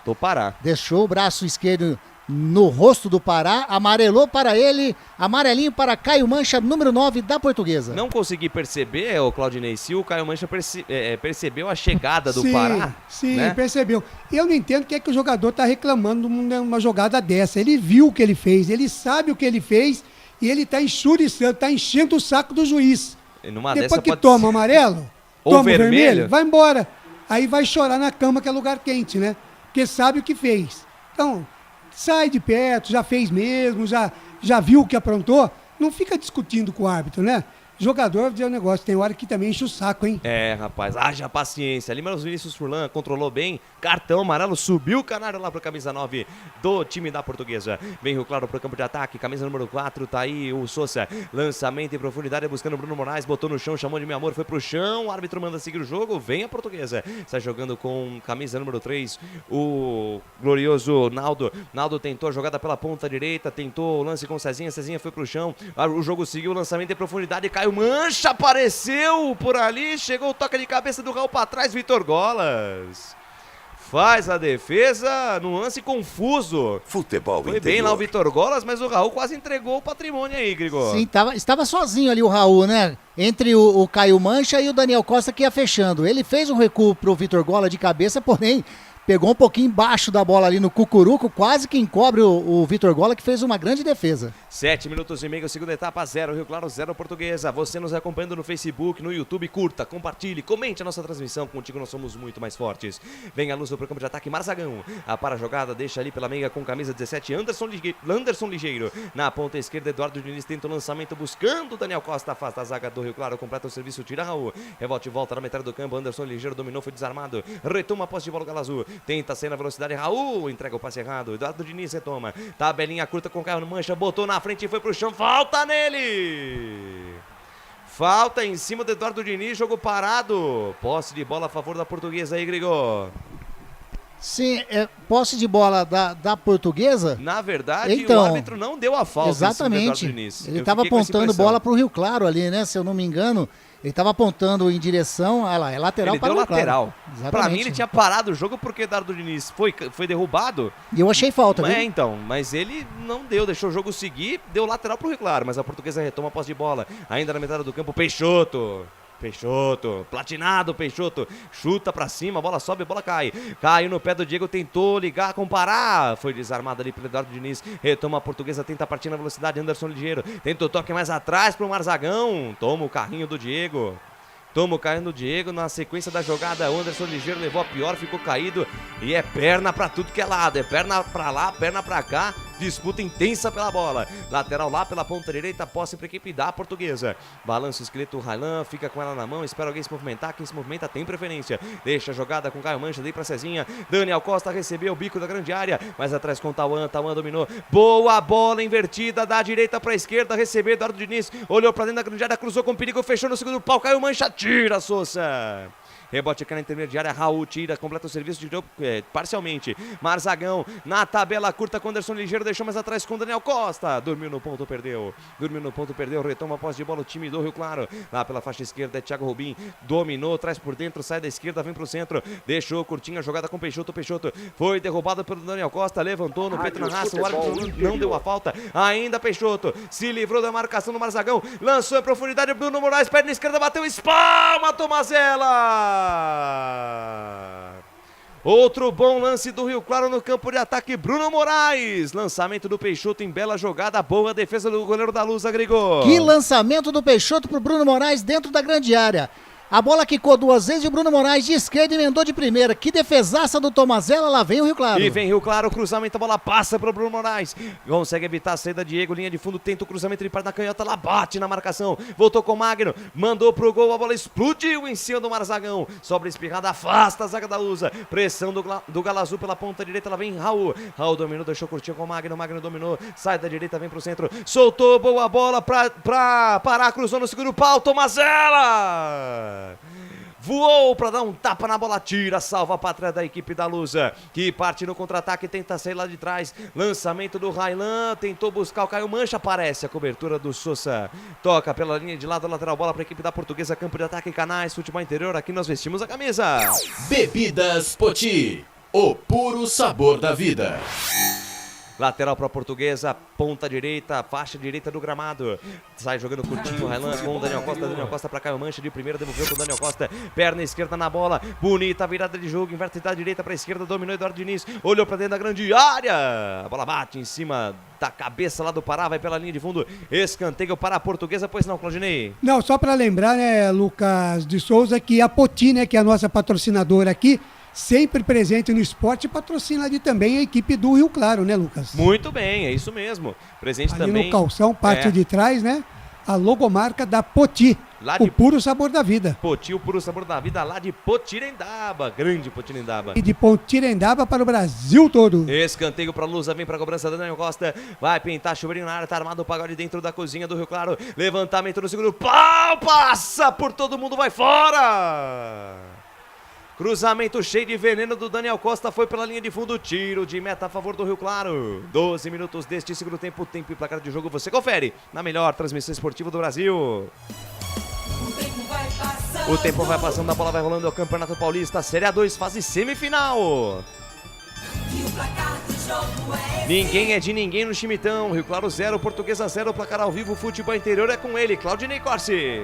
Deixou o braço esquerdo no rosto do Pará, amarelou para ele, amarelinho para Caio Mancha, número 9 da Portuguesa. Não consegui perceber, Claudinei, se o Caio Mancha percebeu a chegada do Pará. Sim, né? Percebeu. Eu não entendo o que é que o jogador está reclamando numa jogada dessa. Ele viu o que ele fez, ele sabe o que ele fez e ele está enxuriçando, está enchendo o saco do juiz. Depois que toma amarelo, toma vermelho, vai embora. Aí vai chorar na cama, que é lugar quente, né? Porque sabe o que fez. Então, sai de perto, já fez mesmo, já viu o que aprontou, não fica discutindo com o árbitro, né? Jogador, dizer um negócio, tem hora que também enche o saco, hein? Rapaz, haja paciência. Ali, mas o Vinícius Furlan controlou bem, cartão amarelo, subiu o canário lá pro camisa 9 do time da Portuguesa. Vem Rio Claro pro campo de ataque, camisa número 4, tá aí o Sousa. Lançamento em profundidade, buscando o Bruno Moraes, botou no chão, chamou de meu amor, foi pro chão, o árbitro manda seguir o jogo, vem a Portuguesa. Está jogando com camisa número 3, o glorioso Naldo. Naldo tentou a jogada pela ponta direita, tentou o lance com o Cezinha, Cezinha foi pro chão, o jogo seguiu, lançamento em profundidade, caiu. Mancha apareceu por ali, chegou o toque de cabeça do Raul para trás, Vitor Golas faz a defesa num lance confuso. Futebol Foi bem lá o Vitor Golas, mas o Raul quase entregou o patrimônio aí, Grigor. Sim, estava sozinho ali o Raul, né? Entre o Caio Mancha e o Daniel Costa, que ia fechando. Ele fez um recuo pro Vitor Golas de cabeça, porém pegou um pouquinho embaixo da bola ali no cucuruco, quase que encobre o Vitor Gola, que fez uma grande defesa. 7 minutos e meio, segunda etapa, 0 Rio Claro, 0 Portuguesa. Você nos acompanhando no Facebook, no YouTube, curta, compartilhe, comente a nossa transmissão. Contigo nós somos muito mais fortes. Vem a luz do campo de ataque, Marzagão. A para a jogada, deixa ali pela meia com camisa 17, Anderson Ligeiro. Na ponta esquerda, Eduardo Diniz tenta o lançamento, buscando o Daniel Costa, afasta a zaga do Rio Claro, completa o serviço, tira Raul. Revolte e volta na metade do campo, Anderson Ligeiro dominou, foi desarmado. Retoma a posse de bola, Galo Azul. Tenta sair na velocidade, Raul entrega o passe errado, Eduardo Diniz retoma, tabelinha curta com o Caio Mancha, botou na frente e foi pro chão, falta nele! Falta em cima do Eduardo Diniz, jogo parado, posse de bola a favor da Portuguesa aí, Grigor. Sim, posse de bola da Portuguesa. Na verdade, então, o árbitro não deu a falta. Exatamente. Em cima do Eduardo Diniz. Ele estava apontando bola pro Rio Claro ali, né? Se eu não me engano. Ele tava apontando em direção, olha lá, é lateral Ele para deu o Rio Claro. lateral. Exatamente. Pra mim ele tinha parado o jogo porque o Dardo Diniz foi derrubado. E eu achei falta, viu? Então, mas ele não deu, deixou o jogo seguir, deu lateral pro Rio Claro, mas a Portuguesa retoma a posse de bola. Ainda na metade do campo, Peixoto, platinado Peixoto, chuta pra cima, a bola sobe, a bola cai. Caiu no pé do Diego, tentou ligar, comparar. Foi desarmado ali pelo Eduardo Diniz. Retoma a Portuguesa, tenta partir na velocidade. Anderson Ligeiro, tenta o toque mais atrás pro Marzagão. Toma o carrinho do Diego. Na sequência da jogada, o Anderson Ligeiro levou a pior, ficou caído. E é perna pra tudo que é lado, é perna pra lá, perna pra cá. Disputa intensa pela bola. Lateral lá pela ponta direita, posse para a equipe da Portuguesa. Balança o esqueleto, o Railan fica com ela na mão, espera alguém se movimentar. Quem se movimenta tem preferência. Deixa a jogada com Caio Mancha, dei pra Cezinha. Daniel Costa recebeu o bico da grande área, mas atrás com Tauan dominou. Boa bola invertida da direita pra esquerda, recebeu Eduardo Diniz. Olhou pra dentro da grande área, cruzou com perigo, fechou no segundo pau. Caio Mancha, tira Sousa. Rebote aqui na intermediária, Raul tira, completa o serviço, tirou parcialmente. Marzagão na tabela curta com Anderson Ligeiro, deixou mais atrás com Daniel Costa. Dormiu no ponto, perdeu. Retoma a posse de bola o time do Rio Claro. Lá pela faixa esquerda é Thiago Rubim, dominou, traz por dentro, sai da esquerda, vem pro centro. Deixou curtinha a jogada com Peixoto foi derrubado pelo Daniel Costa, levantou no peito na raça, o árbitro não deu a falta. Ainda Peixoto, se livrou da marcação do Marzagão, lançou em profundidade, Bruno Moraes, perna esquerda, bateu, espalma, Tomazella. Outro bom lance do Rio Claro no campo de ataque, Bruno Moraes. Lançamento do Peixoto em bela jogada, boa defesa do goleiro da Luz, Grigor. Que lançamento do Peixoto pro Bruno Moraes dentro da grande área. A bola quicou duas vezes e o Bruno Moraes de esquerda emendou de primeira. Que defesaça do Tomazella, lá vem o Rio Claro. E vem Rio Claro, cruzamento, a bola passa pro Bruno Moraes. Consegue evitar a saída, Diego, linha de fundo, tenta o cruzamento, ele parte na canhota, lá bate na marcação. Voltou com o Magno, mandou pro gol, a bola explodiu em cima do Marzagão. Sobra espirrada, afasta a zaga da Lusa. Pressão do Galo Azul pela ponta direita, lá vem Raul. Raul dominou, deixou curtir com o Magno dominou, sai da direita, vem pro centro. Soltou, boa bola pra parar, cruzou no segundo pau, Tomazella. Voou para dar um tapa na bola, tira, salva a pátria da equipe da Lusa, que parte no contra-ataque, tenta sair lá de trás. Lançamento do Railan, tentou buscar o Caio Mancha, aparece a cobertura do Sousa. Toca pela linha de lado, lateral, bola para a equipe da Portuguesa, campo de ataque, Canais, futebol interior, aqui nós vestimos a camisa. Bebidas Poti, o puro sabor da vida. Lateral para a Portuguesa, ponta direita, faixa direita do gramado. Sai jogando curtinho, Railan com o Daniel Costa para Caio Mancha de primeira, devolveu com o Daniel Costa. Perna esquerda na bola, bonita virada de jogo, inverte da direita para a esquerda, dominou Eduardo Diniz, olhou para dentro da grande área. A bola bate em cima da cabeça lá do Pará, vai pela linha de fundo, escanteio para a Portuguesa, pois não, Claudinei? Não, só para lembrar, né, Lucas de Souza, que a Poti, né, que é a nossa patrocinadora aqui, sempre presente no esporte, patrocina ali também a equipe do Rio Claro, né, Lucas? Muito bem, é isso mesmo. Presente ali também. no calção, parte de trás, né? A logomarca da Poti, o puro sabor da vida. Poti, o puro sabor da vida, lá de Potirendaba, grande Potirendaba. E de Potirendaba para o Brasil todo. Escanteio para a Lusa, vem para a cobrança da Daniel Costa, vai pintar, chuveirinho na área, tá armado o pagode dentro da cozinha do Rio Claro. Levantamento no segundo pau, passa por todo mundo, vai fora! Cruzamento cheio de veneno do Daniel Costa, foi pela linha de fundo, tiro de meta a favor do Rio Claro. 12 minutos deste segundo tempo, tempo e placar de jogo, você confere na melhor transmissão esportiva do Brasil. O tempo vai passando, a bola vai rolando, é o Campeonato Paulista, Série A2, fase semifinal. Ninguém é de ninguém no Chimitão, Rio Claro 0, Portuguesa 0, placar ao vivo, futebol interior é com ele, Claudinei Corsi.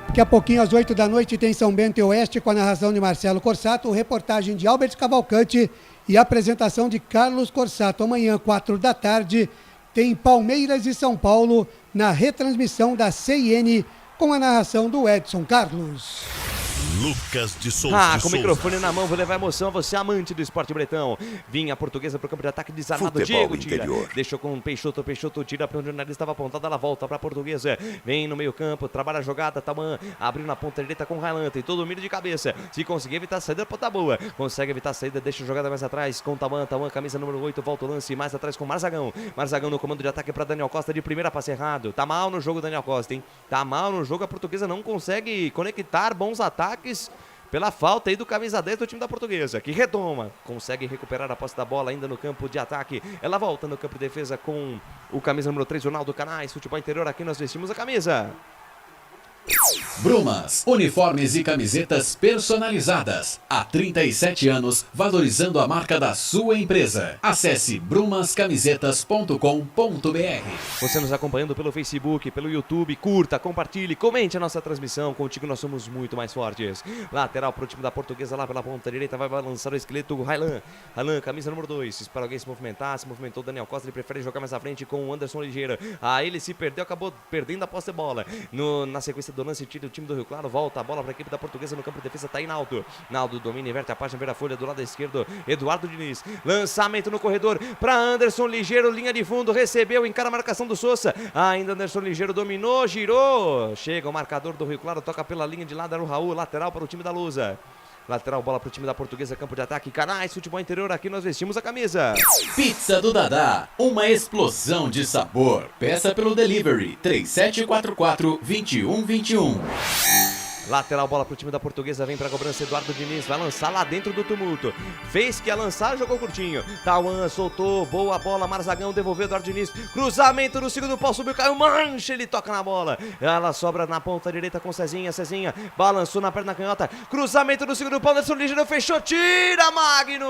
Daqui a pouquinho, às 8 da noite, tem São Bento e Oeste, com a narração de Marcelo Corsato, reportagem de Albert Cavalcante e apresentação de Carlos Corsato. Amanhã, 4 da tarde, tem Palmeiras e São Paulo na retransmissão da CIN, com a narração do Edson Carlos. Lucas de Souza. Com o microfone na mão, vou levar emoção a você, amante do esporte bretão. Vinha a Portuguesa pro campo de ataque, desarmado, Futebol Diego tira. interior. Deixou com o Peixoto tira para onde o nariz estava apontado, ela volta pra Portuguesa. Vem no meio campo, trabalha a jogada, Taman abriu na ponta direita com o Railan, tem todo o milho de cabeça. Se conseguir evitar a saída, tá boa. Consegue evitar a saída, deixa a jogada mais atrás com o Taman, camisa número 8, volta o lance, mais atrás com o Marzagão. Marzagão no comando de ataque para Daniel Costa, de primeira, passe errado. Tá mal no jogo Daniel Costa, hein? Tá mal no jogo, a Portuguesa não consegue conectar bons ataques pela falta aí do camisa 10 do time da Portuguesa, que retoma, consegue recuperar a posse da bola ainda no campo de ataque. Ela volta no campo de defesa com o camisa número 3, Ronaldo Canais, futebol interior, aqui nós vestimos a camisa. Brumas, uniformes e camisetas personalizadas. Há 37 anos, valorizando a marca da sua empresa. Acesse brumascamisetas.com.br. Você nos acompanhando pelo Facebook, pelo YouTube, curta, compartilhe, comente a nossa transmissão. Contigo nós somos muito mais fortes. Lateral pro time da Portuguesa lá pela ponta direita, vai balançar o esqueleto Railan. Railan, camisa número 2, espera alguém se movimentar, se movimentou o Daniel Costa, ele prefere jogar mais à frente com o Anderson Ligeira. Aí ele se perdeu, acabou perdendo a posse de bola. Na sequência do lance, tira o time do Rio Claro, volta a bola para a equipe da Portuguesa no campo de defesa, tá aí Naldo. Naldo domina, inverte a página, vira a folha do lado esquerdo, Eduardo Diniz. Lançamento no corredor para Anderson Ligeiro, linha de fundo, recebeu, encara a marcação do Sousa. Ainda Anderson Ligeiro dominou, girou. Chega o marcador do Rio Claro, toca pela linha de lado, era o Raul, lateral para o time da Lusa. Lateral, bola para o time da Portuguesa, campo de ataque, Canais Futebol Interior, aqui nós vestimos a camisa. Pizza do Dadá, uma explosão de sabor. Peça pelo delivery 3744-2121. Lateral, bola pro time da Portuguesa, vem pra cobrança, Eduardo Diniz, vai lançar lá dentro do tumulto. Fez que ia lançar, jogou curtinho. Tauan soltou, boa bola, Marzagão devolveu, Eduardo Diniz. Cruzamento no segundo pau, subiu, caiu, Mancha, ele toca na bola. Ela sobra na ponta direita com Cezinha, Cezinha balançou na perna canhota. Cruzamento no segundo pau, Anderson Ligeiro fechou, tira Magno!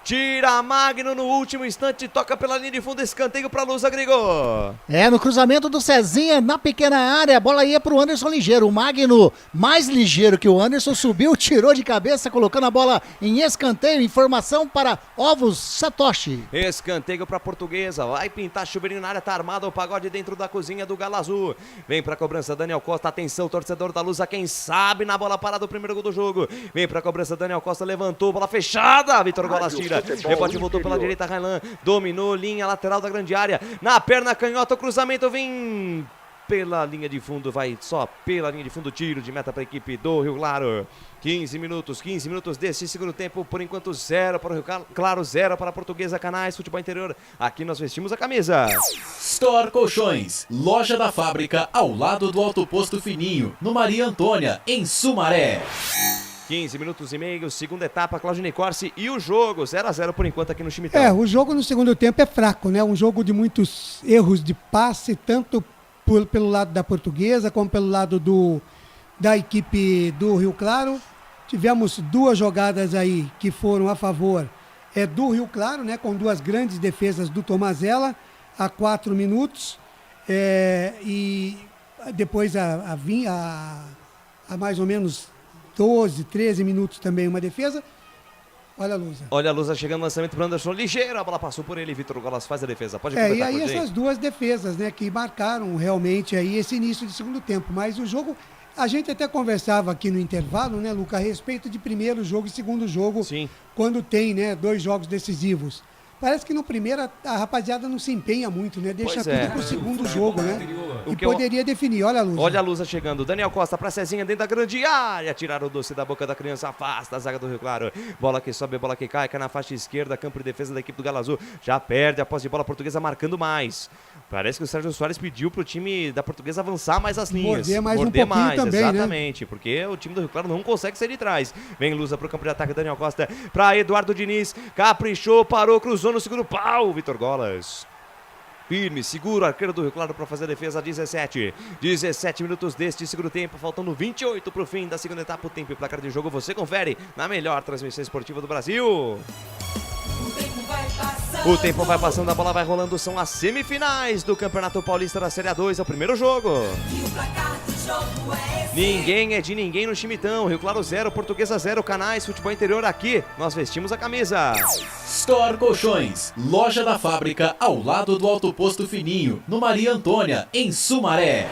Tira Magno no último instante, toca pela linha de fundo, escanteio para Lusa Grigor. No cruzamento do Cezinha, na pequena área, a bola ia pro Anderson Ligeiro. O Magno, mais ligeiro que o Anderson, subiu, tirou de cabeça, colocando a bola em escanteio. Informação para Ovos Satoshi. Escanteio para Portuguesa, vai pintar chuveirinho na área, tá armado o pagode dentro da cozinha do Galo Azul. Vem pra cobrança, Daniel Costa, atenção, torcedor da Lusa, quem sabe na bola parada, o primeiro gol do jogo. Vem pra cobrança, Daniel Costa, levantou, bola fechada, Vitor Golas tira. Rebote voltou pela direita, Railan dominou, linha lateral da grande área, na perna canhota, o cruzamento vem pela linha de fundo, vai só pela linha de fundo, tiro de meta para a equipe do Rio Claro. 15 minutos desse segundo tempo, por enquanto 0 para o Rio Claro, 0 para a Portuguesa. Canais Futebol Interior, aqui nós vestimos a camisa. Store Colchões, loja da fábrica ao lado do Alto Posto Fininho, no Maria Antônia, em Sumaré. 15 minutos e meio, segunda etapa, Claudinei Corsi e o jogo, 0-0 por enquanto aqui no Chimitão. O jogo no segundo tempo é fraco, né? Um jogo de muitos erros de passe, tanto pelo lado da Portuguesa como pelo lado da equipe do Rio Claro. Tivemos duas jogadas aí que foram a favor do Rio Claro, né? Com duas grandes defesas do Tomazella a 4 minutos. E depois a mais ou menos 12, 13 minutos também uma defesa. Olha a Lusa. Olha a Lusa chegando, lançamento para Anderson Ligeiro, a bola passou por ele, Vitor Golas faz a defesa. Pode completar. E aí essas duas defesas, né, que marcaram realmente aí esse início de segundo tempo. Mas o jogo, a gente até conversava aqui no intervalo, né, Luca, a respeito de primeiro jogo e segundo jogo. Sim. Quando tem, né, dois jogos decisivos. Parece que no primeiro a rapaziada não se empenha muito, né? Deixa tudo pro segundo jogo, né? E poderia definir, olha a Lusa. Olha a Lusa chegando, Daniel Costa pra Cezinha dentro da grande área, tiraram o doce da boca da criança, afasta a zaga do Rio Claro. Bola que sobe, bola que cai na faixa esquerda, campo de defesa da equipe do Galo Azul. Já perde a posse de bola, Portuguesa marcando mais. Parece que o Sérgio Soares pediu pro time da Portuguesa avançar mais as linhas. Morder mais um pouquinho também, exatamente, né? Porque o time do Rio Claro não consegue sair de trás. Vem Lusa pro campo de ataque, Daniel Costa pra Eduardo Diniz, caprichou, parou, cruzou no segundo pau, Vitor Golas. Firme, seguro, arqueiro do Rio Claro para fazer a defesa. 17 minutos deste segundo tempo, faltando 28 para o fim da segunda etapa. O tempo e placar de jogo você confere na melhor transmissão esportiva do Brasil. O tempo vai passando, a bola vai rolando, são as semifinais do Campeonato Paulista da Série A2, é o primeiro jogo. Ninguém é de ninguém no Chimitão, Rio Claro 0, Portuguesa 0, Canais Futebol Interior, aqui nós vestimos a camisa. Store Colchões, loja da fábrica ao lado do Alto Posto Fininho, no Maria Antônia, em Sumaré.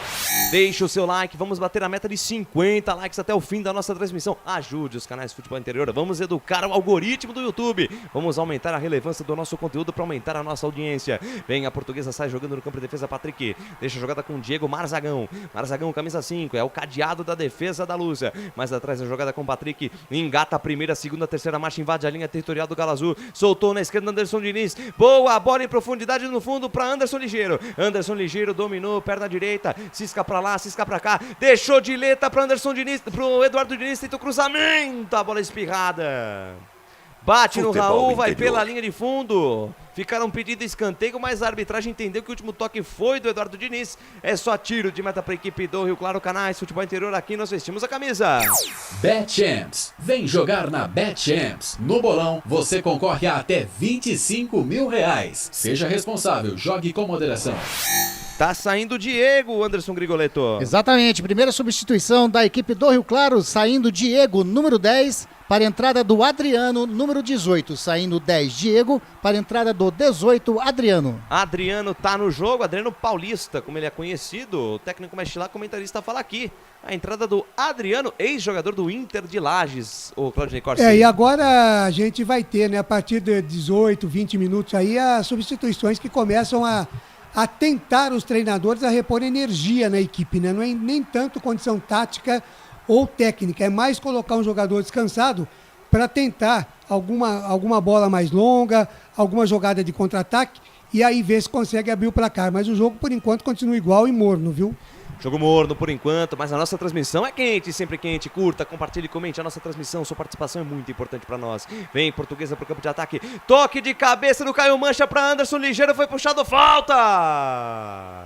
Deixe o seu like, vamos bater a meta de 50 likes até o fim da nossa transmissão. Ajude os canais Futebol Interior, vamos educar o algoritmo do YouTube, vamos aumentar a relevância do nosso conteúdo para aumentar a nossa audiência. Vem a Portuguesa, sai jogando no campo de defesa, Patrick, deixa a jogada com Diego Marzagão. Marzagão, camisa 5, é o cadeado da defesa da Lusa. Mais atrás a jogada com Patrick, engata a primeira, segunda, terceira marcha, invade a linha territorial do Galo Azul, soltou na esquerda Anderson Diniz, boa bola em profundidade no fundo para Anderson Ligeiro. Anderson Ligeiro dominou, perna direita, cisca para lá, cisca para cá, deixou de letra para Anderson Diniz, pro Eduardo Diniz, tentou cruzamento, a bola espirrada. Bate no Futebol Raul, vai interior. pela linha de fundo. Ficaram pedindo escanteio, mas a arbitragem entendeu que o último toque foi do Eduardo Diniz. É só tiro de meta para a equipe do Rio Claro Canais Futebol Interior. Aqui nós vestimos a camisa. BetChamps. Vem jogar na BetChamps. No bolão, você concorre a até R$25 mil. Seja responsável, jogue com moderação. Tá saindo o Diego, Anderson Grigoletto. Exatamente, primeira substituição da equipe do Rio Claro, saindo Diego, número 10, para a entrada do Adriano, número 18, saindo 10 Diego, para a entrada do 18 Adriano. Adriano tá no jogo, Adriano Paulista, como ele é conhecido, o técnico mexe lá, comentarista fala aqui. A entrada do Adriano, ex-jogador do Inter de Lages, o Claudinei Corsi. E agora a gente vai ter, né, a partir de 18, 20 minutos aí, as substituições que começam a tentar os treinadores a repor energia na equipe, né? Não é nem tanto condição tática ou técnica, é mais colocar um jogador descansado para tentar alguma bola mais longa, alguma jogada de contra-ataque e aí ver se consegue abrir o placar. Mas o jogo, por enquanto, continua igual e morno, viu? Jogo morno por enquanto, mas a nossa transmissão é quente, sempre quente. Curta, compartilhe, comente a nossa transmissão. Sua participação é muito importante pra nós. Vem Portuguesa pro campo de ataque. Toque de cabeça do Caio Mancha pra Anderson Ligeiro. Foi puxado, falta!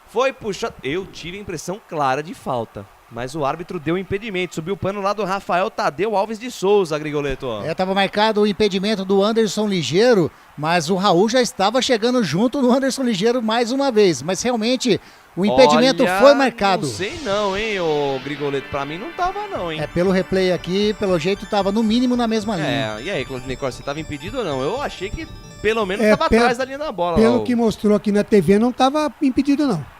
Foi puxado. Eu tive a impressão clara de falta. Mas o árbitro deu impedimento. Subiu o pano lá do Rafael Tadeu Alves de Souza, Grigoletto. Tava marcado o impedimento do Anderson Ligeiro, mas o Raul já estava chegando junto no Anderson Ligeiro mais uma vez. Mas realmente o impedimento foi marcado. Não sei não, hein, ô Grigoletto. Pra mim não tava não, hein. Pelo replay aqui, pelo jeito tava no mínimo na mesma linha. E aí, Claudinei Corsi, você tava impedido ou não? Eu achei que pelo menos tava atrás da linha da bola. Pelo que mostrou aqui na TV, não tava impedido não.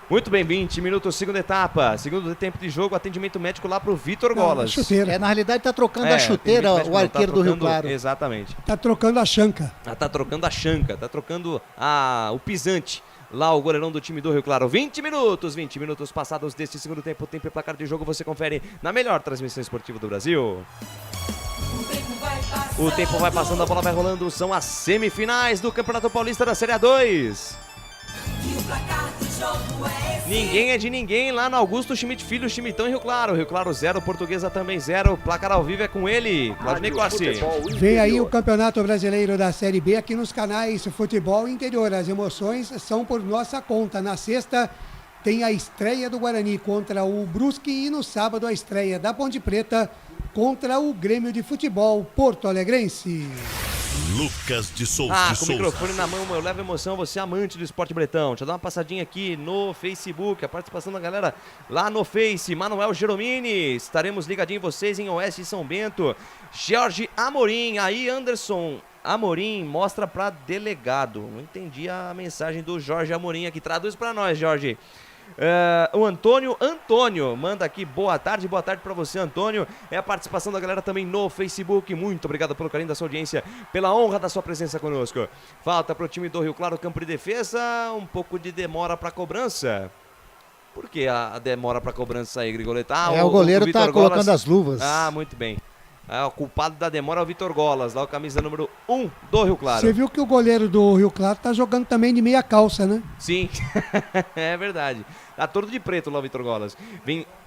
Muito bem, 20 minutos, segunda etapa. Segundo tempo de jogo, atendimento médico lá pro Vitor Golas. Chuteira. Na realidade tá trocando a chuteira o arqueiro do Rio Claro. Exatamente. Tá trocando a chanca. Tá trocando a chanca, tá trocando o pisante. Lá o goleirão do time do Rio Claro. 20 minutos passados deste segundo tempo. Tempo e placar de jogo você confere na melhor transmissão esportiva do Brasil. O tempo vai passando, a bola vai rolando. São as semifinais do Campeonato Paulista da Série A2. Ninguém é de ninguém lá no Augusto Schmidt Filho, Chimitão e Rio Claro. Rio Claro 0, Portuguesa também 0. Placar ao vivo é com ele, Claudinei Corsi. Vem aí o Campeonato Brasileiro da Série B aqui nos canais Futebol Interior. As emoções são por nossa conta. Na sexta tem a estreia do Guarani contra o Brusque e no sábado a estreia da Ponte Preta contra o Grêmio de Futebol Porto Alegrense. Lucas de Souza. Com o microfone na mão, eu levo emoção, você amante do esporte bretão. Deixa eu dar uma passadinha aqui no Facebook, a participação da galera lá no Face. Manuel Geromini, estaremos ligadinhos em vocês em Oeste e São Bento. Jorge Amorim, aí Anderson Amorim mostra pra delegado. Não entendi a mensagem do Jorge Amorim aqui, traduz pra nós, Jorge. O Antônio manda aqui boa tarde pra você, Antônio. É a participação da galera também no Facebook. Muito obrigado pelo carinho da sua audiência, pela honra da sua presença conosco. Falta pro time do Rio Claro, campo de defesa, um pouco de demora pra cobrança. Por que a demora pra cobrança aí, Grigoletto? O goleiro tá colocando as luvas. Muito bem. O culpado da demora é o Vitor Golas, lá o camisa número 1 do Rio Claro. Você viu que o goleiro do Rio Claro tá jogando também de meia calça, né? Sim, é verdade. Tá todo de preto lá o Vitor Golas.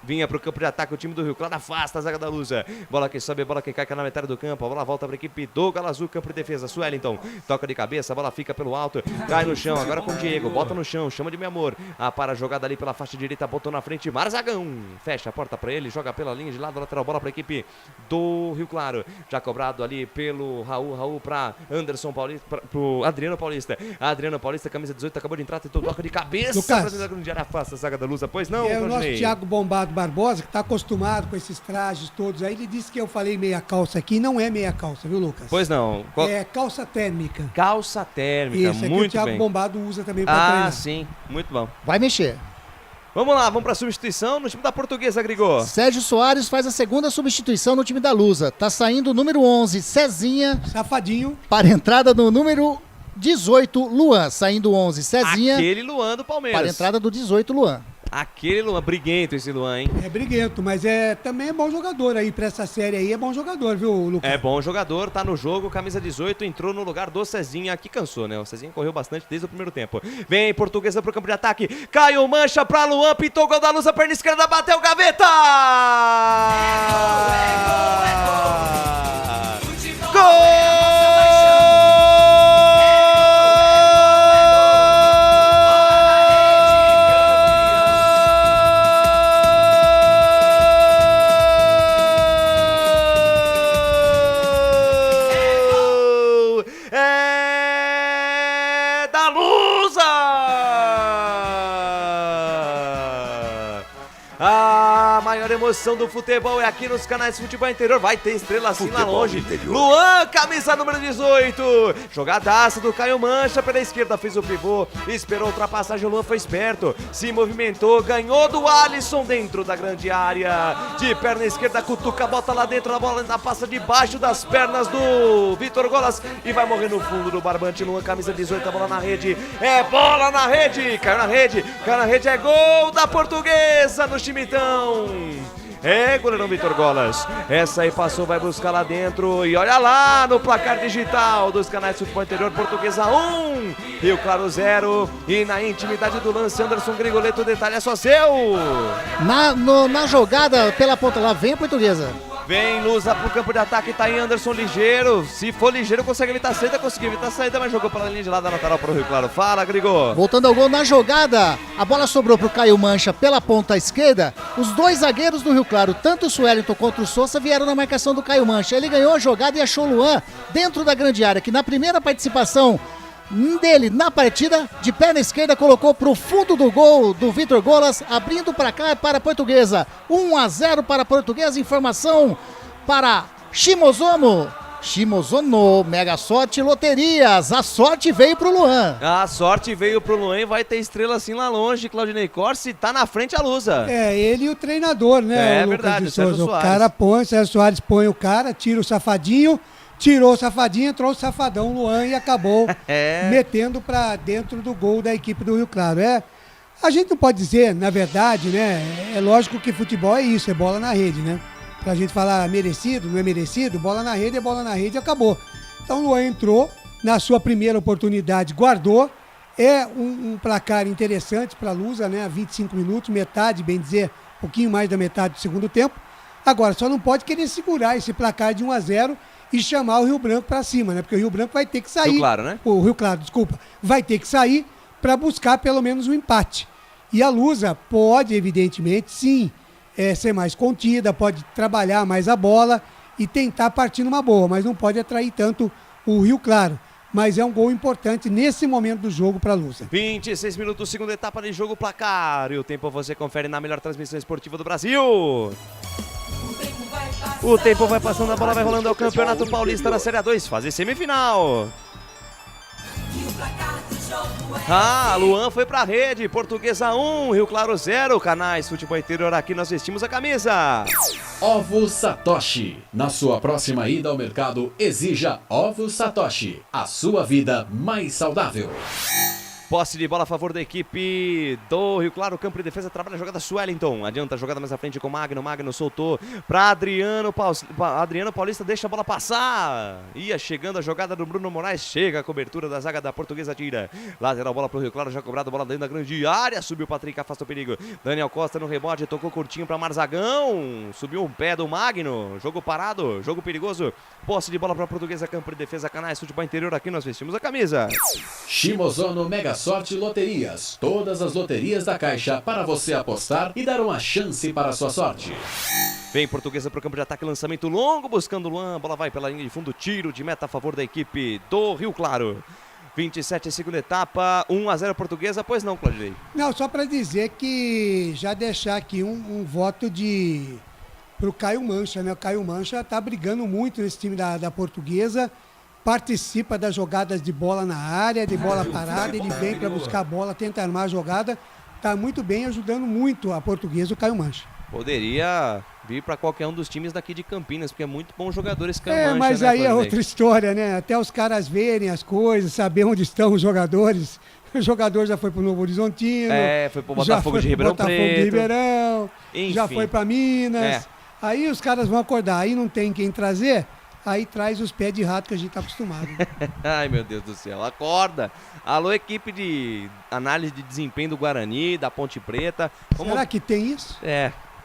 Vinha pro campo de ataque o time do Rio Claro, afasta a zaga da Lusa. Bola que sobe, bola que cai na metade do campo. A bola volta pra equipe do Galo Azul, campo de defesa. Suellington toca de cabeça, a bola fica pelo alto, cai no chão. Agora com o Diego, bota no chão, chama de meu amor. Para a jogada ali pela faixa direita, botou na frente Marzagão. Fecha a porta pra ele, joga pela linha de lado, lateral, bola pra equipe do Rio Claro. Já cobrado ali pelo Raul pra Anderson Paulista, pro Adriano Paulista. Adriano Paulista, camisa 18, acabou de entrar, tentou toca de cabeça. Lucas, afasta a zaga da Lusa, pois não, o nosso Thiago Bombado Barbosa, que tá acostumado com esses trajes todos aí, ele disse que eu falei meia calça aqui, não é meia calça, viu, Lucas? Pois não. É calça térmica. Calça térmica, isso, muito o Thiago bem. Bombado usa também pra treinar. Sim, muito bom. Vai mexer. Vamos lá, vamos pra substituição no time da Portuguesa, Grigô. Sérgio Soares faz a segunda substituição no time da Lusa. Tá saindo o número 11, Cezinha. Safadinho. Para a entrada do número 18, Luan. Saindo 11, Cezinha. Aquele Luan do Palmeiras. Para a entrada do 18, Luan. Aquele Luan, briguento esse Luan, hein? É briguento, mas também é bom jogador aí pra essa série aí, é bom jogador, viu, Lucas? É bom jogador, tá no jogo, camisa 18, entrou no lugar do Cezinha, que cansou, né? O Cezinha correu bastante desde o primeiro tempo. Vem Portuguesa pro campo de ataque, Caio Mancha pra Luan, pintou o gol da Luz, a perna esquerda, bateu, gaveta! A maior emoção do futebol é aqui nos canais Futebol Interior. Vai ter estrela assim lá Futebol longe. Interior. Luan, camisa número 18. Jogadaça do Caio Mancha pela esquerda, fez o pivô, esperou a ultrapassagem, o Luan foi esperto, se movimentou, ganhou do Alisson dentro da grande área. De perna esquerda, cutuca, bota lá dentro, a bola ainda passa debaixo das pernas do Vitor Golas e vai morrer no fundo do barbante. Luan, camisa 18, a bola na rede. É bola na rede, caiu na rede, é gol da Portuguesa no Chimitão. É, goleirão Vitor Golas. Essa aí passou, vai buscar lá dentro. E olha lá no placar digital dos canais Futebol Interior. Portuguesa 1, Rio Claro 0. E na intimidade do lance, Anderson Grigoleto, o detalhe é só seu. Na jogada pela ponta lá, vem a Portuguesa. Vem Lusa pro campo de ataque, tá aí Anderson ligeiro. Se for ligeiro, consegue evitar a saída, conseguiu evitar a saída, mas jogou pela linha de lado da lateral pro Rio Claro. Fala, Grigô. Voltando ao gol na jogada, a bola sobrou pro Caio Mancha pela ponta esquerda. Os dois zagueiros do Rio Claro, tanto o Suelton quanto o Sousa, vieram na marcação do Caio Mancha. Ele ganhou a jogada e achou o Luan dentro da grande área, que na primeira participação dele na partida, de perna esquerda, colocou pro fundo do gol do Vitor Golas, abrindo para cá para a Portuguesa. 1-0 para a Portuguesa, informação para Shimozono, Mega Sorte Loterias, a sorte veio pro Luan. A sorte veio pro Luan e vai ter estrela assim lá longe, Claudinei Corsi, tá na frente a Lusa. É, ele e o treinador, né? É o verdade, Lucas de Souza. Sérgio Soares. O cara põe, o Sérgio Soares põe o cara, tira o safadinho, tirou o safadinho, entrou o safadão Luan e acabou metendo pra dentro do gol da equipe do Rio Claro. A gente não pode dizer, na verdade, né? É lógico que futebol é isso, é bola na rede, né? Pra gente falar merecido, não é merecido, bola na rede é bola na rede e acabou. Então o Luan entrou, na sua primeira oportunidade guardou, é um placar interessante para a Lusa, né? 25 minutos, metade, bem dizer, um pouquinho mais da metade do segundo tempo. Agora, só não pode querer segurar esse placar de 1-0 e chamar o Rio Branco para cima, né? Porque o Rio Branco vai ter que sair. Rio Claro, né? O Rio Claro, desculpa. Vai ter que sair para buscar pelo menos um empate. E a Lusa pode, evidentemente, sim, ser mais contida, pode trabalhar mais a bola e tentar partir numa boa, mas não pode atrair tanto o Rio Claro. Mas é um gol importante nesse momento do jogo para a Lusa. 26 minutos, segunda etapa de jogo, placar. E o tempo você confere na melhor transmissão esportiva do Brasil. O tempo vai passando, a bola vai rolando ao Campeonato Paulista da Série A2, fase semifinal. Luan foi pra rede, Portuguesa 1, Rio Claro 0, canais Futebol Interior, aqui nós vestimos a camisa. Ovo Satoshi. Na sua próxima ida ao mercado, exija Ovo Satoshi. A sua vida mais saudável. Posse de bola a favor da equipe do Rio Claro, campo de defesa, trabalha a jogada Suelton, adianta a jogada mais à frente com Magno soltou para Adriano Paulista, deixa a bola passar, ia chegando a jogada do Bruno Moraes, chega a cobertura da zaga da Portuguesa, tira, lateral bola pro Rio Claro, já cobrado, bola dentro da grande área, subiu o Patrick, afasta o perigo, Daniel Costa no rebote, tocou curtinho para Marzagão, subiu um pé do Magno, jogo parado, jogo perigoso, posse de bola para a Portuguesa, campo de defesa, canais Futebol Interior, aqui nós vestimos a camisa. Shimozono Mega Sorte Loterias. Todas as loterias da Caixa para você apostar e dar uma chance para a sua sorte. Vem Portuguesa para o campo de ataque, lançamento longo, buscando o Luan, bola vai pela linha de fundo, tiro de meta a favor da equipe do Rio Claro. 27, segunda etapa, 1-0 Portuguesa, pois não, Claudinei? Não, só para dizer que já deixar aqui um voto pro Caio Mancha, né? O Caio Mancha tá brigando muito nesse time da Portuguesa, participa das jogadas de bola na área, de bola parada, ele vem para buscar a bola, tenta armar a jogada, tá muito bem, ajudando muito a Portuguesa, o Caio Mancha. Poderia vir para qualquer um dos times daqui de Campinas, porque é muito bom jogador esse Caio Mancha, mas né, aí é outra história, né? Até os caras verem as coisas, saber onde estão os jogadores. O jogador já foi pro Novo Horizontino. Foi pro Botafogo de Ribeirão Preto. Botafogo de Ribeirão, enfim. Já foi para Minas. Aí os caras vão acordar, aí não tem quem trazer, aí traz os pés de rato que a gente tá acostumado. Ai, meu Deus do céu, acorda. Alô, equipe de análise de desempenho do Guarani, da Ponte Preta. Será que tem isso?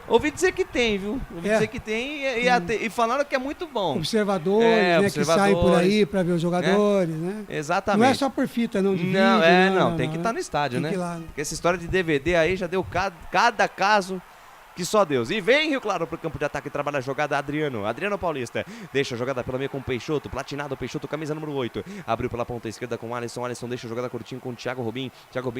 Ouvi dizer que tem, viu? Ouvi dizer que tem e falaram que é muito bom. Observadores, né, que saem por aí para ver os jogadores, né? Exatamente. Não é só por fita, não, de vídeo. Não, tem que estar no estádio, né? Porque essa história de DVD aí já deu cada caso. que só Deus. E vem Rio Claro pro campo de ataque, trabalha a jogada Adriano Paulista, deixa a jogada pela meia com o Peixoto, platinado, Peixoto, camisa número 8, abriu pela ponta esquerda com o Alisson deixa a jogada curtinho com o Thiago Robin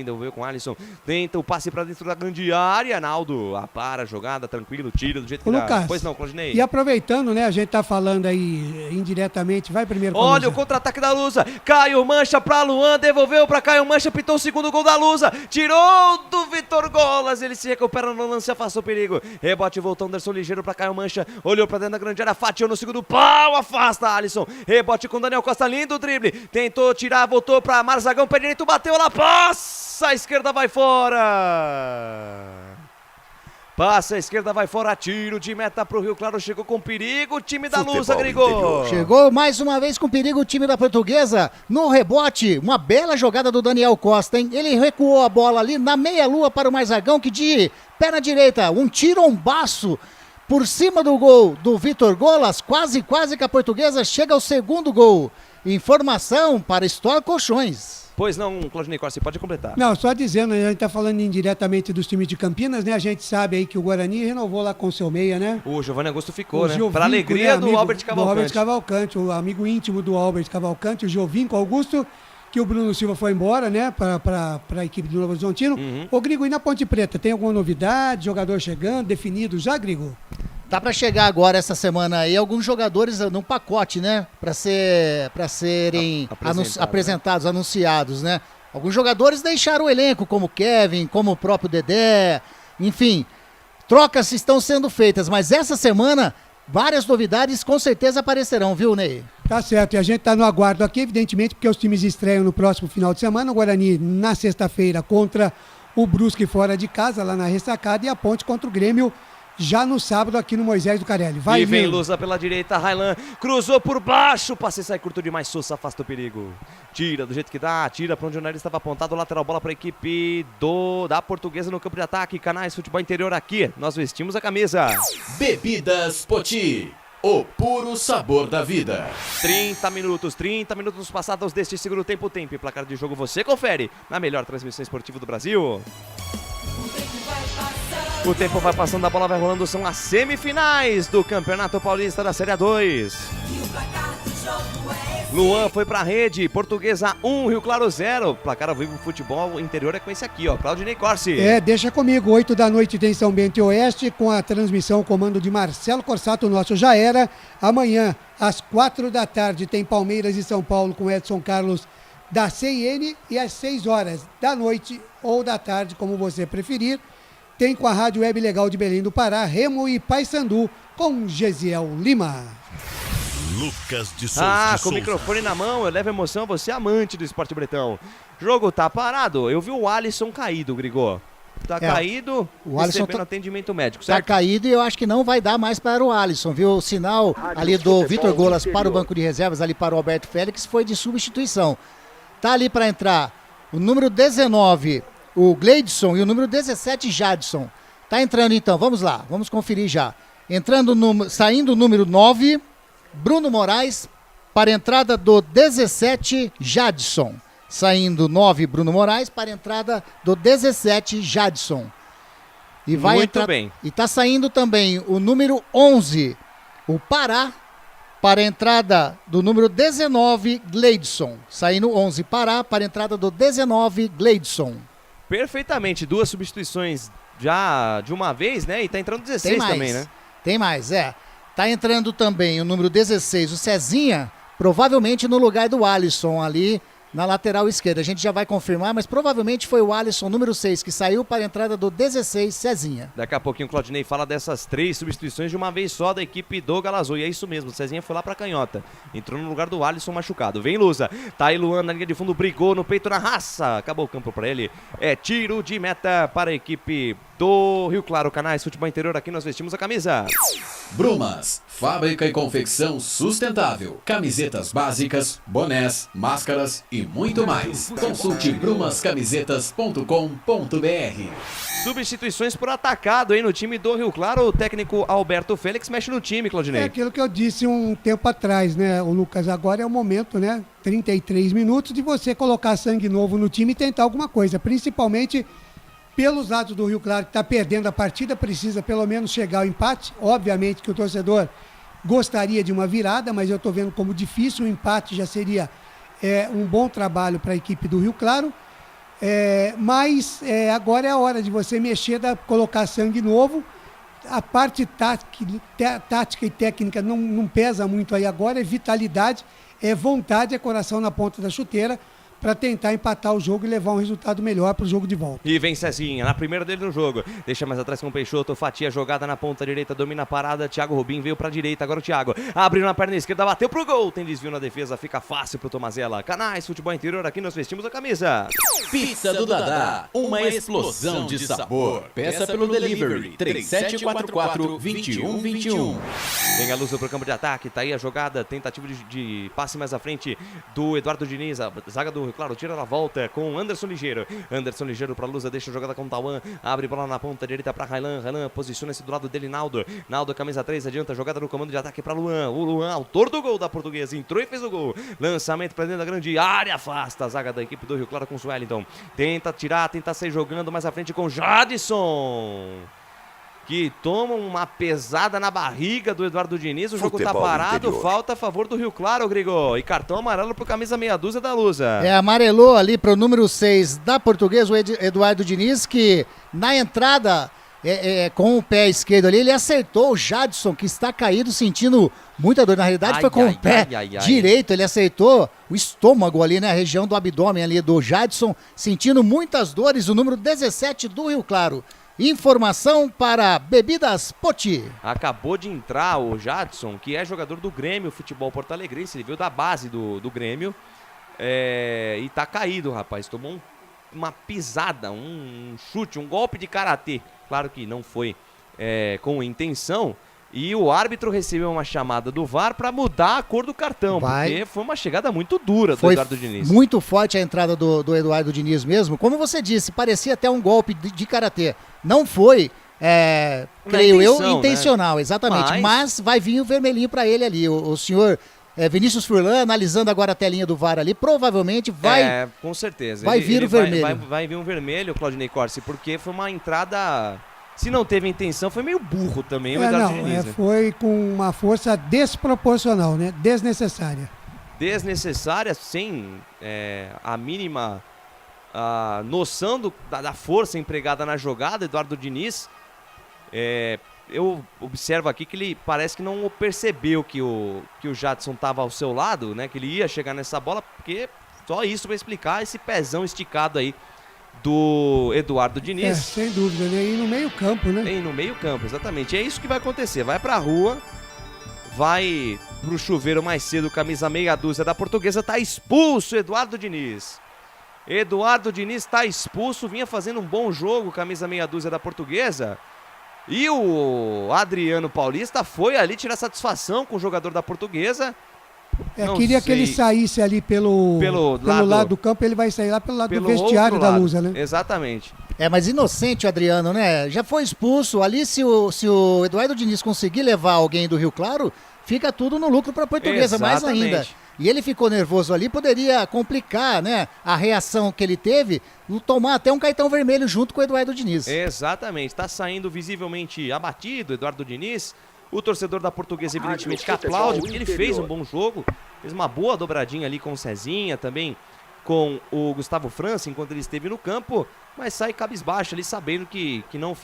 devolveu com o Alisson, tenta o passe pra dentro da grande área, Naldo, para a jogada, tranquilo, tira do jeito que Lucas, dá. Pois não, Claudinei. E aproveitando, né, a gente tá falando aí indiretamente, vai primeiro com Olha o contra-ataque da Lusa, Caio Mancha pra Luan, devolveu pra Caio Mancha, pitou o segundo gol da Lusa, tirou do Vitor Golas, ele se recupera no lance, afastou o perigo, rebote, voltou Anderson ligeiro pra Caio Mancha, olhou pra dentro da grande área, fatiou no segundo pau, afasta Alisson, rebote com Daniel Costa, lindo drible, tentou tirar, voltou pra Marzagão, pé direito, bateu, ela passa, a esquerda vai fora. Passa a esquerda, vai fora, tiro de meta pro Rio Claro, chegou com perigo, o time da Lusa, Grigol. Chegou mais uma vez com perigo o time da Portuguesa, no rebote, uma bela jogada do Daniel Costa, hein? Ele recuou a bola ali na meia-lua para o Marzagão, que de perna direita, um tirombaço por cima do gol do Vitor Golas, quase que a Portuguesa chega ao segundo gol. Informação para Store Colchões. Pois não, Claudinei Corsi, pode completar. Não, só dizendo, a gente tá falando indiretamente dos times de Campinas, né? A gente sabe aí que o Guarani renovou lá com o seu meia, né? O Giovanni Augusto ficou, né? Giovinco, Para alegria do Albert Do Cavalcante. Albert Cavalcante, o amigo íntimo do Albert Cavalcante, o Giovinco Augusto, que o Bruno Silva foi embora, né? Para a equipe do Novo Horizontino. Ô, Grigo, e na Ponte Preta, tem alguma novidade? Jogador chegando, definido já, Grigo? Tá para chegar agora essa semana aí alguns jogadores num pacote, né? Para serem apresentados, anunciados, né? Alguns jogadores deixaram o elenco, como o Kevin, como o próprio Dedé, enfim, trocas estão sendo feitas, mas essa semana várias novidades com certeza aparecerão, viu, Ney? Tá certo, e a gente tá no aguardo aqui, evidentemente, porque os times estreiam no próximo final de semana, o Guarani na sexta-feira contra o Brusque fora de casa, lá na Ressacada, e a Ponte contra o Grêmio já no sábado aqui no Moisés do Carelli. Vai, e vem Lusa pela direita, Railan cruzou por baixo, passe sai curto demais, Sousa afasta o perigo. Tira do jeito que dá, tira para onde o nariz estava apontado, lateral bola para a equipe da Portuguesa no campo de ataque, Canais Futebol Interior aqui, nós vestimos a camisa. Bebidas Poti, o puro sabor da vida. 30 minutos passados deste segundo tempo, placar de jogo você confere na melhor transmissão esportiva do Brasil. O tempo vai passando, a bola vai rolando, são as semifinais do Campeonato Paulista da Série A2. Luan foi pra rede, Portuguesa 1, Rio Claro 0. Placar ao vivo futebol interior é com esse aqui, ó, Claudinei Corsi. Deixa comigo, 8 da noite tem São Bento e Oeste, com a transmissão, comando de Marcelo Corsato, o nosso já era. Amanhã, às 4 da tarde, tem Palmeiras e São Paulo com Edson Carlos da CIN, e às 6 horas da noite ou da tarde, como você preferir, tem com a Rádio Web Legal de Belém do Pará, Remo e Paysandu, com Gesiel Lima. Lucas de Souza. Com o microfone na mão, eu levo emoção, você é amante do esporte bretão. Jogo tá parado, eu vi o Alisson caído, Grigô. Tá caído, o Alisson recebendo atendimento médico, certo? Tá caído e eu acho que não vai dar mais para o Alisson, viu? O sinal ali do Vitor Golas para o banco de reservas, ali para o Alberto Félix, foi de substituição. Tá ali para entrar o número 19, o Gleidson, e o número 17, Jadson. Tá entrando então, vamos lá, vamos conferir já. Saindo o número 9, Bruno Moraes, para a entrada do 17, Jadson. Saindo 9, Bruno Moraes, para a entrada do 17, Jadson. E vai muito bem. E tá saindo também o número 11, o Pará, para a entrada do número 19, Gleidson. Saindo 11, Pará, para a entrada do 19, Gleidson. Perfeitamente, duas substituições já de uma vez, né? E tá entrando 16 também, né? Tem mais, Tá entrando também o número 16, o Cezinha, provavelmente no lugar do Alisson ali na lateral esquerda. A gente já vai confirmar, mas provavelmente foi o Alisson, número 6, que saiu para a entrada do 16, Cezinha. Daqui a pouquinho o Claudinei fala dessas 3 substituições de uma vez só da equipe do Galazul. E é isso mesmo, o Cezinha foi lá pra canhota. Entrou no lugar do Alisson machucado. Vem Lusa, tá aí Luan na linha de fundo, brigou no peito, na raça. Acabou o campo pra ele. É tiro de meta para a equipe do Rio Claro. Canais Futebol Interior, aqui nós vestimos a camisa. Brumas, fábrica e confecção sustentável. Camisetas básicas, bonés, máscaras e muito mais. Consulte brumascamisetas.com.br. Substituições por atacado aí no time do Rio Claro. O técnico Alberto Félix mexe no time, Claudinei. É aquilo que eu disse um tempo atrás, né, o Lucas? Agora é o momento, né? 33 minutos de você colocar sangue novo no time e tentar alguma coisa, principalmente pelos lados do Rio Claro, que está perdendo a partida, precisa pelo menos chegar ao empate. Obviamente que o torcedor gostaria de uma virada, mas eu estou vendo como difícil. O empate já seria um bom trabalho para a equipe do Rio Claro. Mas agora é a hora de você mexer, colocar sangue novo. A parte tática e técnica não pesa muito aí agora, é vitalidade, é vontade, é coração na ponta da chuteira, para tentar empatar o jogo e levar um resultado melhor para o jogo de volta. E vem Cezinha, na primeira dele no jogo. Deixa mais atrás com o Peixoto, fatia jogada na ponta direita, domina a parada. Thiago Rubim veio para a direita, agora o Thiago abriu na perna esquerda, bateu pro gol. Tem desvio na defesa, fica fácil pro Tomazella. Canais Futebol Interior, aqui nós vestimos a camisa. Pizza do Dadá, uma explosão de sabor. Peça pelo delivery 3744-2121. Vem a luz pro campo de ataque, tá aí a jogada, tentativa de passe mais à frente do Eduardo Diniz, a zaga do Claro, tira na volta com Anderson Ligeiro. Anderson Ligeiro para Lusa, deixa a jogada com o Tauan. Abre bola na ponta direita para Railan. Railan posiciona-se do lado dele, Naldo. Naldo, camisa 3, adianta a jogada no comando de ataque para Luan. O Luan, autor do gol da Portuguesa, entrou e fez o gol. Lançamento para dentro da grande área, afasta a zaga da equipe do Rio Claro com o Wellington. Tenta tirar, tenta sair jogando mais à frente com Jadson, que toma uma pesada na barriga do Eduardo Diniz. O jogo tá parado, interior. Falta a favor do Rio Claro, Grigol. E cartão amarelo pro camisa meia dúzia da Lusa. Amarelou ali pro número 6 da Portuguesa, o Eduardo Diniz, que na entrada com o pé esquerdo ali, ele acertou o Jadson, que está caído, sentindo muita dor. Na realidade foi com o pé direito, ele acertou o estômago ali, né, a região do abdômen ali do Jadson, sentindo muitas dores. O número 17 do Rio Claro. Informação para Bebidas Poti. Acabou de entrar o Jadson, que é jogador do Grêmio Futebol Porto Alegrense. Ele veio da base do Grêmio. E tá caído, rapaz. Tomou uma pisada, um chute, um golpe de karatê. Claro que não foi com intenção. E o árbitro recebeu uma chamada do VAR para mudar a cor do cartão, porque foi uma chegada muito dura do Eduardo Diniz. Muito forte a entrada do Eduardo Diniz mesmo. Como você disse, parecia até um golpe de karatê. Não foi, creio eu, intencional, né? Exatamente. Mas vai vir o vermelhinho para ele ali. O senhor Vinícius Furlan, analisando agora a telinha do VAR ali, provavelmente vai... com certeza. Vai vir o vermelho. Vai vir um vermelho, Claudinei Corsi, porque foi uma entrada... Se não teve intenção, foi meio burro também o Eduardo Diniz. Foi com uma força desproporcional, né? Desnecessária. Desnecessária, sem a mínima noção da força empregada na jogada. Eduardo Diniz, eu observo aqui que ele parece que não percebeu que o Jadson estava ao seu lado, né? Que ele ia chegar nessa bola, porque só isso vai explicar esse pezão esticado aí do Eduardo Diniz. Sem dúvida, né? E no meio campo, né? E no meio campo, exatamente. É isso que vai acontecer. Vai pra rua, vai pro chuveiro mais cedo, camisa meia dúzia da Portuguesa. Tá expulso Eduardo Diniz. Eduardo Diniz tá expulso, vinha fazendo um bom jogo, camisa meia dúzia da Portuguesa. E o Adriano Paulista foi ali tirar satisfação com o jogador da Portuguesa. Queria que ele saísse ali pelo lado do campo, ele vai sair lá pelo lado do vestiário da Lusa, né? Exatamente. Mas inocente o Adriano, né? Já foi expulso. Ali, se o Eduardo Diniz conseguir levar alguém do Rio Claro, fica tudo no lucro para a Portuguesa, mais ainda. E ele ficou nervoso ali, poderia complicar, né, a reação que ele teve, tomar até um cartão vermelho junto com o Eduardo Diniz. Exatamente. Está saindo visivelmente abatido Eduardo Diniz. O torcedor da Portuguesa, evidentemente, que aplaude, porque ele fez um bom jogo, fez uma boa dobradinha ali com o Cezinha, também com o Gustavo França, enquanto ele esteve no campo, mas sai cabisbaixo ali, sabendo que não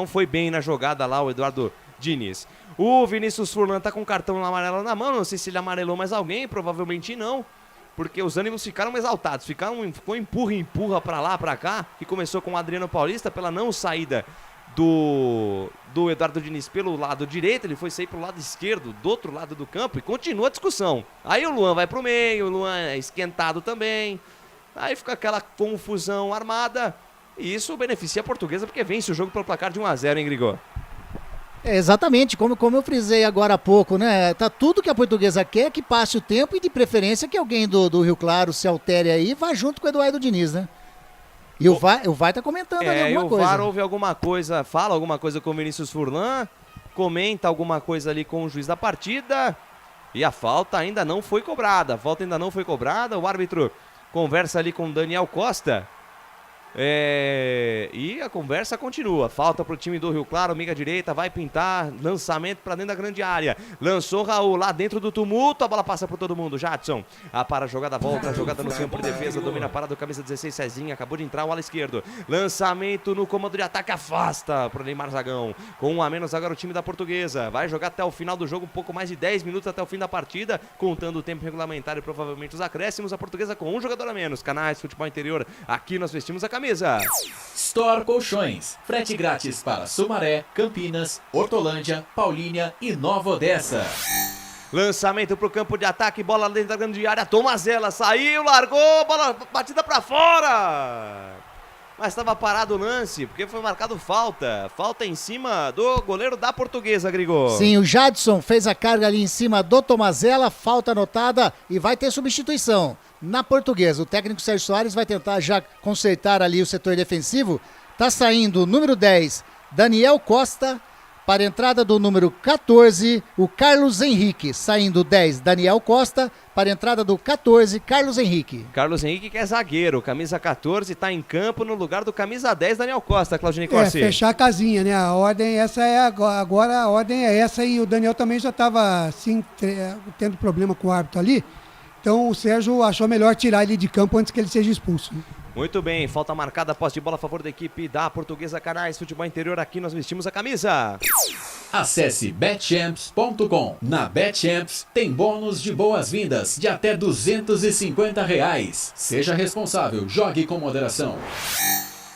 foi bem na jogada lá o Eduardo Diniz. O Vinícius Furlan tá com o cartão amarelo na mão, não sei se ele amarelou mais alguém, provavelmente não, porque os ânimos ficaram exaltados, ficou empurra pra lá, pra cá, que começou com o Adriano Paulista pela não saída do Eduardo Diniz pelo lado direito, ele foi sair pro lado esquerdo, do outro lado do campo, e continua a discussão. Aí o Luan vai pro meio, o Luan é esquentado também, aí fica aquela confusão armada, e isso beneficia a Portuguesa, porque vence o jogo pelo placar de 1-0, hein, Grigor? Exatamente, como eu frisei agora há pouco, né? Tá tudo que a Portuguesa quer, que passe o tempo, e de preferência que alguém do Rio Claro se altere aí e vá junto com o Eduardo Diniz, né? E o VAR tá comentando ali alguma coisa. O VAR ouve alguma coisa, fala alguma coisa com o Vinícius Furlan, comenta alguma coisa ali com o juiz da partida, e a falta ainda não foi cobrada. O árbitro conversa ali com o Daniel Costa, E a conversa continua. Falta pro time do Rio Claro, amiga direita, vai pintar, lançamento pra dentro da grande área. Lançou Raul lá dentro do tumulto, a bola passa por todo mundo. Jadson, para a jogada, volta, a jogada no campo de defesa, domina a parada do camisa 16, Cezinha, acabou de entrar o ala esquerdo. Lançamento no comando de ataque, afasta pro Neymar Zagão. Com 1 a menos agora o time da Portuguesa. Vai jogar até o final do jogo, um pouco mais de 10 minutos até o fim da partida, contando o tempo regulamentar e provavelmente os acréscimos. A Portuguesa com 1 jogador a menos. Canais Futebol Interior, aqui nós vestimos a camisa. Store Colchões, frete grátis para Sumaré, Campinas, Hortolândia, Paulínia e Nova Odessa. Lançamento pro campo de ataque, bola dentro da grande área, Tomazella saiu, largou, bola batida pra fora. Mas estava parado o lance, porque foi marcado falta. Falta em cima do goleiro da Portuguesa, Grigor. Sim, o Jadson fez a carga ali em cima do Tomazella, falta anotada e vai ter substituição na Portuguesa. O técnico Sérgio Soares vai tentar já consertar ali o setor defensivo. Tá saindo o número 10, Daniel Costa, para a entrada do número 14, o Carlos Henrique. Saindo 10, Daniel Costa, para a entrada do 14, Carlos Henrique. Carlos Henrique, que é zagueiro, camisa 14, está em campo no lugar do camisa 10, Daniel Costa, Claudinei Corsi. Fechar a casinha, né? A ordem essa é agora, a ordem é essa, e o Daniel também já estava assim, tendo problema com o árbitro ali. Então o Sérgio achou melhor tirar ele de campo antes que ele seja expulso. Muito bem, falta marcada, posse de bola a favor da equipe da Portuguesa. Canais Futebol Interior, aqui nós vestimos a camisa. Acesse betchamps.com. Na Betchamps tem bônus de boas-vindas de até R$250. Seja responsável, jogue com moderação.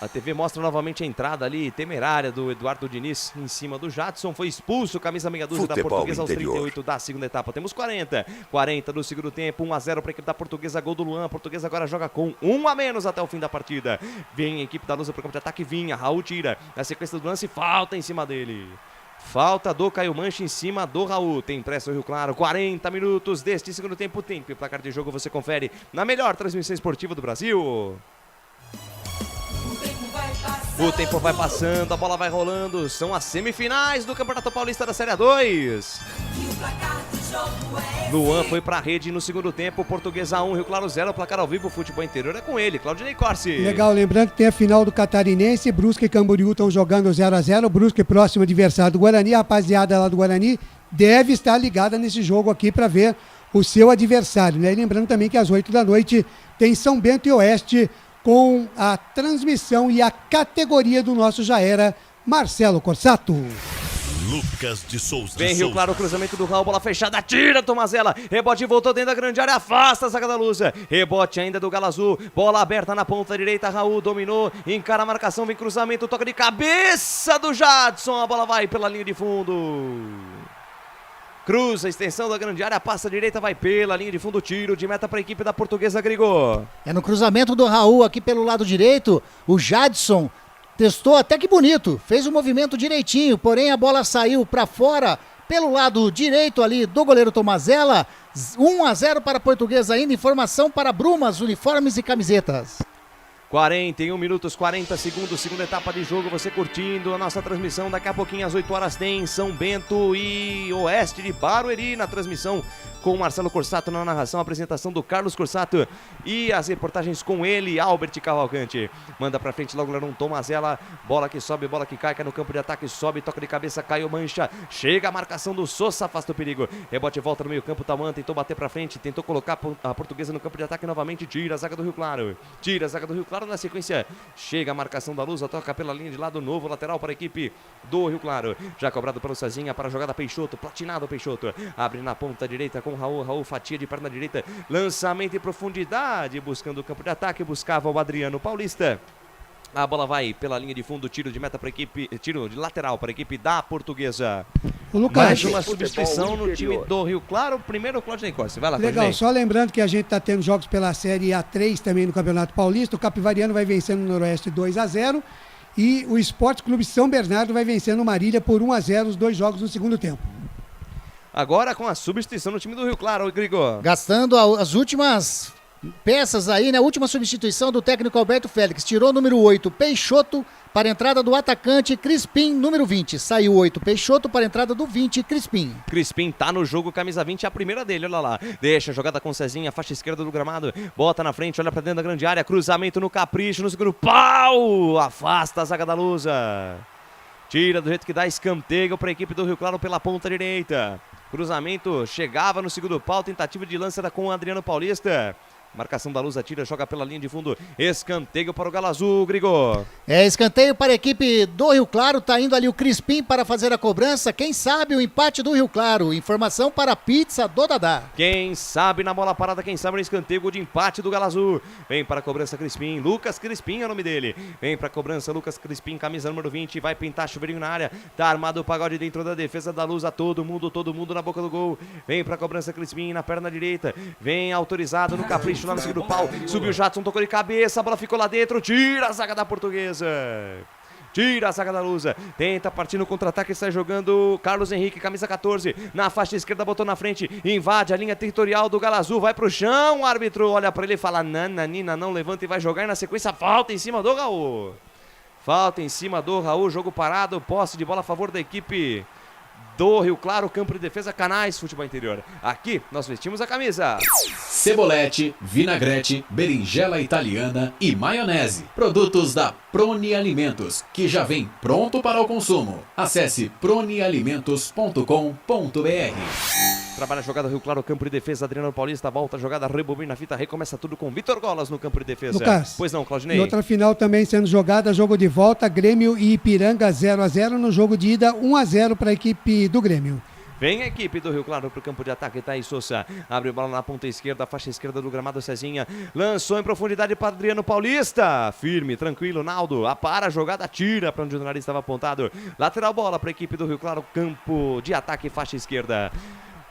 A TV mostra novamente a entrada ali temerária do Eduardo Diniz em cima do Jadson. Foi expulso, camisa meia dúzia da Portuguesa aos 38 da segunda etapa. Temos 40 do segundo tempo, 1 a 0 para a equipe da Portuguesa, gol do Luan. A Portuguesa agora joga com 1 a menos até o fim da partida. Vem a equipe da Lusa para o campo de ataque, Vinha, Raul tira. Na sequência do lance, falta em cima dele. Falta do Caio Mancha em cima do Raul. Tem pressa o Rio Claro, 40 minutos deste segundo tempo. Tempo e placar de jogo você confere na melhor transmissão esportiva do Brasil. O tempo vai passando, a bola vai rolando. São as semifinais do Campeonato Paulista da Série A2. Luan foi pra rede no segundo tempo. Portuguesa 1, Rio Claro 0. Placar ao vivo, Futebol Interior é com ele, Claudinei Corsi. Legal, lembrando que tem a final do Catarinense. Brusque e Camboriú estão jogando 0 a 0. Brusque próximo adversário do Guarani. A rapaziada lá do Guarani deve estar ligada nesse jogo aqui para ver o seu adversário, né? E lembrando também que às 8 da noite tem São Bento e Oeste, com a transmissão e a categoria do nosso já era Marcelo Corsato. Lucas de Souza. Vem Rio Claro, cruzamento do Raul, bola fechada, tira Tomazella, rebote voltou dentro da grande área, afasta a zaga da Lusa, rebote ainda do Galo Azul, bola aberta na ponta direita, Raul dominou, encara a marcação, vem cruzamento, toca de cabeça do Jadson, a bola vai pela linha de fundo. Cruza a extensão da grande área, passa a direita, vai pela linha de fundo, tiro de meta para a equipe da Portuguesa, Grigor. É no cruzamento do Raul aqui pelo lado direito, o Jadson testou até que bonito, fez o movimento direitinho, porém a bola saiu para fora pelo lado direito ali do goleiro Tomazella. 1 a 0 para a Portuguesa ainda, informação para Brumas, uniformes e camisetas. 41 minutos, 40 segundos, segunda etapa de jogo, você curtindo a nossa transmissão. Daqui a pouquinho às 8 horas tem São Bento e Oeste de Barueri na transmissão, com o Marcelo Corsato na narração, a apresentação do Carlos Corsato e as reportagens com ele, Albert Cavalcante. Manda pra frente logo Leron Tomazella, bola que sobe, bola que cai no campo de ataque, sobe, toca de cabeça, Caio Mancha, chega a marcação do Sousa, afasta o perigo, rebote volta no meio campo, Taman tentou bater pra frente, tentou colocar a Portuguesa no campo de ataque novamente, tira a zaga do Rio Claro, na sequência, chega a marcação da Lusa, toca pela linha de lado, novo lateral para a equipe do Rio Claro, já cobrado pelo Cezinha para a jogada Peixoto, platinado Peixoto, abre na ponta direita com Raul fatia de perna direita, lançamento em profundidade, buscando o campo de ataque, buscava o Adriano Paulista. A bola vai pela linha de fundo, tiro de meta para a equipe, tiro de lateral para a equipe da Portuguesa. O Lucas, mais uma substituição no time do Rio Claro, primeiro o Claudinei Corsi, vai lá, legal, Claudinei. só lembrando que a gente está tendo jogos pela Série A3 também no Campeonato Paulista. O Capivariano vai vencendo o Noroeste 2 a 0 e o Esporte Clube São Bernardo vai vencendo o Marília por 1 a 0, os dois jogos no segundo tempo. Agora com a substituição no time do Rio Claro, Grigor. Gastando as últimas peças aí, né? Última substituição do técnico Alberto Félix. Tirou o número 8, Peixoto, para a entrada do atacante Crispim, número 20. Saiu 8, Peixoto para a entrada do 20, Crispim. Crispim tá no jogo, camisa 20, é a primeira dele, olha lá. Deixa a jogada com o Cezinha, faixa esquerda do gramado. Bota na frente, olha pra dentro da grande área. Cruzamento no capricho, no segundo pau. Afasta a zaga da Lusa. Tira do jeito que dá, escanteio para a equipe do Rio Claro pela ponta direita. Cruzamento, chegava no segundo pau, tentativa de lance era com o Adriano Paulista. Marcação da Lusa, tira, joga pela linha de fundo. Escanteio para o Galo Azul, Grigor. Escanteio para a equipe do Rio Claro. Tá indo ali o Crispim para fazer a cobrança. Quem sabe o empate do Rio Claro. Informação para a pizza do Dadá. Quem sabe na bola parada, quem sabe no escanteio, gol de empate do Galo Azul. Vem para a cobrança Crispim, Lucas Crispim é o nome dele. Vem para a cobrança Lucas Crispim, camisa número 20. Vai pintar chuveirinho na área. Tá armado o pagode dentro da defesa da Lusa. Todo mundo na boca do gol. Vem para a cobrança Crispim na perna direita. Vem autorizado no capricho lá no segundo pau. Subiu o Jadson, tocou de cabeça. A bola ficou lá dentro. Tira a zaga da Portuguesa. Tira a zaga da Lusa. Tenta partir no contra-ataque. Está jogando Carlos Henrique, camisa 14. Na faixa esquerda, botou na frente. Invade a linha territorial do Galo Azul. Vai pro chão. O árbitro olha para ele e fala: Nananina, não levanta e vai jogar. E na sequência, falta em cima do Raul. Falta em cima do Raul. Jogo parado. Posse de bola a favor da equipe do Rio Claro, campo de defesa, Canais Futebol Interior. Aqui nós vestimos a camisa. Cebolete, vinagrete, berinjela italiana e maionese. Produtos da Proni Alimentos, que já vem pronto para o consumo. Acesse pronialimentos.com.br. Trabalha a jogada Rio Claro, campo de defesa, Adriano Paulista, volta a jogada, rebobina a fita, recomeça tudo com Vitor Golas no campo de defesa. Lucas, pois não, Claudinei? E outra final também sendo jogada, jogo de volta, Grêmio e Ipiranga 0-0, no jogo de ida 1-0 para a equipe do Grêmio. Vem a equipe do Rio Claro pro campo de ataque, Thaís Souza. Abre bola na ponta esquerda, faixa esquerda do gramado, Cezinha. Lançou em profundidade para Adriano Paulista. Firme, tranquilo, Naldo. Apara a jogada, tira para onde o nariz estava apontado. Lateral bola para a equipe do Rio Claro, campo de ataque, faixa esquerda.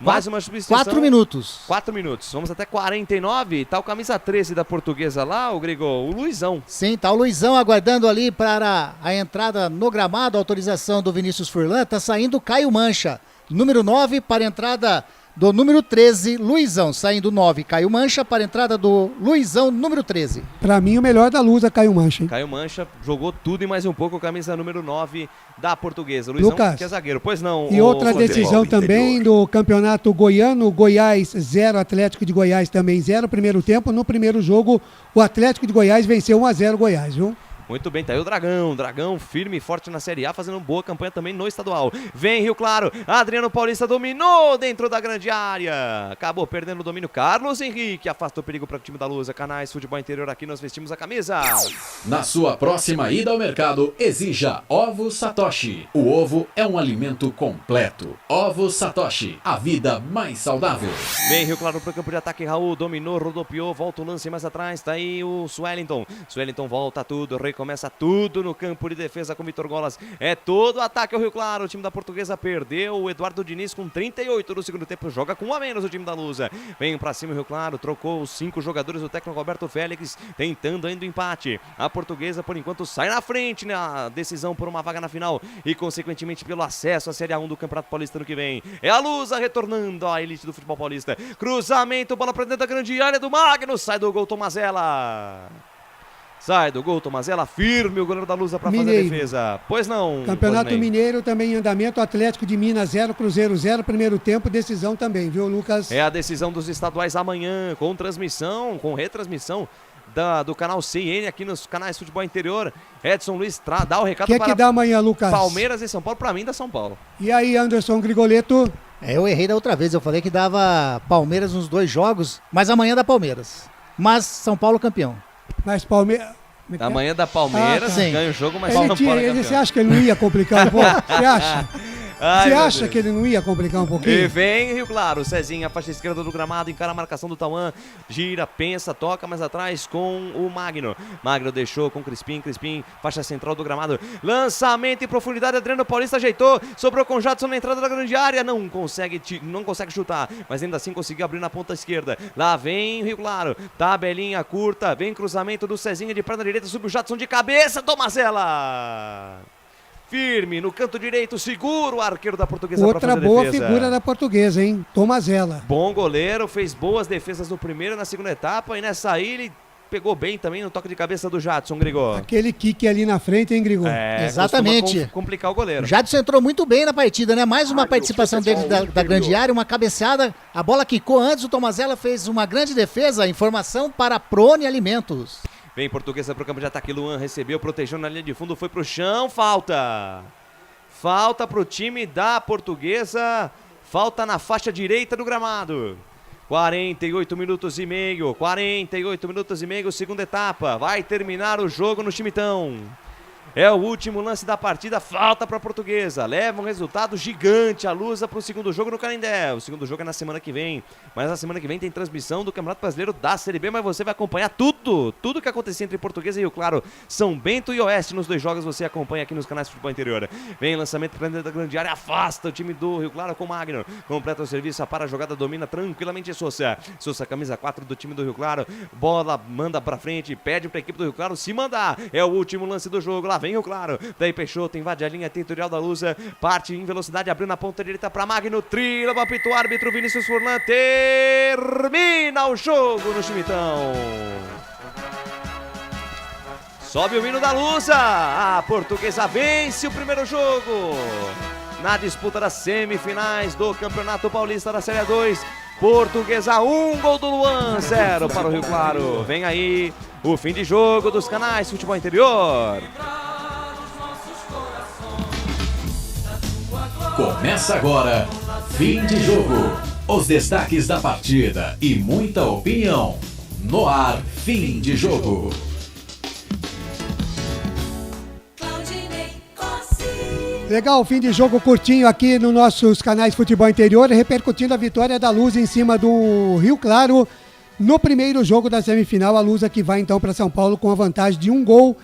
Mais uma substituição. 4 minutos. 4 minutos. Vamos até 49. Tá o camisa 13 da Portuguesa lá, o Grego, o Luizão. Sim, tá o Luizão aguardando ali para a entrada no gramado, a autorização do Vinícius Furlan. Tá saindo Caio Mancha. Número 9 para a entrada do número 13, Luizão. Saindo 9, Caio Mancha para a entrada do Luizão, número 13. Para mim, o melhor da Lusa, Caio Mancha. Hein? Caio Mancha jogou tudo e mais um pouco, camisa número 9 da Portuguesa. Luizão, Lucas, que é zagueiro. Pois não. E outra decisão também do Campeonato Goiano, Goiás 0, Atlético de Goiás também 0, primeiro tempo. No primeiro jogo, o Atlético de Goiás venceu 1-0 Goiás, viu? Muito bem, tá aí o Dragão firme e forte na Série A, fazendo boa campanha também no estadual. Vem Rio Claro, Adriano Paulista dominou dentro da grande área. Acabou perdendo o domínio, Carlos Henrique afastou o perigo para o time da Lusa. Canais Futebol Interior, aqui nós vestimos a camisa. Na sua próxima ida ao mercado, exija Ovos Satoshi. O ovo é um alimento completo. Ovos Satoshi, a vida mais saudável. Vem Rio Claro pro campo de ataque, Raul dominou, rodopiou, volta o lance mais atrás, tá aí o Suellington. Suellington volta tudo, começa tudo no campo de defesa com Vitor Golas. É todo ataque ao Rio Claro. O time da Portuguesa perdeu. O Eduardo Diniz com 38 no segundo tempo. Joga com 1 a menos o time da Lusa. Vem pra cima o Rio Claro. Trocou os 5 jogadores do técnico Roberto Félix. Tentando ainda o empate. A Portuguesa, por enquanto, sai na frente na decisão por uma vaga na final. E, consequentemente, pelo acesso à Série A1 do Campeonato Paulista no que vem. É a Lusa retornando à elite do futebol paulista. Cruzamento, bola pra dentro da grande área do Magno. Sai do gol Tomazella. Sai do gol, Tomazella, firme o goleiro da Lusa para fazer a defesa. Pois não, Campeonato Rodney. Mineiro também em andamento, Atlético de Minas 0, Cruzeiro 0, primeiro tempo, decisão também, viu, Lucas? É a decisão dos estaduais amanhã, com transmissão, com retransmissão do canal CN aqui nos canais Futebol Interior. Edson Luiz dá o recado para que dá amanhã, Lucas? Palmeiras e São Paulo, para mim dá São Paulo. E aí, Anderson Grigoleto? Eu errei da outra vez, eu falei que dava Palmeiras nos 2 jogos, mas amanhã dá Palmeiras. Mas São Paulo campeão. Mas Palmeiras... Amanhã da Palmeiras, ganha o jogo, mas São Paulo Você acha que ele não ia complicar um pouco? Você acha? Você acha que ele não ia complicar um pouquinho? E vem Rio Claro, Cezinha, faixa esquerda do gramado, encara a marcação do Tauan, gira, pensa, toca mais atrás com o Magno. Magno deixou com Crispim, faixa central do gramado, lançamento em profundidade, Adriano Paulista ajeitou, sobrou com Jadson na entrada da grande área, não consegue chutar, mas ainda assim conseguiu abrir na ponta esquerda. Lá vem Rio Claro, tabelinha curta, vem cruzamento do Cezinha de perna direita, sube o Jadson de cabeça, Tomazella. Firme no canto direito, seguro o arqueiro da Portuguesa. Outra boa figura da Portuguesa, hein? Tomazella. Bom goleiro, fez boas defesas no primeiro e na segunda etapa. E nessa aí ele pegou bem também no toque de cabeça do Jadson, Grigor. Aquele kick ali na frente, hein, Grigor? Exatamente. Costuma complicar o goleiro. O Jadson entrou muito bem na partida, né? Mais uma participação dele da grande área, uma cabeçada. A bola quicou antes, o Tomazella fez uma grande defesa. Informação para Prone Alimentos. Vem Portuguesa pro campo de ataque, Luan recebeu, protegeu na linha de fundo, foi pro chão, falta. Falta pro time da Portuguesa, falta na faixa direita do gramado. 48 minutos e meio, segunda etapa, vai terminar o jogo no Chimitão. É o último lance da partida, falta para a Portuguesa, leva um resultado gigante a Lusa para o segundo jogo no Canindé. O segundo jogo é na semana que vem, mas na semana que vem tem transmissão do Campeonato Brasileiro da Série B, mas você vai acompanhar tudo que acontecer entre Portuguesa e Rio Claro, São Bento e Oeste. Nos dois jogos você acompanha aqui nos canais de Futebol Interior. Vem lançamento para dentro da grande área, afasta o time do Rio Claro com Magno, completa o serviço, para a jogada, domina tranquilamente Sousa, camisa 4 do time do Rio Claro, bola manda para frente, pede para a equipe do Rio Claro se mandar, é o último lance do jogo, lá vem Rio Claro, daí Peixoto invade a linha territorial da Lusa, parte em velocidade, abriu na ponta direita para Magno, trilha, apita o árbitro Vinícius Furlan, termina o jogo no Chimitão. Sobe o hino da Lusa, a Portuguesa vence o primeiro jogo na disputa das semifinais do Campeonato Paulista da Série 2. Portuguesa 1, gol do Luan, 0 para o Rio Claro. Vem aí o fim de jogo dos canais Futebol Interior. Começa agora, fim de jogo. Os destaques da partida e muita opinião. No ar, fim de jogo. Legal, fim de jogo curtinho aqui nos nossos canais Futebol Interior, repercutindo a vitória da Lusa em cima do Rio Claro no primeiro jogo da semifinal. A Lusa que vai então para São Paulo com a vantagem de 1 gol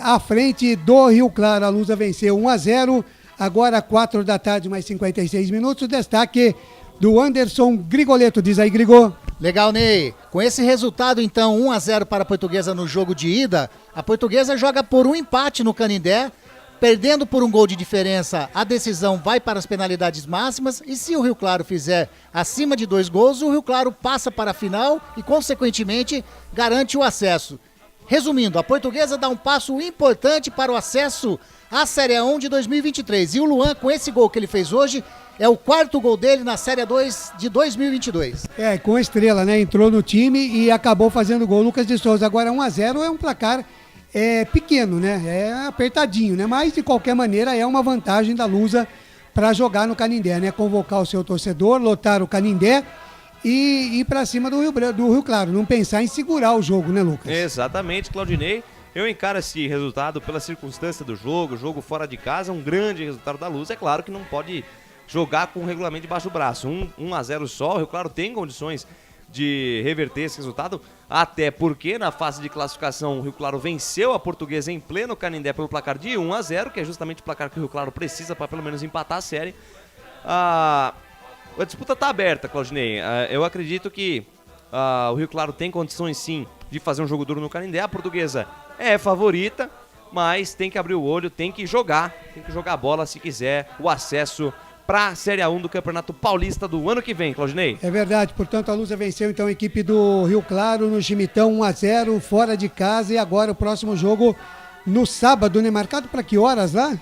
à frente do Rio Claro. A Lusa venceu 1-0. Agora 4 da tarde, mais 56 minutos. Destaque do Anderson Grigoleto. Diz aí, Grigor. Legal, Ney. Com esse resultado, então, 1-0 para a Portuguesa no jogo de ida, a Portuguesa joga por um empate no Canindé, perdendo por 1 gol de diferença. A decisão vai para as penalidades máximas e se o Rio Claro fizer acima de 2 gols, o Rio Claro passa para a final e, consequentemente, garante o acesso. Resumindo, a Portuguesa dá um passo importante para o acesso à Série A1 de 2023. E o Luan, com esse gol que ele fez hoje, é o 4º gol dele na Série A2 de 2022. Com a estrela, né? Entrou no time e acabou fazendo gol. Lucas de Souza. Agora 1-0 é um placar pequeno, né? É apertadinho, né? Mas, de qualquer maneira, é uma vantagem da Lusa para jogar no Canindé, né? Convocar o seu torcedor, lotar o Canindé e ir para cima do Rio Claro. Não pensar em segurar o jogo, né, Lucas? Exatamente, Claudinei. Eu encaro esse resultado pela circunstância do jogo fora de casa, um grande resultado da Luz. É claro que não pode jogar com o regulamento debaixo do braço. 1-0 só, o Rio Claro tem condições de reverter esse resultado, até porque na fase de classificação o Rio Claro venceu a Portuguesa em pleno Canindé pelo placar de 1-0, que é justamente o placar que o Rio Claro precisa para pelo menos empatar a série. A disputa está aberta, Claudinei. Eu acredito que o Rio Claro tem condições sim de fazer um jogo duro no Canindé. A Portuguesa é favorita, mas tem que abrir o olho, tem que jogar a bola se quiser o acesso para a Série A1 do Campeonato Paulista do ano que vem, Claudinei. É verdade, portanto a Lusa venceu então a equipe do Rio Claro no Chimitão 1-0, fora de casa, e agora o próximo jogo no sábado, né? Marcado para que horas lá?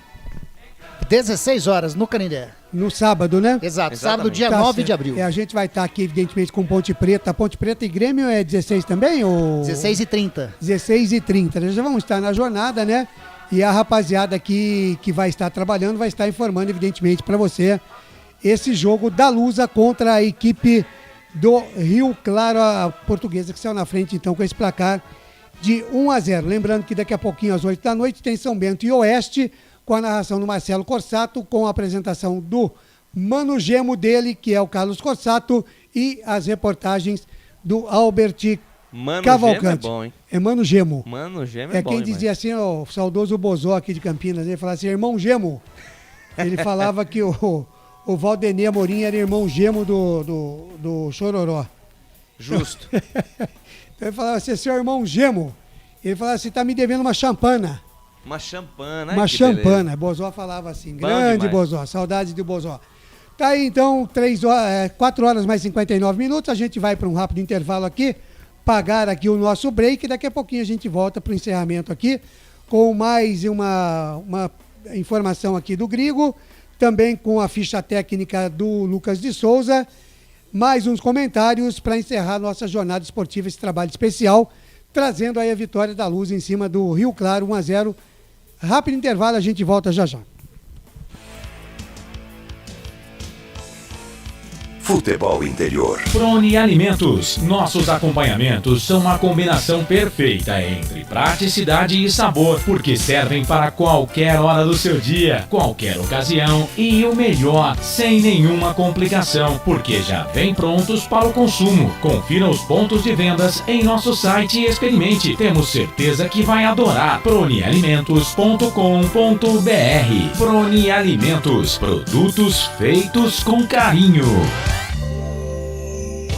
16 horas no Canindé. No sábado, né? Exato, sábado, dia 9 de abril. A gente vai estar aqui, evidentemente, com Ponte Preta. Ponte Preta e Grêmio é 16 também? Ou... 16h30. 16h30. Nós já vamos estar na jornada, né? E a rapaziada aqui que vai estar trabalhando vai estar informando, evidentemente, para você esse jogo da Lusa contra a equipe do Rio Claro, a Portuguesa, que saiu na frente, então, com esse placar de 1-0. Lembrando que daqui a pouquinho, às 8 da noite, tem São Bento e Oeste, com a narração do Marcelo Corsato, com a apresentação do Mano Gemo dele, que é o Carlos Corsato, e as reportagens do Albert Cavalcante. Gemo é bom, hein? É Mano Gemo. Mano Gemo é bom, quem dizia assim, o saudoso Bozó aqui de Campinas, ele falava assim, irmão Gemo. Ele falava que o Valdenê Amorim era irmão Gemo do Chororó. Justo. Então ele falava assim, seu irmão Gemo. Ele falava assim, tá me devendo uma champana. Uma champana. Uma champana. Bozó falava assim. Bom grande demais. Bozó. Saudade de Bozó. Tá aí então, 4 horas mais 59 minutos. A gente vai para um rápido intervalo aqui. pagar aqui o nosso break. Daqui a pouquinho a gente volta para o encerramento aqui com mais uma informação aqui do Grigo, também com a ficha técnica do Lucas de Souza, mais uns comentários para encerrar nossa jornada esportiva, esse trabalho especial, trazendo aí a vitória da Luz em cima do Rio Claro, 1-0. Rápido intervalo, a gente volta já já. Futebol Interior. Prone Alimentos. Nossos acompanhamentos são uma combinação perfeita entre praticidade e sabor, porque servem para qualquer hora do seu dia, qualquer ocasião e o melhor, sem nenhuma complicação, porque já vem prontos para o consumo. Confira os pontos de vendas em nosso site e experimente. Temos certeza que vai adorar. pronealimentos.com.br. Prone Alimentos. Produtos feitos com carinho.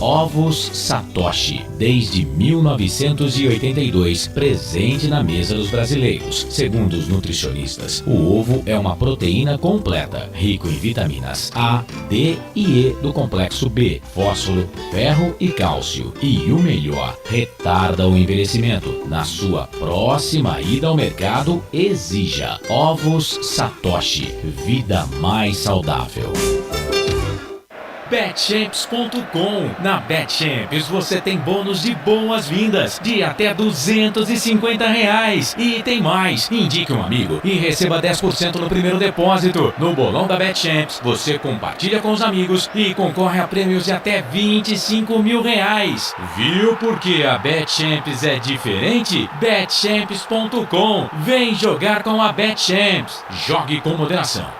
Ovos Satoshi, desde 1982, presente na mesa dos brasileiros. Segundo os nutricionistas, o ovo é uma proteína completa, rico em vitaminas A, D e E do complexo B, fósforo, ferro e cálcio. E o melhor, retarda o envelhecimento. Na sua próxima ida ao mercado, exija Ovos Satoshi, vida mais saudável. Betchamps.com. Na Betchamps você tem bônus de boas-vindas de até R$250. E tem mais. Indique um amigo e receba 10% no primeiro depósito. No bolão da Betchamps você compartilha com os amigos e concorre a prêmios de até R$25 mil. Viu porque a Betchamps é diferente? Betchamps.com. Vem jogar com a Betchamps. Jogue com moderação.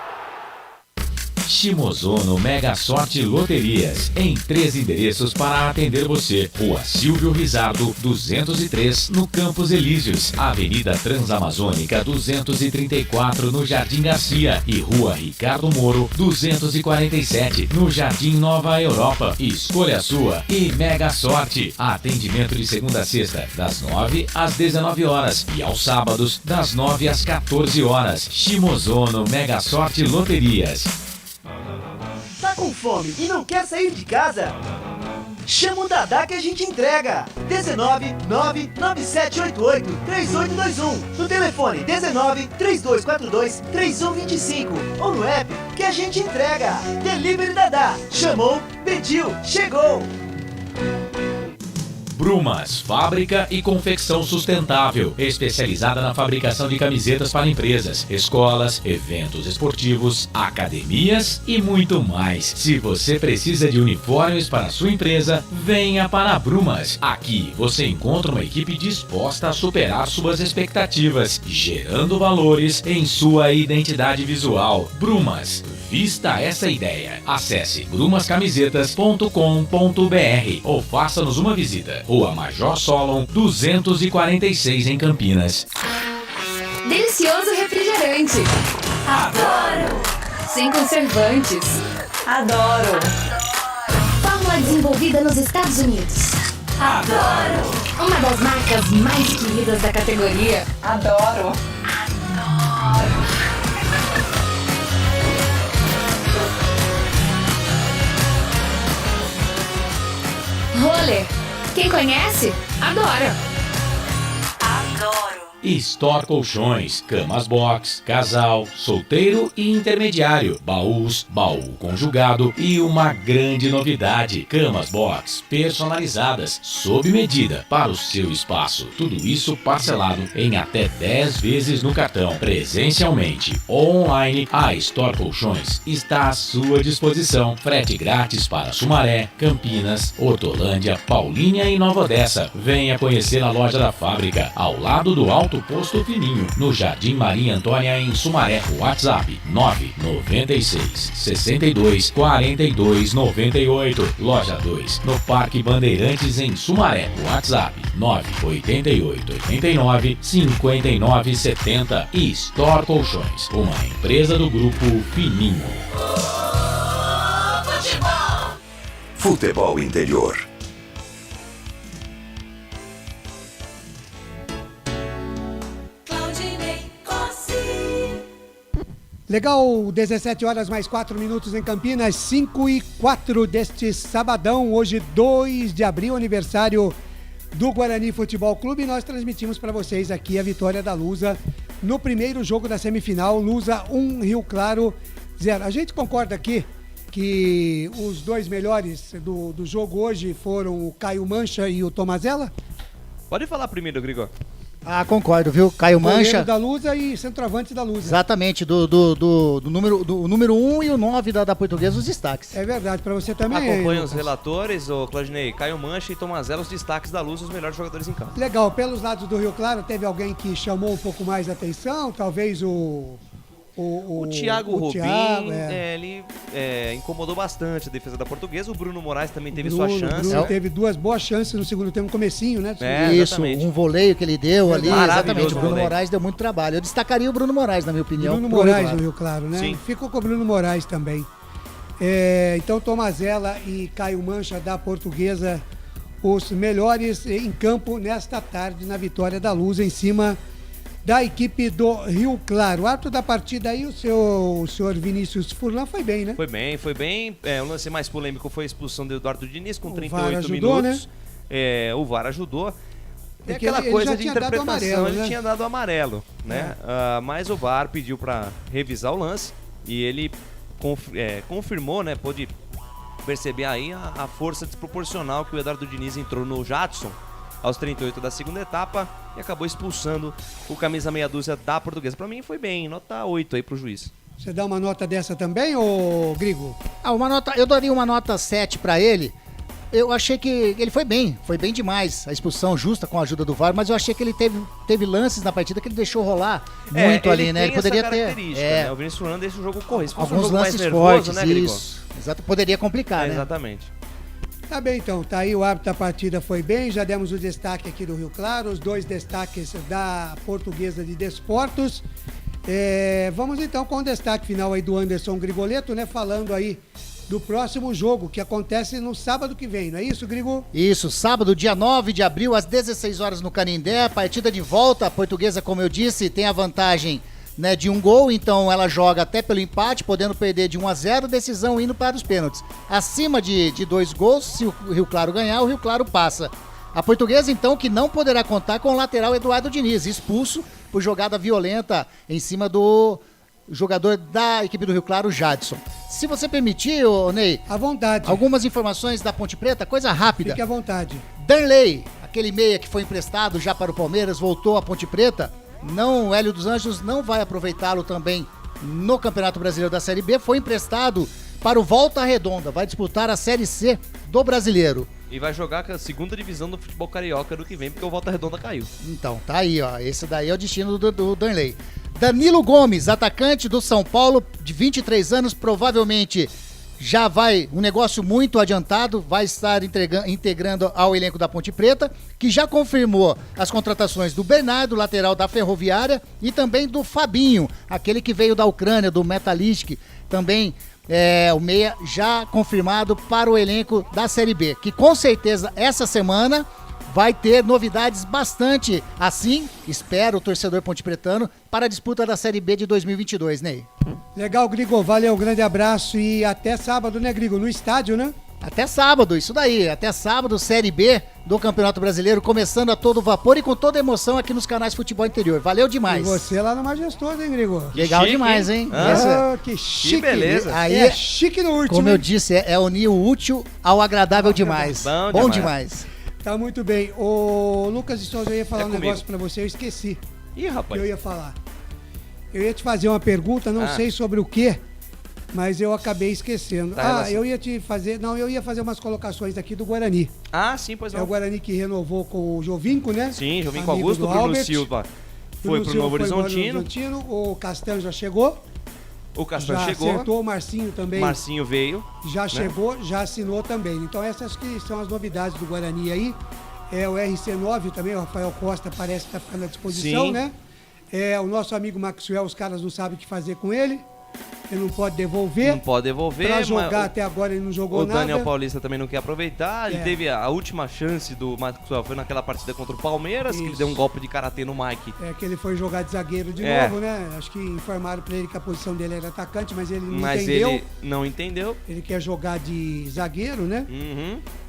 Shimozono Mega Sorte Loterias, em 3 endereços para atender você. Rua Silvio Rizardo, 203, no Campos Elíseos. Avenida Transamazônica, 234, no Jardim Garcia. E Rua Ricardo Moro, 247, no Jardim Nova Europa. Escolha a sua e Mega Sorte. Atendimento de segunda a sexta, das 9 às 19 horas. E aos sábados, das 9 às 14 horas. Shimozono Mega Sorte Loterias. Tá com fome e não quer sair de casa? Chama o Dadá que a gente entrega. 19997883821. No telefone 1932423125 ou no app que a gente entrega. Delivery Dadá. Chamou, pediu, chegou. Brumas, fábrica e confecção sustentável, especializada na fabricação de camisetas para empresas, escolas, eventos esportivos, academias e muito mais. Se você precisa de uniformes para a sua empresa, venha para a Brumas. Aqui você encontra uma equipe disposta a superar suas expectativas, gerando valores em sua identidade visual. Brumas, vista essa ideia. Acesse brumascamisetas.com.br ou faça-nos uma visita. Rua Major Solon, 246 em Campinas. Delicioso refrigerante. Adoro. Sem conservantes. Adoro. Fórmula desenvolvida nos Estados Unidos. Adoro. Uma das marcas mais queridas da categoria. Adoro. Adoro. Roller. Quem conhece, adora. Adoro. Store Colchões, camas box, casal, solteiro e intermediário, baús, baú conjugado e uma grande novidade, camas box personalizadas, sob medida para o seu espaço. Tudo isso parcelado em até 10 vezes no cartão. Presencialmente ou online, a Store Colchões está à sua disposição. Frete grátis para Sumaré, Campinas, Hortolândia, Paulínia e Nova Odessa. Venha conhecer a loja da fábrica, ao lado do Alto Posto Fininho, no Jardim Maria Antônia, em Sumaré. WhatsApp 996 62 42 98. Loja 2, no Parque Bandeirantes, em Sumaré. WhatsApp 988 89 59 70. E Store Colchões, uma empresa do Grupo Fininho. Futebol Interior. Legal, 17 horas mais 4 minutos em Campinas, 5 e 4 deste sabadão, hoje 2 de abril, aniversário do Guarani Futebol Clube. E nós transmitimos para vocês aqui a vitória da Lusa no primeiro jogo da semifinal. Lusa 1, Rio Claro 0. A gente concorda aqui que os dois melhores do jogo hoje foram o Caio Mancha e o Tomazella? Pode falar primeiro, Grigor. Ah, concordo, viu? Caio Mancha. Da Lusa e centroavante da Lusa. Exatamente, do número 1 e o 9 da Portuguesa, os destaques. É verdade, para você também. Acompanha os relatores, o Claudinei, Caio Mancha e Tomazella, os destaques da Luz, os melhores jogadores em campo. Legal, pelos lados do Rio Claro, teve alguém que chamou um pouco mais a atenção, talvez o Thiago Robin, Thiago, ele incomodou bastante a defesa da Portuguesa. O Bruno Moraes também teve sua chance. Bruno teve duas boas chances no segundo tempo, comecinho, né? Isso, exatamente. um voleio que ele deu ali, exatamente. O Bruno voleio. Moraes deu muito trabalho. Eu destacaria o Bruno Moraes, na minha opinião. Bruno Moraes no Rio Claro, né? Sim. Ficou com o Bruno Moraes também. Então, Tomazella e Caio Mancha da Portuguesa, os melhores em campo nesta tarde, na vitória da Luz em cima da equipe do Rio Claro. O árbitro da partida aí, o senhor Vinícius Furlan, foi bem, né? Foi bem. O lance mais polêmico foi a expulsão do Eduardo Diniz com 38 ajudou, minutos. Né? O VAR ajudou. É Porque aquela ele coisa já de tinha dado interpretação, amarelo, ele né? tinha dado amarelo, né? Mas o VAR pediu para revisar o lance e ele confirmou, né? Pôde perceber aí a força desproporcional que o Eduardo Diniz entrou no Jadson aos 38 da segunda etapa e acabou expulsando o camisa meia dúzia da Portuguesa. Pra mim foi bem, nota 8 aí pro juiz. Você dá uma nota dessa também, ô Grigo? Eu daria uma nota 7 pra ele. Eu achei que ele foi bem demais. A expulsão justa com a ajuda do VAR, mas eu achei que ele teve lances na partida que ele deixou rolar muito ali, né? Ele poderia ter. Né? O Vinícius Furlan deixa o jogo correr. Se fosse alguns um jogo lances mais nervoso, fortes, né, Grigo? isso. Exato, poderia complicar, né? Exatamente. Tá bem, então. Tá aí, o árbitro da partida foi bem. Já demos o destaque aqui do Rio Claro, os dois destaques da Portuguesa de Desportos. Vamos então com o destaque final aí do Anderson Grigoletto, né? Falando aí do próximo jogo, que acontece no sábado que vem, não é isso, Grigo? Isso, sábado, dia 9 de abril, às 16 horas no Canindé, partida de volta. A Portuguesa, como eu disse, tem a vantagem, né, de um gol, então ela joga até pelo empate, podendo perder de 1-0, decisão indo para os pênaltis. Acima de 2 gols, se o Rio Claro ganhar, o Rio Claro passa. A Portuguesa, então, que não poderá contar com o lateral Eduardo Diniz, expulso por jogada violenta em cima do jogador da equipe do Rio Claro, Jadson. Se você permitir, Ney, à vontade. Algumas informações da Ponte Preta, coisa rápida. Fique à vontade. Danley, aquele meia que foi emprestado já para o Palmeiras, voltou à Ponte Preta. O Hélio dos Anjos não vai aproveitá-lo também no Campeonato Brasileiro da Série B. Foi emprestado para o Volta Redonda, vai disputar a Série C do Brasileiro. E vai jogar com a segunda divisão do futebol carioca no que vem, porque o Volta Redonda caiu. Então, tá aí, ó. Esse daí é o destino do Danley. Danilo Gomes, atacante do São Paulo, de 23 anos, provavelmente já vai, um negócio muito adiantado, vai estar integrando ao elenco da Ponte Preta, que já confirmou as contratações do Bernardo, lateral da Ferroviária, e também do Fabinho, aquele que veio da Ucrânia, do Metalisk, também o meia já confirmado para o elenco da Série B, que com certeza essa semana vai ter novidades bastante assim, espero, o torcedor pontepretano, para a disputa da Série B de 2022, Ney. Legal, Grigo, valeu, um grande abraço e até sábado, né, Grigo? No estádio, né? Até sábado, isso daí, até sábado, Série B do Campeonato Brasileiro, começando a todo vapor e com toda emoção aqui nos canais Futebol Interior. Valeu demais. E você lá no Majestoso, hein, Grigo? Legal chique, demais, hein? Que chique. Que beleza. Aí chique no último. Como eu disse, é unir o útil ao agradável demais. Bom demais. Tá muito bem. Ô, Lucas de Souza, eu ia falar um negócio pra você, eu esqueci. Ih, rapaz. Eu ia falar. Eu ia te fazer uma pergunta, não sei sobre o quê, mas eu acabei esquecendo. Eu ia te fazer... Não, eu ia fazer umas colocações aqui do Guarani. Sim, pois não. É o Guarani que renovou com o Jovinco, né? Sim, Jovinco Augusto, o Bruno Silva foi pro Novo Horizontino. O Castanho já chegou. O Castanho chegou. Acertou, o Marcinho também. Marcinho veio. Já chegou, já assinou também. Então essas que são as novidades do Guarani aí. O RC9 também, o Rafael Costa parece que está ficando à disposição, né? O nosso amigo Maxwell, os caras não sabem o que fazer com ele. Ele não pode devolver. Não pode devolver. Pra jogar mas até agora ele não jogou nada. O Daniel Paulista também não quer aproveitar. Ele teve a última chance do Maxwell, foi naquela partida contra o Palmeiras, que ele deu um golpe de karatê no Mike. Que ele foi jogar de zagueiro de novo, né? Acho que informaram pra ele que a posição dele era atacante, mas ele não entendeu. Ele não entendeu. Ele quer jogar de zagueiro, né?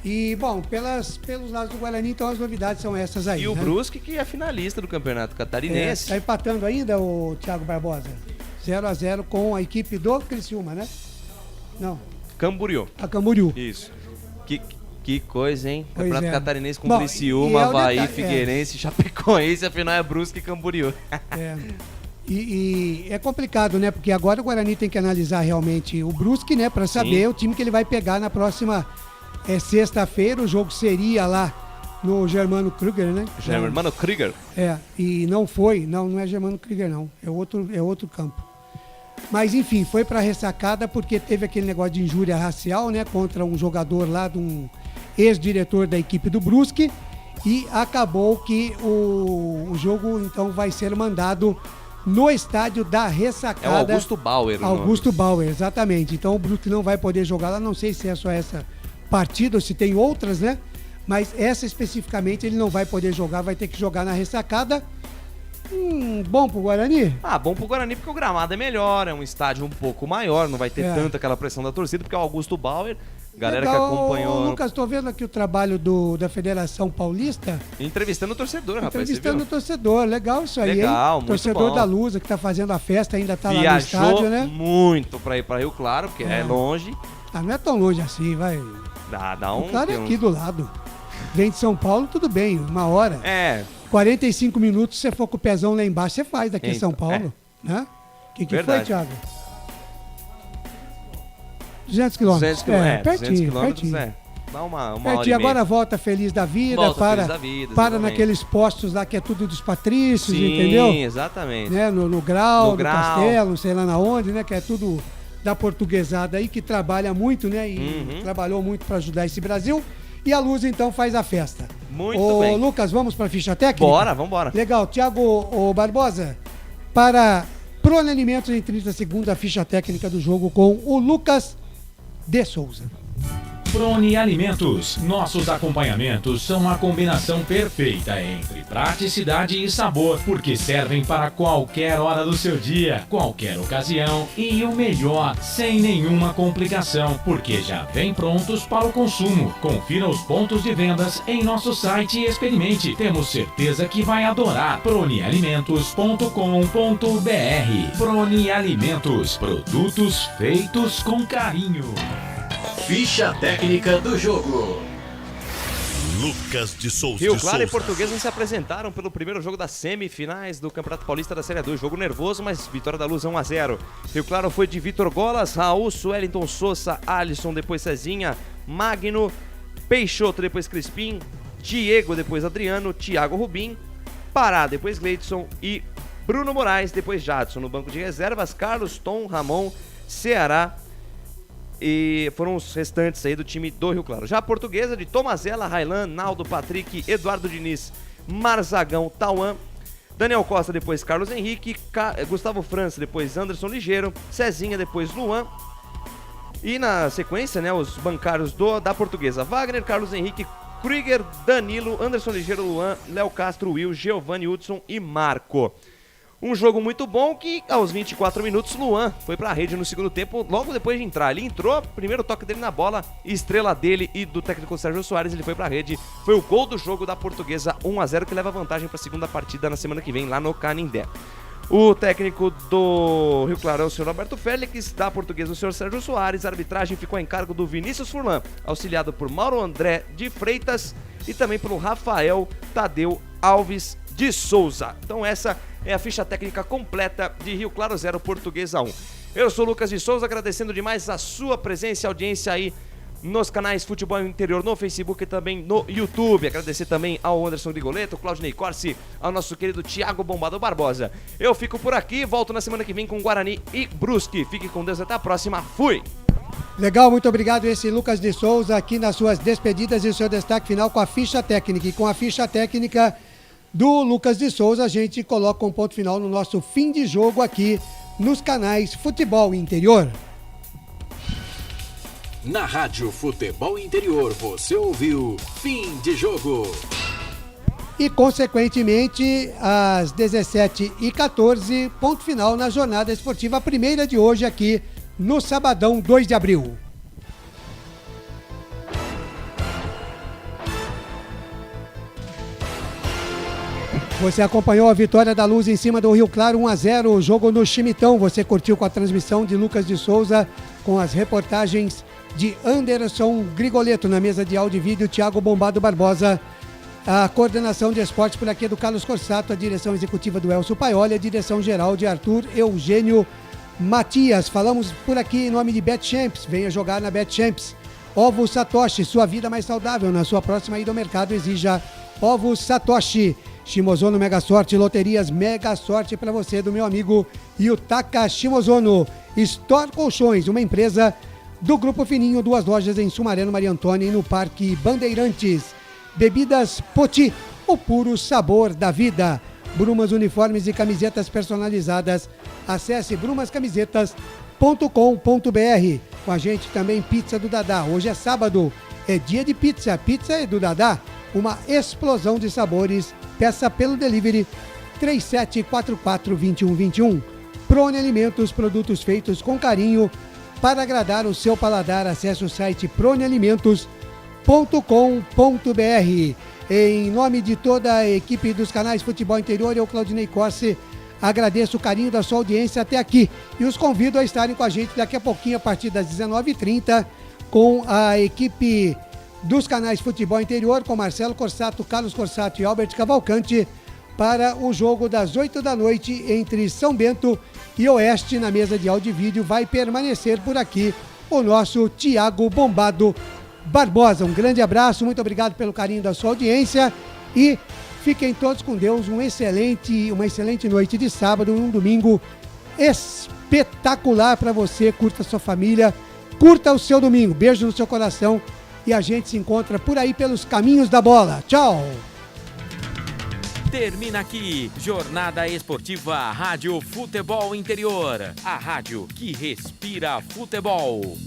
E, bom, pelos lados do Guarani, então as novidades são essas aí. E o Brusque, que é finalista do Campeonato Catarinense. Tá empatando ainda o Thiago Barbosa? 0-0 com a equipe do Criciúma, né? Não. Camboriú. A Camboriú. Isso. Que coisa, hein? Pois Campeonato é. Catarinense com Bom, Criciúma, e é o Avaí, detalhe, Figueirense, Chapecoense, afinal é Brusque e Camboriú. E é complicado, né? Porque agora o Guarani tem que analisar realmente o Brusque, né? Pra saber o time que ele vai pegar na próxima sexta-feira. O jogo seria lá no Germano Krüger, né? Germano Krüger. E não foi. Não é Germano Krüger, não. É outro campo. Mas, enfim, foi pra ressacada porque teve aquele negócio de injúria racial, né? Contra um jogador lá, de um ex-diretor da equipe do Brusque. E acabou que o jogo, então, vai ser mandado no estádio da ressacada. É o Augusto Bauer. Augusto Bauer, exatamente. Então o Brusque não vai poder jogar lá. Não sei se é só essa partida ou se tem outras, né? Mas essa especificamente ele não vai poder jogar. Vai ter que jogar na ressacada. Bom pro Guarani? Bom pro Guarani porque o gramado é melhor. É um estádio um pouco maior. Não vai ter tanta aquela pressão da torcida. Porque é o Augusto Bauer. Galera legal, que acompanhou. Lucas, tô vendo aqui o trabalho da Federação Paulista. Entrevistando o torcedor, rapaz. Entrevistando o torcedor, legal isso aí, legal, hein? Torcedor bom. da Lusa que tá fazendo a festa, ainda tá Viajou lá no estádio, né? muito pra ir pra Rio Claro, porque é longe. Não é tão longe assim, vai. Dá um. O Claro é aqui do lado. Vem de São Paulo, tudo bem, 1 hora. 45 minutos, se você for com o pezão lá embaixo, você faz daqui em São Paulo, né? O que foi, Thiago? 200 quilômetros. 200 quilômetros. Pertinho, 200 quilômetros, pertinho. Dá uma hora Pertinho. e meia. Agora volta feliz da vida, Feliz da vida, para exatamente. naqueles postos lá que é tudo dos patrícios, Sim, entendeu? Exatamente. Né? No Grau, no Grau. Castelo, não sei lá na onde, né? Que é tudo da portuguesada aí, que trabalha muito, né? E trabalhou muito para ajudar esse Brasil. E a Luz, então, faz a festa. Muito bem. Lucas, vamos para a ficha técnica? Vambora. Legal. Thiago Barbosa, para Prone Alimentos em 30 segundos, a ficha técnica do jogo com o Lucas de Souza. Prone Alimentos. Nossos acompanhamentos são a combinação perfeita entre praticidade e sabor, porque servem para qualquer hora do seu dia, qualquer ocasião e o melhor, sem nenhuma complicação, porque já vem prontos para o consumo. Confira os pontos de vendas em nosso site e experimente. Temos certeza que vai adorar. pronealimentos.com.br. Prone Alimentos. Produtos feitos com carinho. Ficha técnica do jogo. Lucas de Souza. Rio Claro e Portuguesa se apresentaram pelo primeiro jogo das semifinais do Campeonato Paulista da Série 2. Jogo nervoso, mas vitória da Luz 1-0. Rio Claro foi de Vitor Golas, Raul, Suellington, Sousa, Alisson, depois Cezinha, Magno, Peixoto, depois Crispim, Diego, depois Adriano, Thiago Rubim, Pará, depois Gleidson e Bruno Moraes, depois Jadson. No banco de reservas, Carlos, Tom, Ramon, Ceará, e foram os restantes aí do time do Rio Claro. Já a Portuguesa de Tomazella, Railan, Naldo, Patrick, Eduardo Diniz, Marzagão, Tauan, Daniel Costa, depois Carlos Henrique, Gustavo França, depois Anderson Ligeiro, Cezinha, depois Luan. E na sequência, né, os bancários da Portuguesa: Wagner, Carlos Henrique, Krüger, Danilo, Anderson Ligeiro, Luan, Léo Castro, Will, Giovanni, Hudson e Marco. Um jogo muito bom que, aos 24 minutos, Luan foi pra rede no segundo tempo, logo depois de entrar. Ele entrou, primeiro toque dele na bola, estrela dele e do técnico Sérgio Soares, ele foi pra rede. Foi o gol do jogo da Portuguesa, 1-0, que leva vantagem pra segunda partida na semana que vem, lá no Canindé. O técnico do Rio Claro é o senhor Roberto Félix, da Portuguesa o senhor Sérgio Soares. A arbitragem ficou em cargo do Vinícius Furlan, auxiliado por Mauro André de Freitas e também pelo Rafael Tadeu Alves de Souza. Então essa é a ficha técnica completa de Rio Claro 0, Portuguesa 1. Eu sou o Lucas de Souza, agradecendo demais a sua presença e audiência aí nos canais Futebol Interior no Facebook e também no YouTube. Agradecer também ao Anderson Grigoletto, Claudinei Corsi, ao nosso querido Thiago Bombado Barbosa. Eu fico por aqui, volto na semana que vem com Guarani e Brusque. Fique com Deus, até a próxima. Fui! Legal, muito obrigado. Esse Lucas de Souza aqui nas suas despedidas e o seu destaque final com a ficha técnica. E com a ficha técnica do Lucas de Souza, a gente coloca um ponto final no nosso fim de jogo aqui nos canais Futebol Interior. Na Rádio Futebol Interior, você ouviu Fim de Jogo. E, consequentemente, às 17h14, ponto final na jornada esportiva, a primeira de hoje aqui no sabadão 2 de abril. Você acompanhou a vitória da Luz em cima do Rio Claro, 1-0, o jogo no Chimitão. Você curtiu com a transmissão de Lucas de Souza, com as reportagens de Anderson Grigoleto, na mesa de áudio e vídeo, Thiago Bombado Barbosa. A coordenação de esportes por aqui é do Carlos Corsato, a direção executiva do Elcio Paioli, a direção geral de Arthur Eugênio Matias. Falamos por aqui em nome de BetChamps. Venha jogar na BetChamps. Ovos Satoshi, sua vida mais saudável. Na sua próxima ida ao mercado, exija Ovos Satoshi. Shimozono Mega Sorte, loterias Mega Sorte para você, do meu amigo Yutaka Shimozono. Store Colchões, uma empresa do Grupo Fininho, 2 lojas em Sumaré, no Maria Antônia e no Parque Bandeirantes. Bebidas Poti, o puro sabor da vida. Brumas uniformes e camisetas personalizadas. Acesse brumascamisetas.com.br. Com a gente também Pizza do Dadá. Hoje é sábado, é dia de pizza. Pizza é do Dadá, uma explosão de sabores. Peça pelo delivery 3744-2121. Prone Alimentos, produtos feitos com carinho para agradar o seu paladar. Acesse o site pronealimentos.com.br. Em nome de toda a equipe dos canais Futebol Interior, eu, Claudinei Corse, agradeço o carinho da sua audiência até aqui e os convido a estarem com a gente daqui a pouquinho, a partir das 19h30, com a equipe dos canais Futebol Interior, com Marcelo Corsato, Carlos Corsato e Albert Cavalcante, para o jogo das 8 da noite entre São Bento e Oeste. Na mesa de áudio e vídeo vai permanecer por aqui o nosso Thiago Bombado Barbosa. Um grande abraço, muito obrigado pelo carinho da sua audiência e fiquem todos com Deus. Uma excelente noite de sábado, um domingo espetacular para você. Curta a sua família, curta o seu domingo. Beijo no seu coração e a gente se encontra por aí pelos caminhos da bola. Tchau! Termina aqui, Jornada Esportiva Rádio Futebol Interior, a rádio que respira futebol.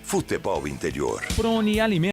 Futebol Interior. Prone Alimentos.